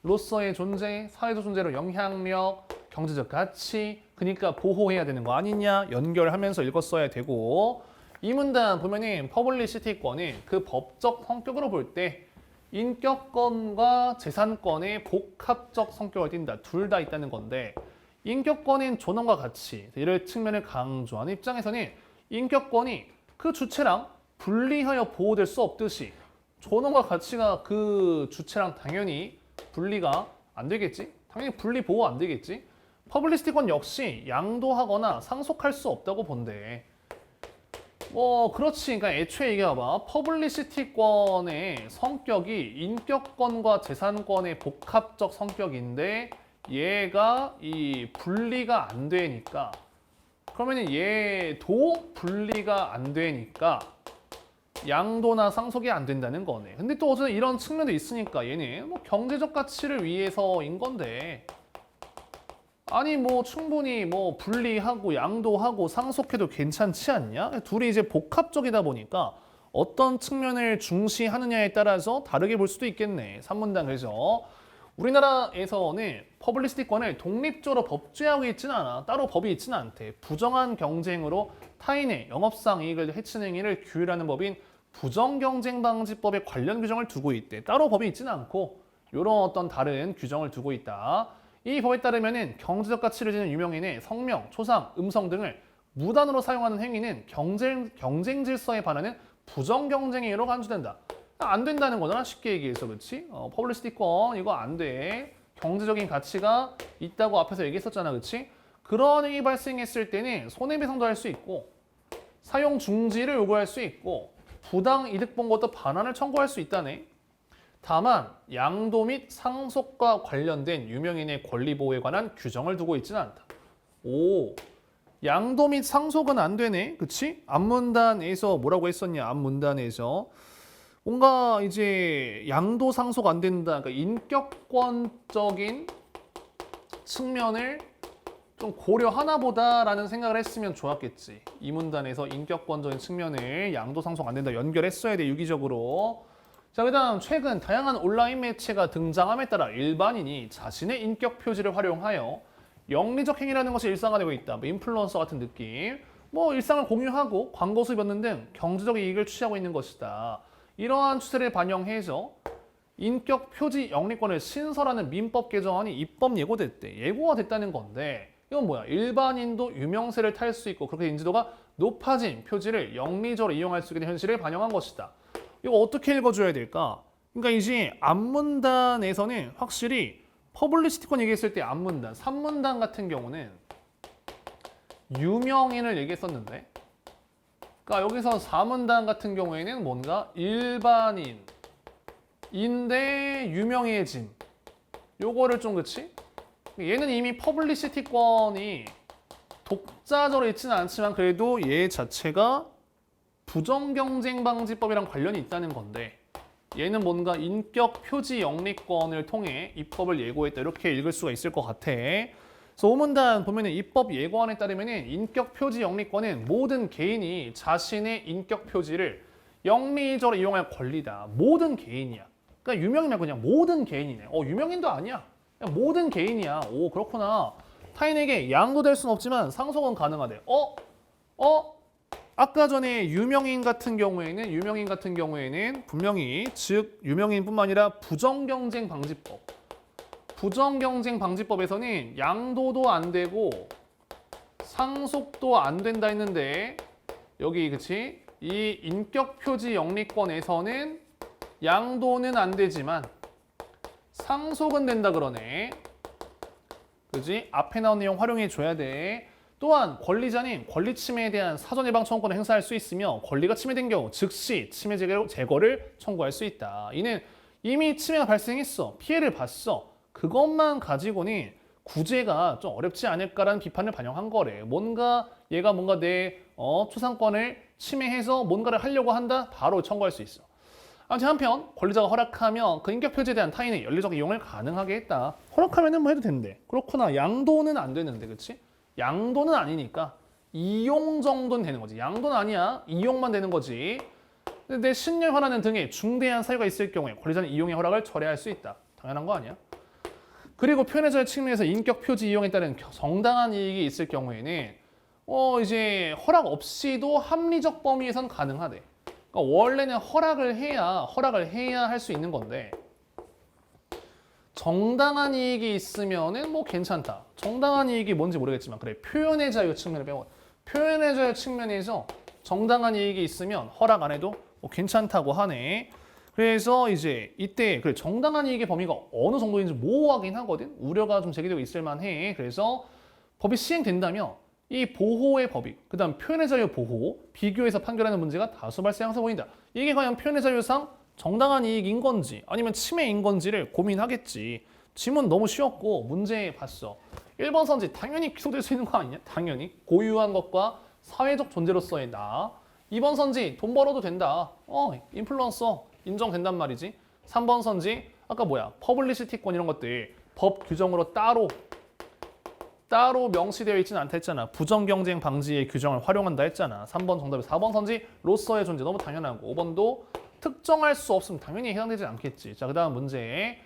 로서의 존재, 사회적 존재로 영향력, 경제적 가치, 그러니까 보호해야 되는 거 아니냐 연결하면서 읽었어야 되고 이 문단 보면은 퍼블리시티권은 그 법적 성격으로 볼 때 인격권과 재산권의 복합적 성격을 띈다. 둘 다 있다는 건데 인격권인 존엄과 가치, 이런 측면을 강조하는 입장에서는 인격권이 그 주체랑 분리하여 보호될 수 없듯이 존엄과 가치가 그 주체랑 당연히 분리가 안 되겠지? 당연히 분리 보호 안 되겠지? 퍼블리시티권 역시 양도하거나 상속할 수 없다고 본대. 그렇지. 그러니까 애초에 이게 봐봐. 퍼블리시티권의 성격이 인격권과 재산권의 복합적 성격인데 얘가 이 분리가 안 되니까 그러면 얘도 분리가 안 되니까 양도나 상속이 안 된다는 거네. 근데 또 어쨌든 이런 측면도 있으니까 얘는 뭐 경제적 가치를 위해서인 건데 아니 뭐 충분히 뭐 분리하고 양도하고 상속해도 괜찮지 않냐? 둘이 이제 복합적이다 보니까 어떤 측면을 중시하느냐에 따라서 다르게 볼 수도 있겠네. 산문단 그래서 우리나라에서는 퍼블리시티권을 독립적으로 법제하고 있지는 않아. 따로 법이 있지는 않대. 부정한 경쟁으로 타인의 영업상 이익을 해치는 행위를 규율하는 법인 부정경쟁방지법에 관련 규정을 두고 있대. 따로 법이 있지는 않고 이런 어떤 다른 규정을 두고 있다. 이 법에 따르면 경제적 가치를 지닌 유명인의 성명, 초상, 음성 등을 무단으로 사용하는 행위는 경쟁 질서에 반하는 부정경쟁행위로 간주된다. 안 된다는 거잖아. 쉽게 얘기해서 그렇지? 퍼블리시티권 이거 안 돼. 경제적인 가치가 있다고 앞에서 얘기했었잖아. 그렇지? 그런 행위 발생했을 때는 손해배상도 할 수 있고 사용 중지를 요구할 수 있고 부당 이득 본 것도 반환을 청구할 수 있다네. 다만 양도 및 상속과 관련된 유명인의 권리 보호에 관한 규정을 두고 있지는 않다. 오, 양도 및 상속은 안 되네. 그치? 앞문단에서 뭐라고 했었냐? 앞문단에서 뭔가 이제 양도 상속 안 된다. 그러니까 인격권적인 측면을 좀 고려하나 보다라는 생각을 했으면 좋았겠지. 이 문단에서 인격권적인 측면을 양도 상속 안 된다 연결했어야 돼. 유기적으로. 자, 그다음 최근 다양한 온라인 매체가 등장함에 따라 일반인이 자신의 인격 표지를 활용하여 영리적 행위라는 것이 일상화되고 있다. 뭐 인플루언서 같은 느낌. 뭐 일상을 공유하고 광고 수입 얻는 등 경제적 이익을 취하고 있는 것이다. 이러한 추세를 반영해서 인격 표지 영리권을 신설하는 민법 개정안이 입법 예고됐대. 예고가 됐다는 건데 이건 뭐야? 일반인도 유명세를 탈 수 있고 그렇게 인지도가 높아진 표지를 영리적으로 이용할 수 있는 현실을 반영한 것이다. 이거 어떻게 읽어줘야 될까? 그러니까 이제 앞문단에서는 확실히 퍼블리시티권 얘기했을 때 앞문단, 3문단 같은 경우는 유명인을 얘기했었는데 그러니까 여기서 4문단 같은 경우에는 뭔가 일반인인데 유명해진 요거를 좀 그치? 얘는 이미 퍼블리시티권이 독자적으로 있지는 않지만 그래도 얘 자체가 부정경쟁방지법이랑 관련이 있다는 건데 얘는 뭔가 인격 표지 영리권을 통해 입법을 예고했다 이렇게 읽을 수가 있을 것 같아. 그래서 5문단 보면은 입법 예고안에 따르면은 인격 표지 영리권은 모든 개인이 자신의 인격 표지를 영리적으로 이용할 권리다. 모든 개인이야. 그러니까 유명인 말고 그냥 모든 개인이네. 유명인도 아니야. 그냥 모든 개인이야. 오, 그렇구나. 타인에게 양도될 수는 없지만 상속은 가능하대. 아까 전에 유명인 같은 경우에는 분명히 즉 유명인뿐만 아니라 부정경쟁방지법에서는 양도도 안 되고 상속도 안 된다 했는데 여기 그치? 이 인격 표지 영리권에서는 양도는 안 되지만 상속은 된다 그러네. 그지? 앞에 나온 내용 활용해 줘야 돼. 또한 권리자는 권리 침해에 대한 사전 예방 청구권을 행사할 수 있으며 권리가 침해된 경우 즉시 침해 제거를 청구할 수 있다. 이는 이미 침해가 발생했어. 피해를 봤어. 그것만 가지고는 구제가 좀 어렵지 않을까라는 비판을 반영한 거래. 얘가 뭔가 내 초상권을 침해해서 뭔가를 하려고 한다? 바로 청구할 수 있어. 아무튼 한편 권리자가 허락하면 그 인격 표지에 대한 타인의 연례적 이용을 가능하게 했다. 허락하면은 뭐 해도 된대. 그렇구나. 양도는 안 되는데, 그렇지? 양도는 아니니까 이용 정도는 되는 거지. 양도는 아니야. 이용만 되는 거지. 근데 내 신념 현황 등의 중대한 사유가 있을 경우에 권리자는 이용의 허락을 철회할 수 있다. 당연한 거 아니야? 그리고 표현의 자유 측면에서 인격 표지 이용에 따른 정당한 이익이 있을 경우에는 이제 허락 없이도 합리적 범위에선 가능하대. 그러니까 원래는 허락을 해야 할 수 있는 건데 정당한 이익이 있으면은 뭐 괜찮다. 정당한 이익이 뭔지 모르겠지만 그래 표현의 자유 측면을 빼고 표현의 자유 측면에서 정당한 이익이 있으면 허락 안 해도 뭐 괜찮다고 하네. 그래서 이제 이때 그래 정당한 이익의 범위가 어느 정도인지 모호하긴 하거든. 우려가 좀 제기되고 있을 만해. 그래서 법이 시행된다면 이 보호의 법익, 그다음 표현의 자유 보호, 비교해서 판결하는 문제가 다수 발생해서 보인다. 이게 과연 표현의 자유상 정당한 이익인 건지 아니면 침해인 건지를 고민하겠지. 지문 너무 쉬웠고 문제 봤어. 1번 선지 당연히 기소될 수 있는 거 아니냐? 당연히 고유한 것과 사회적 존재로서의 나. 2번 선지 돈 벌어도 된다. 인플루언서 인정된단 말이지. 3번 선지 아까 뭐야? 퍼블리시티권 이런 것들 법 규정으로 따로 명시되어 있지는 않다 했잖아. 부정경쟁 방지의 규정을 활용한다 했잖아. 3번 정답이 4번 선지로서의 존재 너무 당연하고 5번도 특정할 수 없으면 당연히 해당되지 않겠지. 자, 그 다음 문제.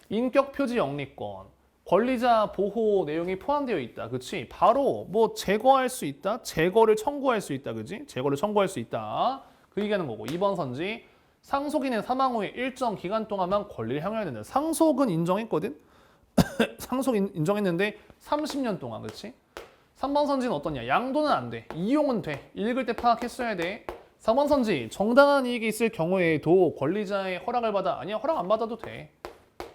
인격 표지 영리권. 권리자 보호 내용이 포함되어 있다. 그치? 바로 뭐 제거할 수 있다. 제거를 청구할 수 있다. 그치? 제거를 청구할 수 있다. 그 얘기하는 거고. 2번 선지. 상속인은 사망 후에 일정 기간 동안만 권리를 향유해야 된다. 상속은 인정했거든? 상속 인정했는데 30년 동안, 그렇지? 3번 선지는 어떠냐? 양도는 안 돼. 이용은 돼. 읽을 때 파악했어야 돼. 4번 선지, 정당한 이익이 있을 경우에도 권리자의 허락을 받아. 아니야, 허락 안 받아도 돼.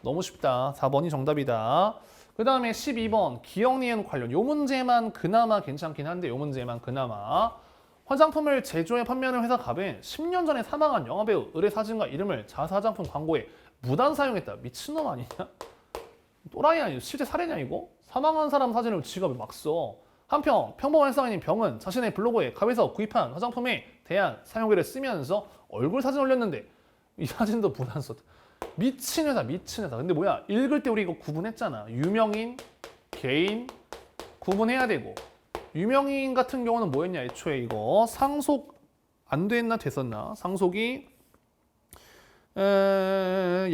너무 쉽다. 4번이 정답이다. 그 다음에 12번, 기억니은 관련. 요 문제만 그나마 괜찮긴 한데 요 문제만 그나마. 화장품을 제조해 판매하는 회사 갑은 10년 전에 사망한 영화배우 을의 사진과 이름을 자사 화장품 광고에 무단 사용했다. 미친놈 아니냐? 또라이 아니야? 실제 살해냐 이거? 사망한 사람 사진을 지가 막 써. 한편 평범한 일상인인 병은 자신의 블로그에 갑에서 구입한 화장품에 대한 사용일을 쓰면서 얼굴 사진 올렸는데 이 사진도 무단 썼다. 미친 회사 미친 회사. 근데 뭐야? 읽을 때 우리 이거 구분했잖아. 유명인, 개인 구분해야 되고 유명인 같은 경우는 뭐였냐? 애초에 이거 상속 안 됐나 됐었나? 상속이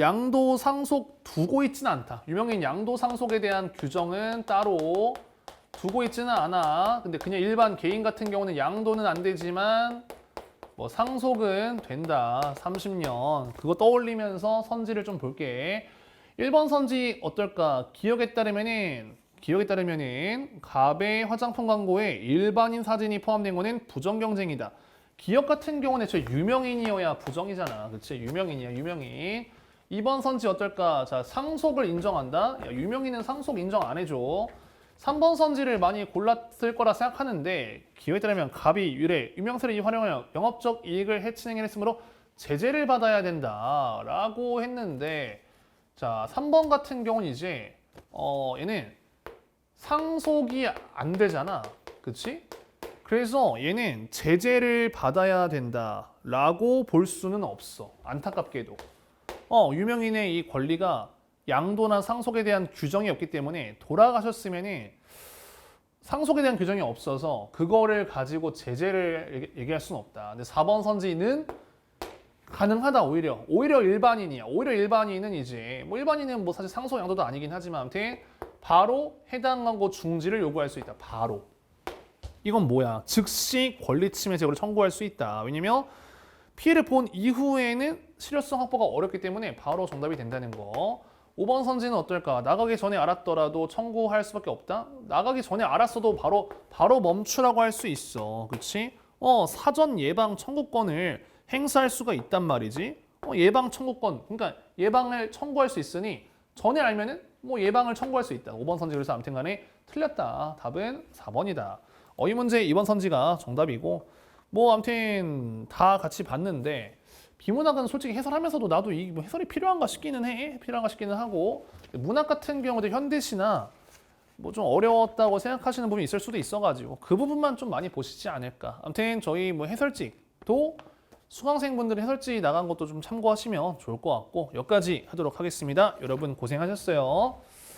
양도 상속 두고 있지는 않다. 유명인 양도 상속에 대한 규정은 따로 두고 있지는 않아. 근데 그냥 일반 개인 같은 경우는 양도는 안 되지만 뭐 상속은 된다. 30년. 그거 떠올리면서 선지를 좀 볼게. 1번 선지 어떨까? 기억에 따르면은 갑의 화장품 광고에 일반인 사진이 포함된 거는 부정경쟁이다. 기업 같은 경우는 저 유명인이어야 부정이잖아. 그치? 유명인이야, 유명인. 2번 선지 어떨까? 자, 상속을 인정한다? 야, 유명인은 상속 인정 안 해줘. 3번 선지를 많이 골랐을 거라 생각하는데 기호에 따르면 갑이 유명세를 활용하여 영업적 이익을 해치행했으므로 제재를 받아야 된다라고 했는데 자, 3번 같은 경우는 이제 얘는 상속이 안 되잖아. 그치? 그래서 얘는 제재를 받아야 된다라고 볼 수는 없어. 안타깝게도. 유명인의 이 권리가 양도나 상속에 대한 규정이 없기 때문에 돌아가셨으면은 상속에 대한 규정이 없어서 그거를 가지고 제재를 얘기할 수는 없다. 근데 4번 선지는 가능하다. 오히려 일반인이야. 오히려 일반인은 이제 뭐 일반인은 뭐 사실 상속 양도도 아니긴 하지만 아무튼 바로 해당하고 중지를 요구할 수 있다. 바로. 이건 뭐야? 즉시 권리 침해 제거를 청구할 수 있다. 왜냐면 피해를 본 이후에는 실효성 확보가 어렵기 때문에 바로 정답이 된다는 거. 5번 선지는 어떨까? 나가기 전에 알았더라도 청구할 수밖에 없다? 나가기 전에 알았어도 바로 멈추라고 할 수 있어. 그치? 사전 예방 청구권을 행사할 수가 있단 말이지. 예방 청구권, 그러니까 예방을 청구할 수 있으니 전에 알면은 뭐 예방을 청구할 수 있다. 5번 선지 그래서 아무튼 간에 틀렸다. 답은 4번이다. 이 문제 2번 선지가 정답이고 뭐 아무튼 다 같이 봤는데 비문학은 솔직히 해설하면서도 나도 이 뭐 해설이 필요한가 싶기는 해. 필요한가 싶기는 하고 문학 같은 경우도 현대시나 뭐 좀 어려웠다고 생각하시는 부분이 있을 수도 있어가지고 그 부분만 좀 많이 보시지 않을까. 아무튼 저희 뭐 해설직도 수강생분들 해설지 나간 것도 좀 참고하시면 좋을 것 같고 여기까지 하도록 하겠습니다. 여러분 고생하셨어요.